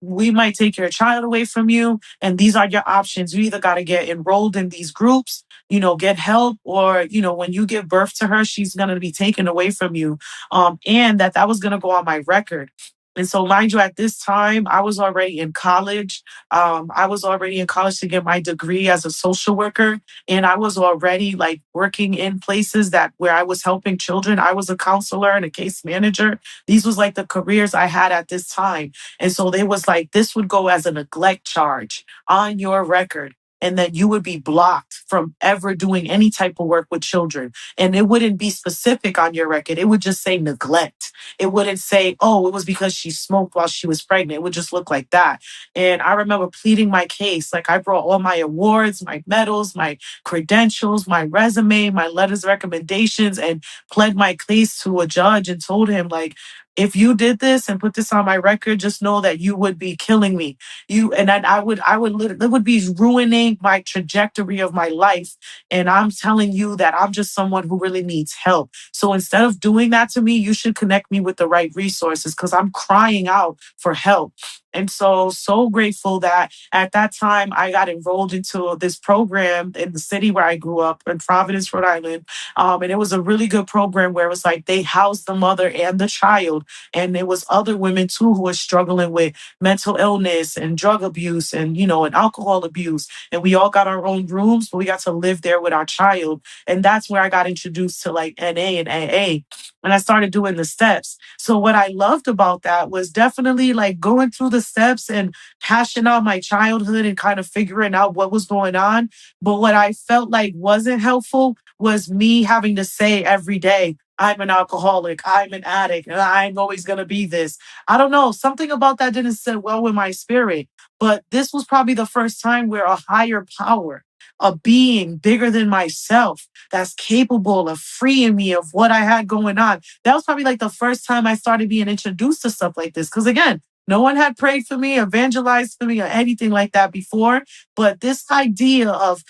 We might take your child away from you. And these are your options. You either got to get enrolled in these groups, you know, get help, or, you know, when you give birth to her, she's going to be taken away from you. And that was going to go on my record. And so, mind you, at this time, I was already in college. I was already in college to get my degree as a social worker. And I was already like working in places that where I was helping children. I was a counselor and a case manager. These was like the careers I had at this time. And so they was like, this would go as a neglect charge on your record. And then you would be blocked from ever doing any type of work with children. And it wouldn't be specific on your record. It would just say neglect. It wouldn't say, oh, it was because she smoked while she was pregnant. It would just look like that. And I remember pleading my case. Like I brought all my awards, my medals, my credentials, my resume, my letters of recommendations, and pled my case to a judge and told him, like, if you did this and put this on my record, just know that you would be killing me. I would it would be ruining my trajectory of my life. And I'm telling you that I'm just someone who really needs help. So instead of doing that to me, you should connect me with the right resources because I'm crying out for help. And so grateful that at that time I got enrolled into this program in the city where I grew up in Providence, Rhode Island. And it was a really good program where it was like they housed the mother and the child And there was other women too who were struggling with mental illness and drug abuse and, and alcohol abuse. And we all got our own rooms, but we got to live there with our child. And that's where I got introduced to like NA and AA. And I started doing the steps. So what I loved about that was definitely like going through the steps and hashing out my childhood and kind of figuring out what was going on. But what I felt like wasn't helpful was me having to say every day, I'm an alcoholic, I'm an addict, and I'm always going to be this. I don't know. Something about that didn't sit well with my spirit. But this was probably the first time where a higher power, a being bigger than myself, that's capable of freeing me of what I had going on. That was probably like the first time I started being introduced to stuff like this. Because again, no one had prayed for me, evangelized for me, or anything like that before. But this idea of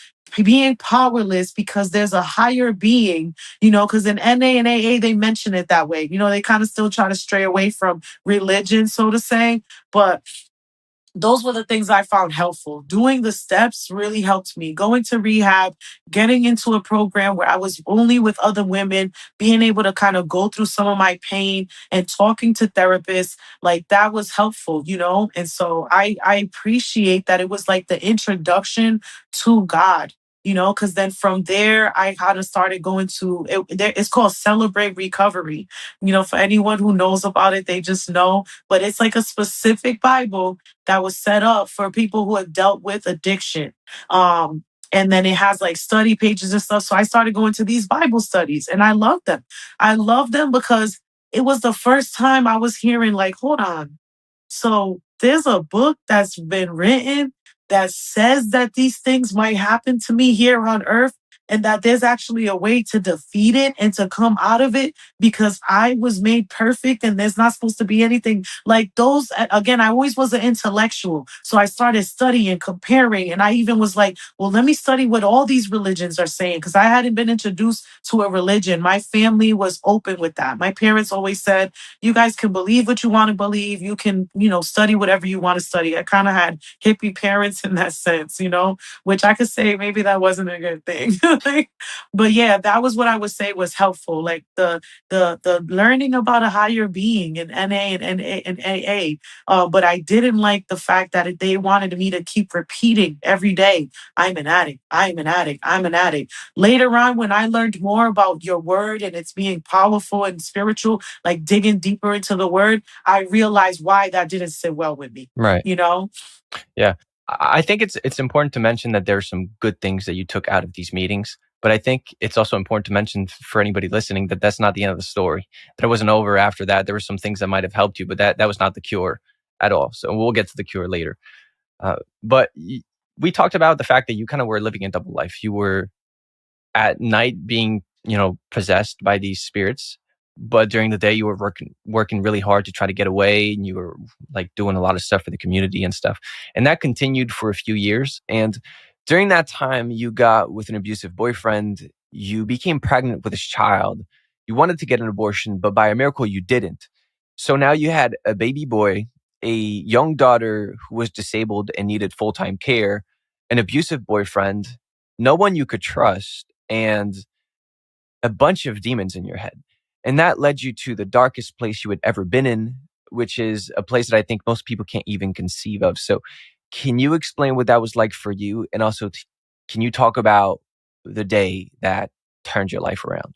being powerless because there's a higher being, because in NA and AA, they mention it that way. They kind of still try to stray away from religion, so to say. But those were the things I found helpful. Doing the steps really helped me. Going to rehab, getting into a program where I was only with other women, being able to kind of go through some of my pain and talking to therapists, like that was helpful, And so I appreciate that it was like the introduction to God. Because then from there, I kind of started going to, it's called Celebrate Recovery. For anyone who knows about it, they just know. But it's like a specific Bible that was set up for people who have dealt with addiction. And then it has like study pages and stuff. So I started going to these Bible studies and I love them. I love them because it was the first time I was hearing like, hold on. So there's a book that's been written that says that these things might happen to me here on earth and that there's actually a way to defeat it and to come out of it because I was made perfect and there's not supposed to be anything like those. Again, I always was an intellectual. So I started studying, comparing, and I even was like, well, let me study what all these religions are saying because I hadn't been introduced to a religion. My family was open with that. My parents always said, you guys can believe what you want to believe. You can, study whatever you want to study. I kind of had hippie parents in that sense, which I could say maybe that wasn't a good thing. But yeah, that was what I would say was helpful. Like the learning about a higher being in NA and AA. But I didn't like the fact that they wanted me to keep repeating every day, I'm an addict, I'm an addict, I'm an addict. Later on, when I learned more about your word and it's being powerful and spiritual, like digging deeper into the word, I realized why that didn't sit well with me. Right. Yeah. I think it's important to mention that there are some good things that you took out of these meetings, but I think it's also important to mention for anybody listening that that's not the end of the story. That it wasn't over after that. There were some things that might have helped you, but that was not the cure at all. So we'll get to the cure later. But we talked about the fact that you kind of were living a double life. You were at night being, possessed by these spirits. But during the day, you were working really hard to try to get away, and you were like doing a lot of stuff for the community and stuff. And that continued for a few years. And during that time, you got with an abusive boyfriend. You became pregnant with his child. You wanted to get an abortion, but by a miracle, you didn't. So now you had a baby boy, a young daughter who was disabled and needed full-time care, an abusive boyfriend, no one you could trust, and a bunch of demons in your head. And that led you to the darkest place you had ever been in, which is a place that I think most people can't even conceive of. So can you explain what that was like for you? And also, can you talk about the day that turned your life around?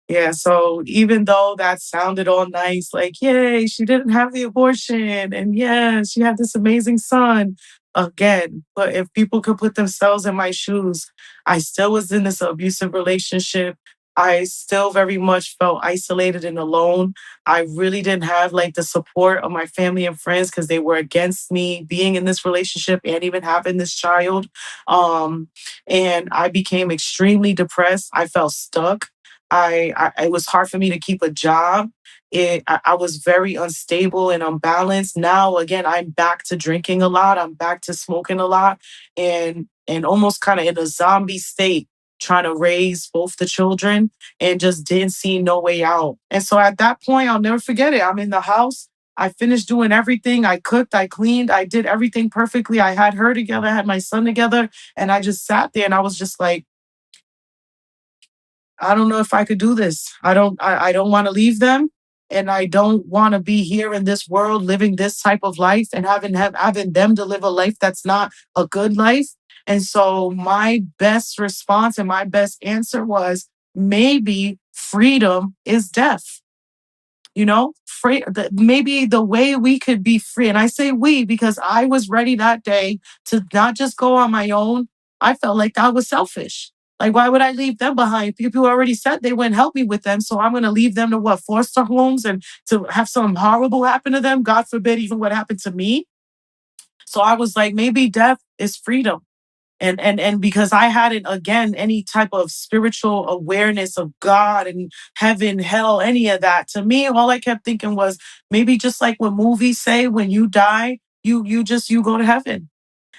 Yeah, so even though that sounded all nice, like, yay, she didn't have the abortion, and yeah, she had this amazing son, again, but if people could put themselves in my shoes, I still was in this abusive relationship. I still very much felt isolated and alone. I really didn't have like the support of my family and friends because they were against me being in this relationship and even having this child. And I became extremely depressed. I felt stuck. It was hard for me to keep a job. I was very unstable and unbalanced. Now, again, I'm back to drinking a lot. I'm back to smoking a lot and almost kind of in a zombie state, trying to raise both the children and just didn't see no way out. And so at that point, I'll never forget it. I'm in the house. I finished doing everything. I cooked, I cleaned, I did everything perfectly. I had her together, I had my son together, and I just sat there and I was just like, I don't know if I could do this. I don't want to leave them. and I don't want to be here in this world living this type of life and having them to live a life that's not a good life. And so my best response and my best answer was maybe freedom is death. Free, maybe the way we could be free. And I say we because I was ready that day to not just go on my own. I felt like that was selfish. Like, why would I leave them behind? People already said they wouldn't help me with them. So I'm going to leave them to what? Foster homes and to have something horrible happen to them. God forbid, even what happened to me. So I was like, maybe death is freedom. And because I hadn't again any type of spiritual awareness of God and heaven, hell, any of that. To me, all I kept thinking was maybe just like what movies say, when you die, you go to heaven.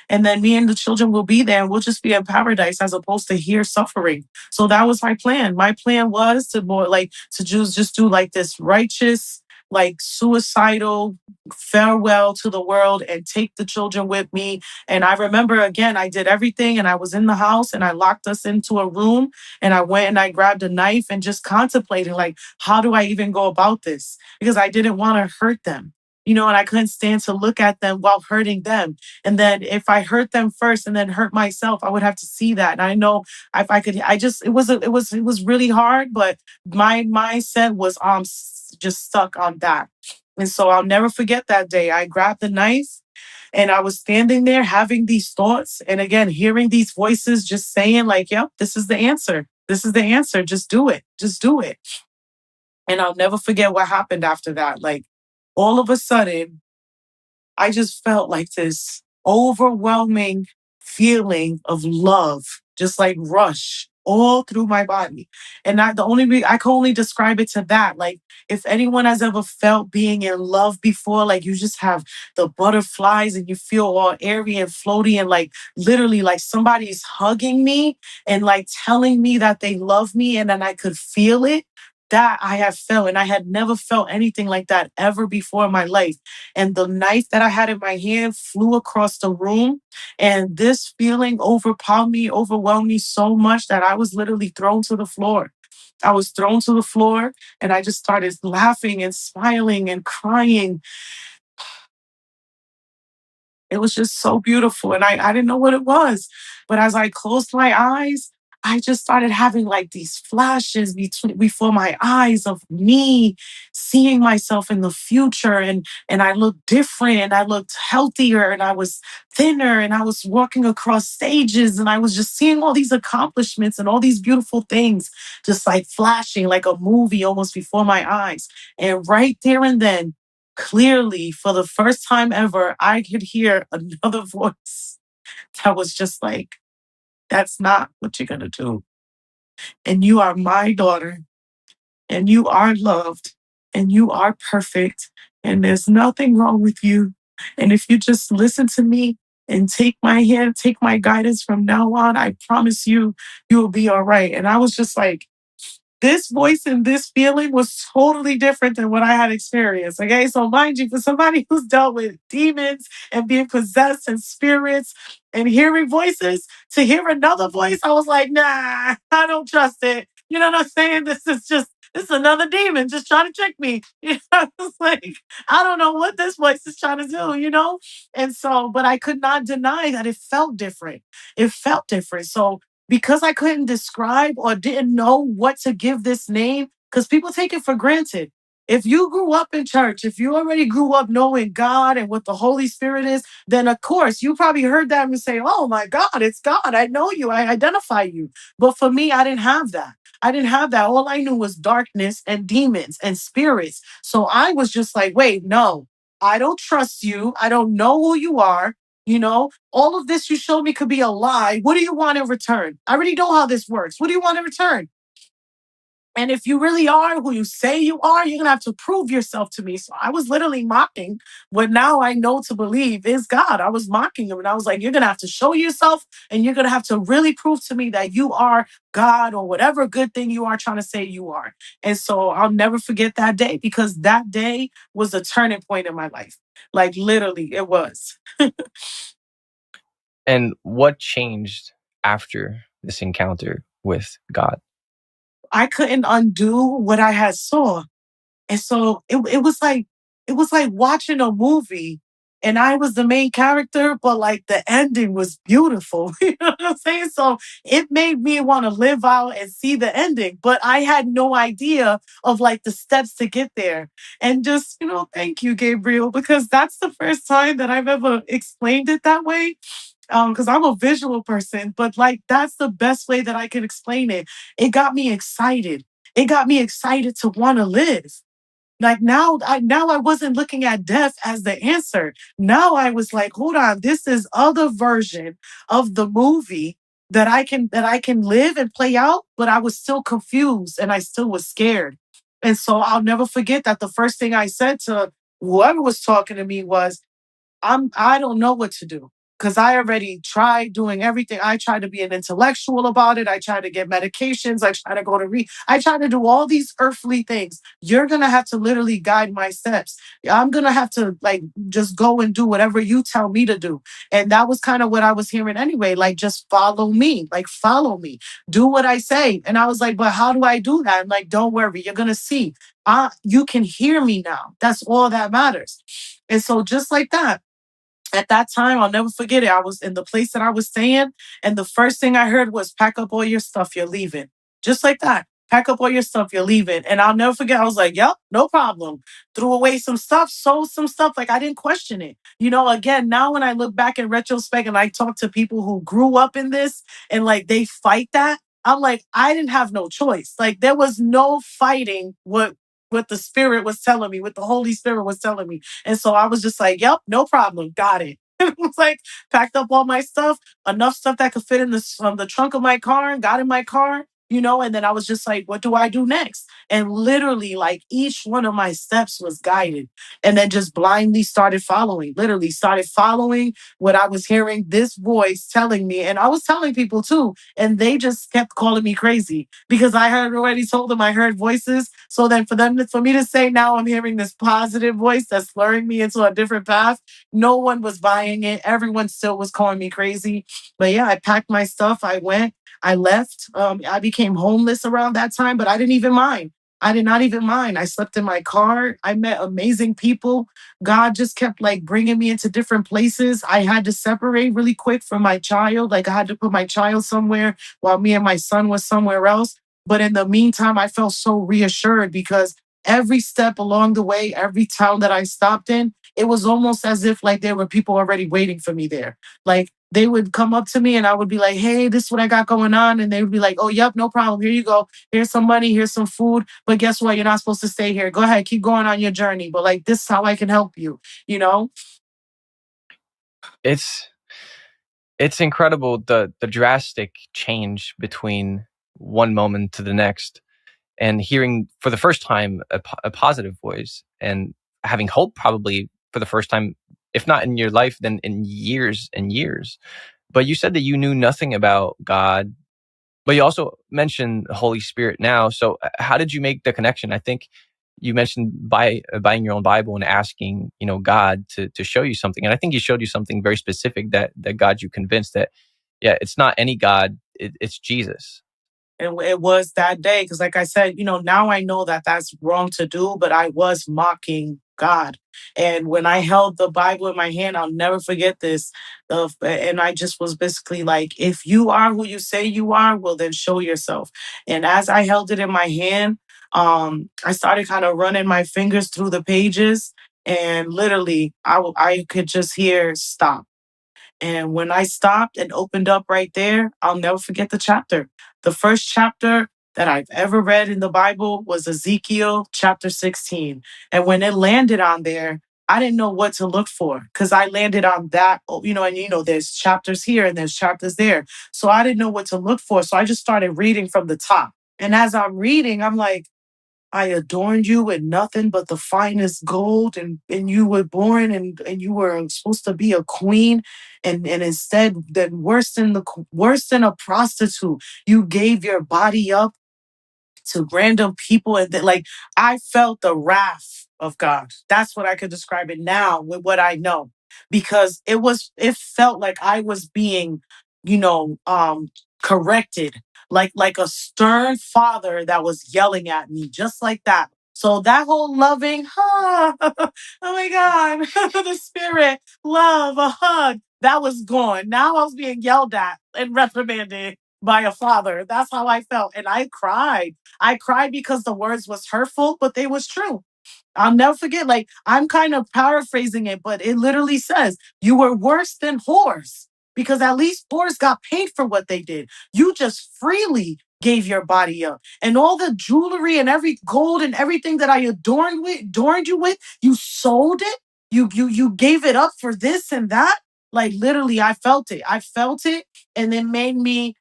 And then me and the children will be there and we'll just be in paradise as opposed to here suffering. So that was my plan. My plan was to more like to just do like this righteous, like suicidal farewell to the world and take the children with me. And I remember again, I did everything and I was in the house and I locked us into a room and I went and I grabbed a knife and just contemplating like, how do I even go about this? Because I didn't want to hurt them. And I couldn't stand to look at them while hurting them. And then if I hurt them first and then hurt myself, I would have to see that. And I know if I could, it was really hard, but my mindset was just stuck on that. And so I'll never forget that day. I grabbed the knife and I was standing there having these thoughts. And again, hearing these voices just saying like, yep, this is the answer. This is the answer. Just do it. Just do it. And I'll never forget what happened after that. Like all of a sudden, I just felt like this overwhelming feeling of love, just like rush all through my body. And I can only describe it to that. Like if anyone has ever felt being in love before, like you just have the butterflies and you feel all airy and floaty and like literally like somebody's hugging me and like telling me that they love me and then I could feel it. That I have felt, and I had never felt anything like that ever before in my life. And the knife that I had in my hand flew across the room, and this feeling overwhelmed me so much that I was literally thrown to the floor. I was thrown to the floor, and I just started laughing and smiling and crying. It was just so beautiful, and I didn't know what it was. But as I closed my eyes, I just started having like these flashes before my eyes of me seeing myself in the future, and I looked different, and I looked healthier, and I was thinner, and I was walking across stages, and I was just seeing all these accomplishments and all these beautiful things just like flashing like a movie almost before my eyes. And right there and then, clearly, for the first time ever, I could hear another voice that was just like, that's not what you're going to do. And you are my daughter, and you are loved, and you are perfect, and there's nothing wrong with you. And if you just listen to me and take my hand, take my guidance from now on, I promise you, you will be all right. And I was just like, this voice and this feeling was totally different than what I had experienced. Okay. So mind you, for somebody who's dealt with demons and being possessed and spirits and hearing voices, to hear another voice, I was like, nah, I don't trust it. You know what I'm saying? This is another demon just trying to trick me. It's like, I don't know what this voice is trying to do. And so, but I could not deny that it felt different. It felt different. So because I couldn't describe or didn't know what to give this name, because people take it for granted. If you grew up in church, if you already grew up knowing God and what the Holy Spirit is, then of course you probably heard that and say, oh my God, it's God. I know you. I identify you. But for me, I didn't have that. I didn't have that. All I knew was darkness and demons and spirits. So I was just like, wait, no, I don't trust you. I don't know who you are. All of this you showed me could be a lie. What do you want in return? I already know how this works. What do you want in return? And if you really are who you say you are, you're going to have to prove yourself to me. So I was literally mocking what now I know to believe is God. I was mocking him and I was like, you're going to have to show yourself and you're going to have to really prove to me that you are God or whatever good thing you are trying to say you are. And so I'll never forget that day because that day was a turning point in my life. Like literally it was. And what changed after this encounter with God? I couldn't undo what I had saw. And so it was like watching a movie and I was the main character, but like the ending was beautiful. You know what I'm saying? So it made me want to live out and see the ending, but I had no idea of like the steps to get there. And just, thank you, Gabriel, because that's the first time that I've ever explained it that way. Because I'm a visual person, but like that's the best way that I can explain it. It got me excited. It got me excited to want to live. Like now I wasn't looking at death as the answer. Now I was like, hold on, this is other version of the movie that I can live and play out, but I was still confused and I still was scared. And so I'll never forget that the first thing I said to whoever was talking to me was, I don't know what to do because I already tried doing everything. I tried to be an intellectual about it. I tried to get medications. I tried to go to read. I tried to do all these earthly things. You're gonna have to literally guide my steps. I'm gonna have to like just go and do whatever you tell me to do. And that was kind of what I was hearing anyway. Like just follow me. Like follow me. Do what I say. And I was like, but how do I do that? I'm like, don't worry. You're gonna see. You can hear me now. That's all that matters. And so just like that at that time, I'll never forget it. I was in the place that I was staying, and the first thing I heard was, pack up all your stuff, you're leaving. Just like that. Pack up all your stuff, you're leaving. And I'll never forget, I was like, yep, no problem. Threw away some stuff, sold some stuff. Like I didn't question it. Again, now when I look back in retrospect and I talk to people who grew up in this and like they fight that, I'm like, I didn't have no choice. Like there was no fighting what the spirit was telling me, what the Holy Spirit was telling me. And so I was just like, yep, no problem. Got it. It was like packed up all my stuff, enough stuff that could fit in the trunk of my car and got in my car, and then I was just like, what do I do next? And literally like each one of my steps was guided and then just blindly literally started following what I was hearing, this voice telling me. And I was telling people too, and they just kept calling me crazy because I had already told them I heard voices. So then for me to say now I'm hearing this positive voice that's luring me into a different path, no one was buying it. Everyone still was calling me crazy. But yeah, I packed my stuff. I went. I left. I became homeless around that time, but I didn't even mind. I did not even mind. I slept in my car. I met amazing people. God just kept like bringing me into different places. I had to separate really quick from my child. Like I had to put my child somewhere while me and my son was somewhere else. But in the meantime, I felt so reassured because every step along the way, every town that I stopped in, it was almost as if like there were people already waiting for me there. Like they would come up to me and I would be like, hey, this is what I got going on. And they would be like, oh, yep, no problem. Here you go. Here's some money. Here's some food. But guess what? You're not supposed to stay here. Go ahead. Keep going on your journey. But like, this is how I can help you, It's incredible the drastic change between one moment to the next, and hearing for the first time a positive voice and having hope probably for the first time, if not in your life, then in years and years. But you said that you knew nothing about God, but you also mentioned Holy Spirit now. So how did you make the connection? I think you mentioned buying your own Bible and asking, God to show you something. And I think he showed you something very specific that God you convinced that, yeah, it's not any God, it's Jesus. And it was that day. Because like I said, now I know that that's wrong to do, but I was mocking God. And when I held the Bible in my hand, I'll never forget this. And I just was basically like, if you are who you say you are, well, then show yourself. And as I held it in my hand, I started kind of running my fingers through the pages. And literally, I could just hear stop. And when I stopped and opened up right there, I'll never forget the chapter. The first chapter that I've ever read in the Bible was Ezekiel chapter 16. And when it landed on there, I didn't know what to look for because I landed on that, there's chapters here and there's chapters there. So I didn't know what to look for. So I just started reading from the top. And as I'm reading, I'm like, I adorned you with nothing but the finest gold, and you were born and you were supposed to be a queen, and instead, then worse than a prostitute, you gave your body up to random people, and like I felt the wrath of God. That's what I could describe it now with what I know, because it felt like I was being, corrected, like a stern father that was yelling at me, just like that. So that whole loving, oh my God, the spirit, love, a hug, that was gone. Now I was being yelled at and reprimanded by a father. That's how I felt. And I cried. I cried because the words was hurtful, but they was true. I'll never forget. Like, I'm kind of paraphrasing it, but it literally says, you were worse than whores because at least whores got paid for what they did. You just freely gave your body up. And all the jewelry and every gold and everything that I adorned you with, you sold it. You gave it up for this and that. Like, literally, I felt it. I felt it. And it made me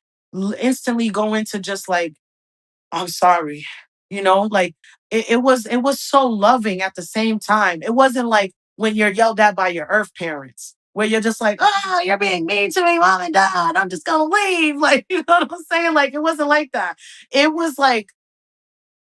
instantly go into just like, I'm sorry. Like it was so loving at the same time. It wasn't like when you're yelled at by your earth parents, where you're just like, oh, you're being mean to me, mom and dad. I'm just gonna leave. Like, you know what I'm saying? Like, it wasn't like that. It was like,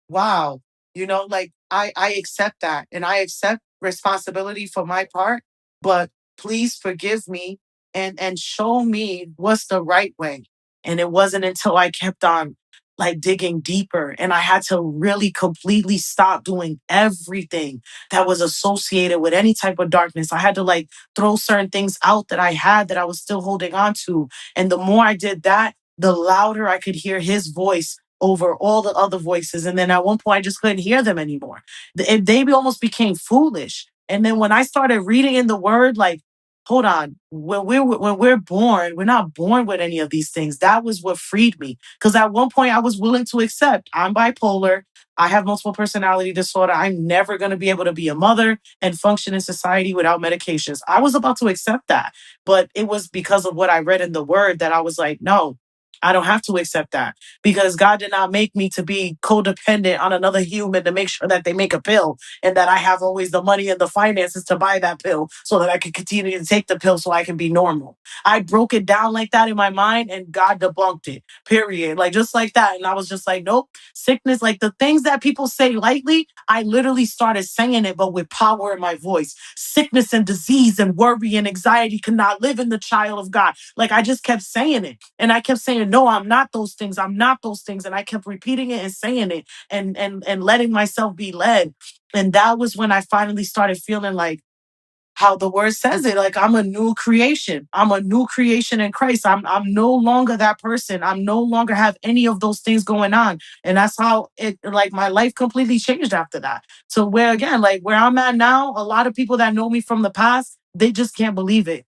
wow, like I accept that and I accept responsibility for my part, but please forgive me and show me what's the right way. And it wasn't until I kept on like digging deeper and I had to really completely stop doing everything that was associated with any type of darkness. I had to like throw certain things out that I had that I was still holding on to. And the more I did that, the louder I could hear his voice over all the other voices. And then at one point, I just couldn't hear them anymore. They almost became foolish. And then when I started reading in the word, like, hold on, when we're born, we're not born with any of these things. That was what freed me. Because at one point, I was willing to accept I'm bipolar. I have multiple personality disorder. I'm never going to be able to be a mother and function in society without medications. I was about to accept that. But it was because of what I read in the word that I was like, no, I don't have to accept that because God did not make me to be codependent on another human to make sure that they make a pill and that I have always the money and the finances to buy that pill so that I can continue to take the pill so I can be normal. I broke it down like that in my mind and God debunked it, period. Like just like that. And I was just like, nope, sickness, like the things that people say lightly, I literally started saying it, but with power in my voice. Sickness and disease and worry and anxiety cannot live in the child of God. Like I just kept saying it. And I kept saying, no, I'm not those things. I'm not those things. And I kept repeating it and saying it and letting myself be led. And that was when I finally started feeling like how the word says it, like I'm a new creation. I'm a new creation in Christ. I'm no longer that person. I'm no longer have any of those things going on. And that's how it like my life completely changed after that. So where again, like where I'm at now, a lot of people that know me from the past, they just can't believe it.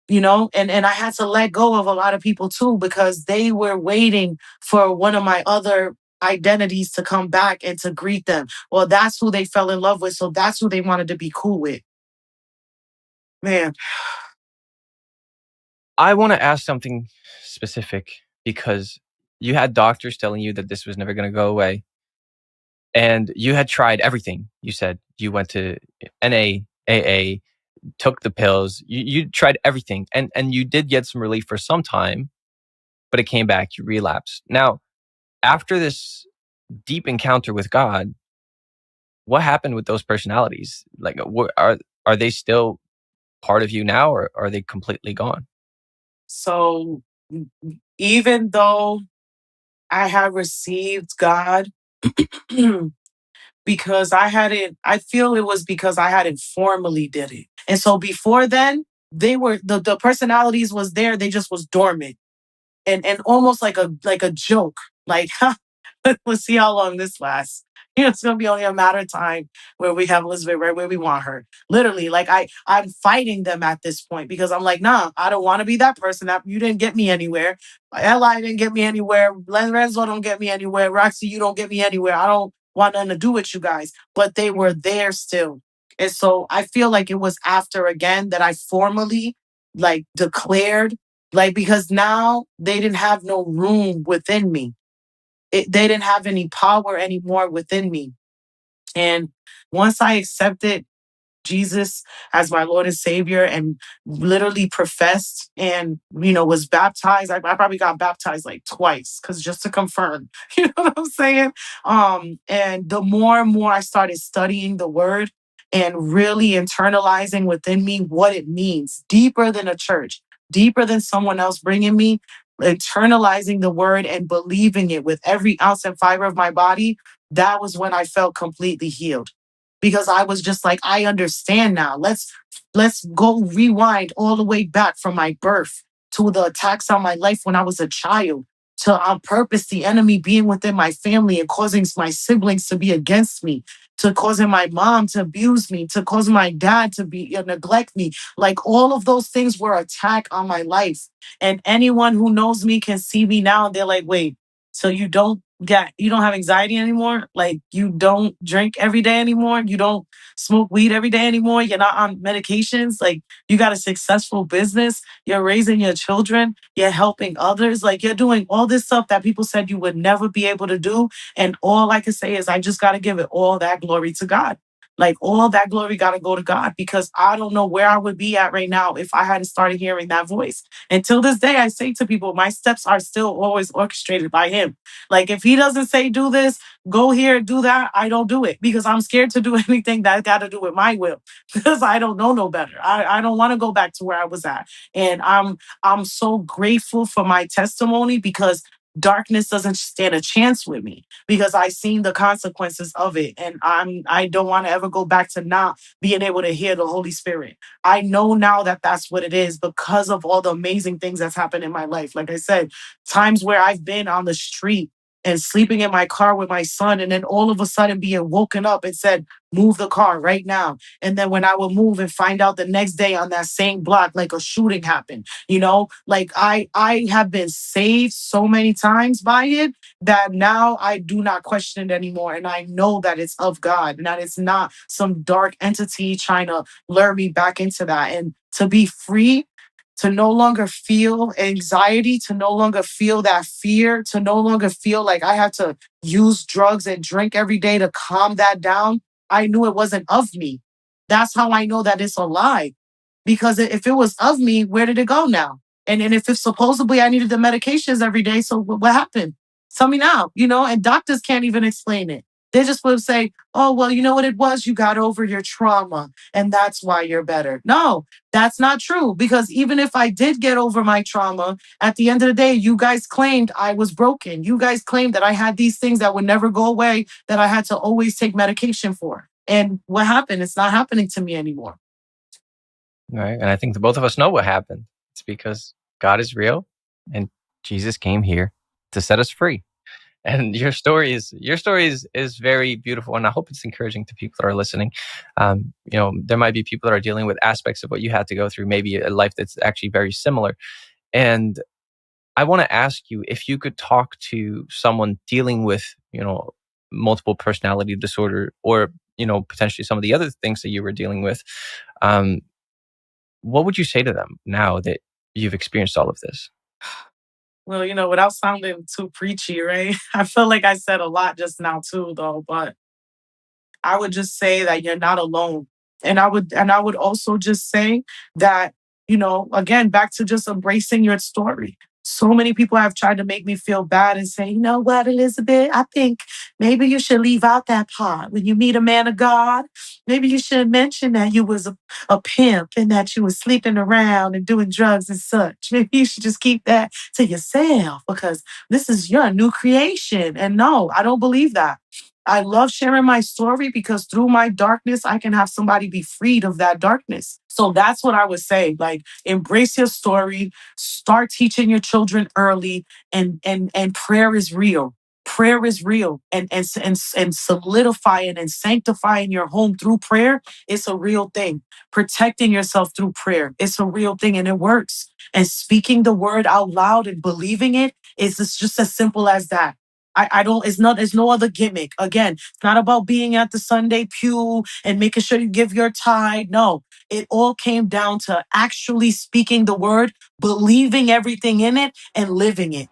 And I had to let go of a lot of people too because they were waiting for one of my other identities to come back and to greet them. Well, that's who they fell in love with. So that's who they wanted to be cool with. Man. I want to ask something specific because you had doctors telling you that this was never going to go away. And you had tried everything. You said you went to NA, AA, took the pills. You tried everything. And you did get some relief for some time, but it came back. You relapsed. Now, after this deep encounter with God, what happened with those personalities? Like, are they still part of you now, or are they completely gone? So even though I had received God, because I feel it was because I hadn't formally did it. And so before then, they were the personalities was there, they just was dormant. And almost like a joke. Like, let's see how long this lasts. It's gonna be only a matter of time where we have Elizabeth right where we want her. Literally, like I'm fighting them at this point because I'm like, nah, I don't want to be that person. That you didn't get me anywhere. Li didn't get me anywhere. Renzo don't get me anywhere. Roxy, you don't get me anywhere. I don't want nothing to do with you guys. But they were there still. And so I feel like it was after again that I formally like declared, like because now they didn't have no room within me. They didn't have any power anymore within me. And once I accepted Jesus as my Lord and Savior and literally professed and, was baptized, I probably got baptized like twice because just to confirm, you know what I'm saying? And the more and more I started studying the word and really internalizing within me what it means, deeper than a church, deeper than someone else bringing me, internalizing the word and believing it with every ounce and fiber of my body, that was when I felt completely healed. Because I was just like, I understand now. Let's go rewind all the way back from my birth to the attacks on my life when I was a child, to on purpose the enemy being within my family and causing my siblings to be against me, to causing my mom to abuse me, to causing my dad to be neglect me. Like all of those things were attack on my life. And anyone who knows me can see me now and they're like, wait, so you don't have anxiety anymore? Like you don't drink every day anymore? You don't smoke weed every day anymore? You're not on medications? Like you got a successful business? You're raising your children? You're helping others? Like you're doing all this stuff that people said you would never be able to do. And all I can say is I just got to give it all that glory to God. Like all that glory got to go to God, because I don't know where I would be at right now if I hadn't started hearing that voice. Until this day, I say to people, my steps are still always orchestrated by him. Like if he doesn't say do this, go here, do that, I don't do it because I'm scared to do anything that got to do with my will because I don't know no better. I don't want to go back to where I was at. And I'm so grateful for my testimony because darkness doesn't stand a chance with me because I seen the consequences of it. And I don't want to ever go back to not being able to hear the Holy Spirit. I know now that that's what it is because of all the amazing things that's happened in my life. Like I said, times where I've been on the street and sleeping in my car with my son, and then all of a sudden being woken up and said, move the car right now. And then when I would move and find out the next day on that same block, like a shooting happened, like I have been saved so many times by it that now I do not question it anymore. And I know that it's of God and that it's not some dark entity trying to lure me back into that. And to be free, to no longer feel anxiety, to no longer feel that fear, to no longer feel like I had to use drugs and drink every day to calm that down. I knew it wasn't of me. That's how I know that it's a lie. Because if it was of me, where did it go now? And if supposedly I needed the medications every day, so what happened? Tell me now, and doctors can't even explain it. They just will say, oh, well, you know what it was? You got over your trauma and that's why you're better. No, that's not true. Because even if I did get over my trauma, at the end of the day, you guys claimed I was broken. You guys claimed that I had these things that would never go away, that I had to always take medication for. And what happened? It's not happening to me anymore. Right. And I think the both of us know what happened. It's because God is real and Jesus came here to set us free. And your story is very beautiful, and I hope it's encouraging to people that are listening. There might be people that are dealing with aspects of what you had to go through, maybe a life that's actually very similar. And I want to ask you if you could talk to someone dealing with, multiple personality disorder, or potentially some of the other things that you were dealing with. What would you say to them now that you've experienced all of this? Well, without sounding too preachy, right? I feel like I said a lot just now too, though, but I would just say that you're not alone. And I would also just say that, again, back to just embracing your story. So many people have tried to make me feel bad and say, you know what, Elizabeth, I think maybe you should leave out that part. When you meet a man of God, maybe you should mention that you was a pimp and that you was sleeping around and doing drugs and such. Maybe you should just keep that to yourself because this is your new creation. And no, I don't believe that. I love sharing my story because through my darkness, I can have somebody be freed of that darkness. So that's what I would say. Like, embrace your story, start teaching your children early, and prayer is real. Prayer is real, and solidifying and sanctifying your home through prayer, it's a real thing. Protecting yourself through prayer, it's a real thing, and it works. And speaking the word out loud and believing it is just as simple as that. It's no other gimmick. Again, it's not about being at the Sunday pew and making sure you give your tithe. No, it all came down to actually speaking the word, believing everything in it, and living it.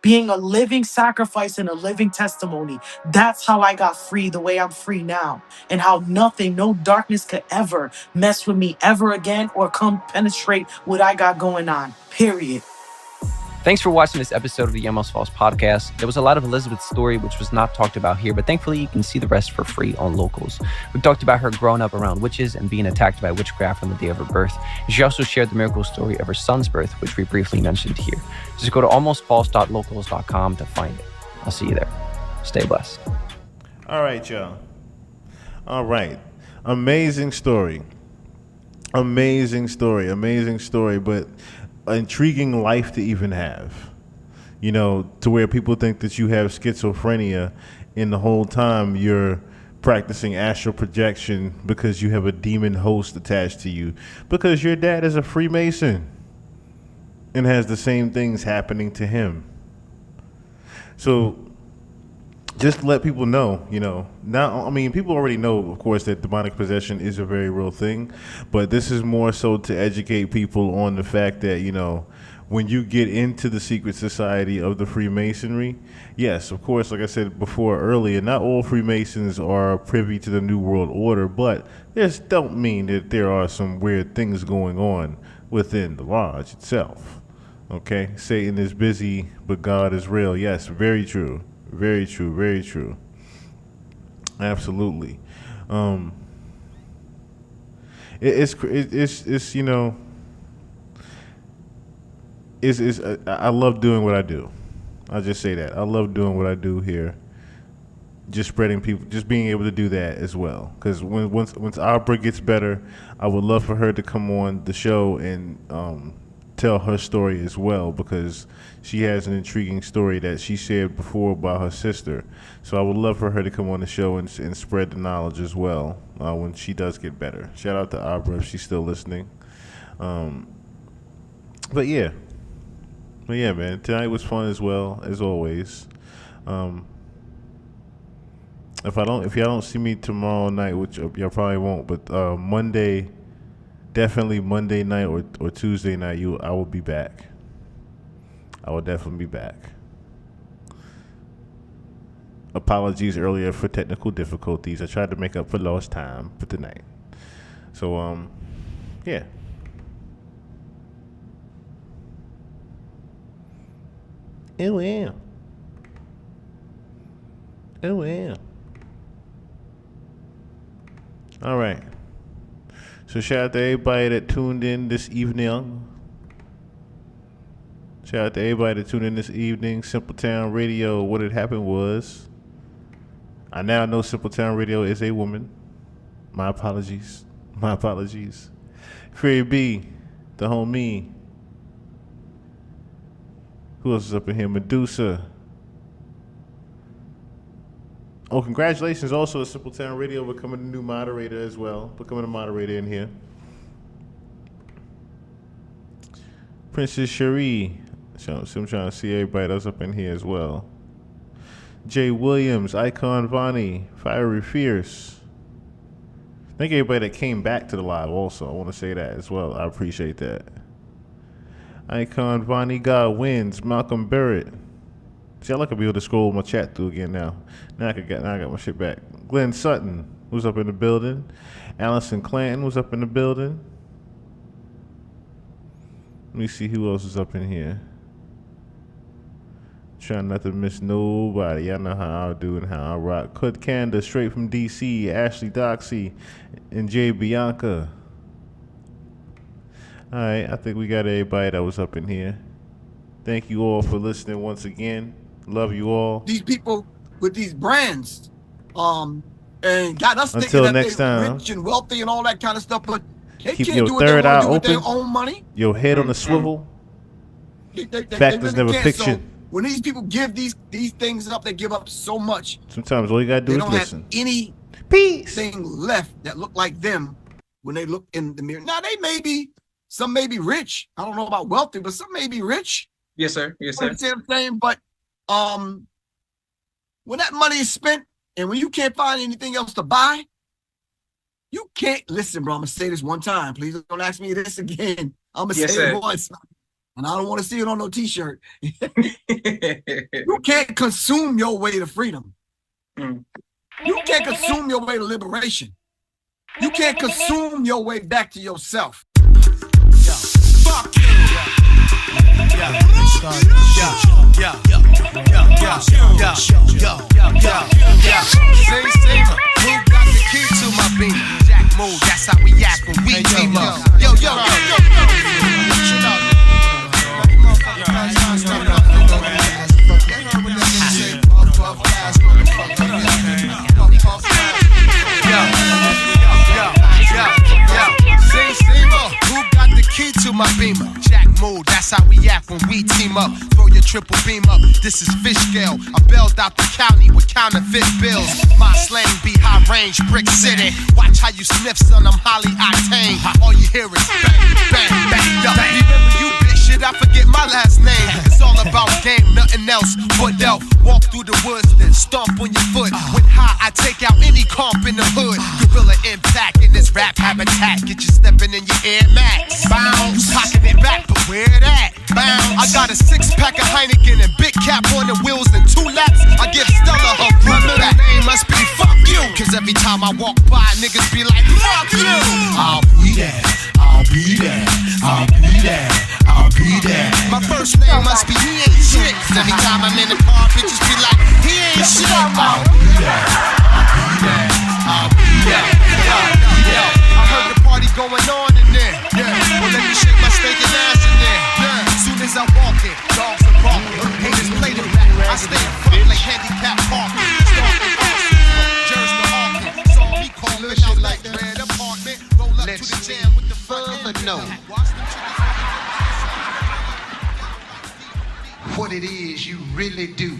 Being a living sacrifice and a living testimony. That's how I got free the way I'm free now. And how nothing, no darkness could ever mess with me ever again or come penetrate what I got going on. Period. Thanks for watching this episode of the Yamos Falls podcast. There was a lot of Elizabeth's story, which was not talked about here, but thankfully you can see the rest for free on Locals. We talked about her growing up around witches and being attacked by witchcraft on the day of her birth. And she also shared the miracle story of her son's birth, which we briefly mentioned here. Just go to almostfalse.locals.com to find it. I'll see you there. Stay blessed. All right, y'all. All right. Amazing story. Amazing story. Amazing story, but intriguing life to even have. You know, to where people think that you have schizophrenia and the whole time you're practicing astral projection because you have a demon host attached to you because your dad is a Freemason and has the same things happening to him. So just to let people know, you know, now, I mean, people already know, of course, that demonic possession is a very real thing, but this is more so to educate people on the fact that, you know, when you get into the secret society of the Freemasonry, yes, of course, like I said before earlier, not all Freemasons are privy to the New World Order, but this don't mean that there are some weird things going on within the lodge itself. Okay? Satan is busy, but God is real. Yes, very true. Very true, very true. Absolutely. It's you know, I love doing what I do. I'll just say that. I love doing what I do here. Just spreading people, just being able to do that as well. Because once Abra gets better, I would love for her to come on the show and tell her story as well, because she has an intriguing story that she shared before about her sister. So I would love for her to come on the show and spread the knowledge as well when she does get better. Shout out to Abra if she's still listening. But yeah, man, tonight was fun as well, as always. If y'all don't see me tomorrow night, which y'all probably won't, but Monday, definitely Monday night or Tuesday night, I will be back. I will definitely be back. Apologies earlier for technical difficulties. I tried to make up for lost time for tonight. So yeah. Oh yeah. Oh yeah. All right. So shout out to everybody that tuned in this evening. Shout out to everybody that tuned in this evening. Simple Town Radio. What had happened was, I now know Simple Town Radio is a woman. My apologies. My apologies. Free B, the homie. Who else is up in here? Medusa. Oh, congratulations also to Simple Town Radio becoming a new moderator as well. Becoming a moderator in here. Princess Cherie. So I'm trying to see everybody that's up in here as well. Jay Williams, Icon Vonnie, Fiery Fierce. Thank everybody that came back to the live also. I want to say that as well. I appreciate that. Icon Vonnie, God Wins, Malcolm Barrett. See, I like to be able to scroll my chat through again now. Now I got my shit back. Glenn Sutton was up in the building. Allison Clanton was up in the building. Let me see who else is up in here. Trying not to miss nobody. Y'all know how I do and how I rock. Kud Kanda, straight from DC. Ashley Doxy and Jay Bianca. All right, I think we got everybody that was up in here. Thank you all for listening once again. Love you all. These people with these brands, and got us thinking Until that next they're time. rich and wealthy and all that kind of stuff, but they Keep can't your do what they third want eye to do with their open. own money. Your head on the swivel. They Fact is really never can't. fiction. So when these people give these things up, they give up so much. Sometimes all you gotta do They is don't listen. have anything left that look like them when they look in the mirror. Now some may be rich. I don't know about wealthy, but some may be rich. Yes, sir. Yes, You sir. understand what I'm saying? But when that money is spent and when you can't find anything else to buy, you can't listen, bro. I'm gonna say this one time. Please don't ask me this again. I'm gonna Yes, say sir. it once. And I don't want to see it on no t-shirt. You can't consume your way to freedom. You can't consume your way to liberation. You can't consume your way back to yourself. Fuck you. Who got the key to my beam? Jack move, that's how we act when we team up. Yo. That's how we act when we team up. Throw your triple beam up. This is fish scale. I bailed out the county with counterfeit bills. My slang be high range, brick city. Watch how you sniff, son, I'm highly octane. All you hear is bang, bang, bang, bang. Remember you, bitch, shit, I forget my last name. It's all about game, nothing else but dealt. Walk through the woods, then stomp on your foot. When high, I take out any comp in the hood. Gorilla impact in this rap habitat. Get you stepping in your Air Max. Bound, you cocking it back, but where that? Bound. I got a 6-pack of Heineken and big cap on the wheels and 2 laps. I give Stella her brother. That name must be fuck you. Cause every time I walk by, niggas be like, fuck you. I'll be there, I'll be there, I'll be there, I'll be there. My first name must be he ain't shit. Cause every time I'm in the car, bitches be like, he ain't shit. I'll be there, I'll be there, I'll be there, I'll be there. I heard the party going on in there. Yeah, well let me shake my stinking ass in there. Yeah, soon as I walk in, dogs are barking. Haters play the back. I stay in front like handicap parking. Stalking Austin, Jersey to Hawking. Saw me calling out like red apartment. Roll up to the jam with the further note. What it is you really do.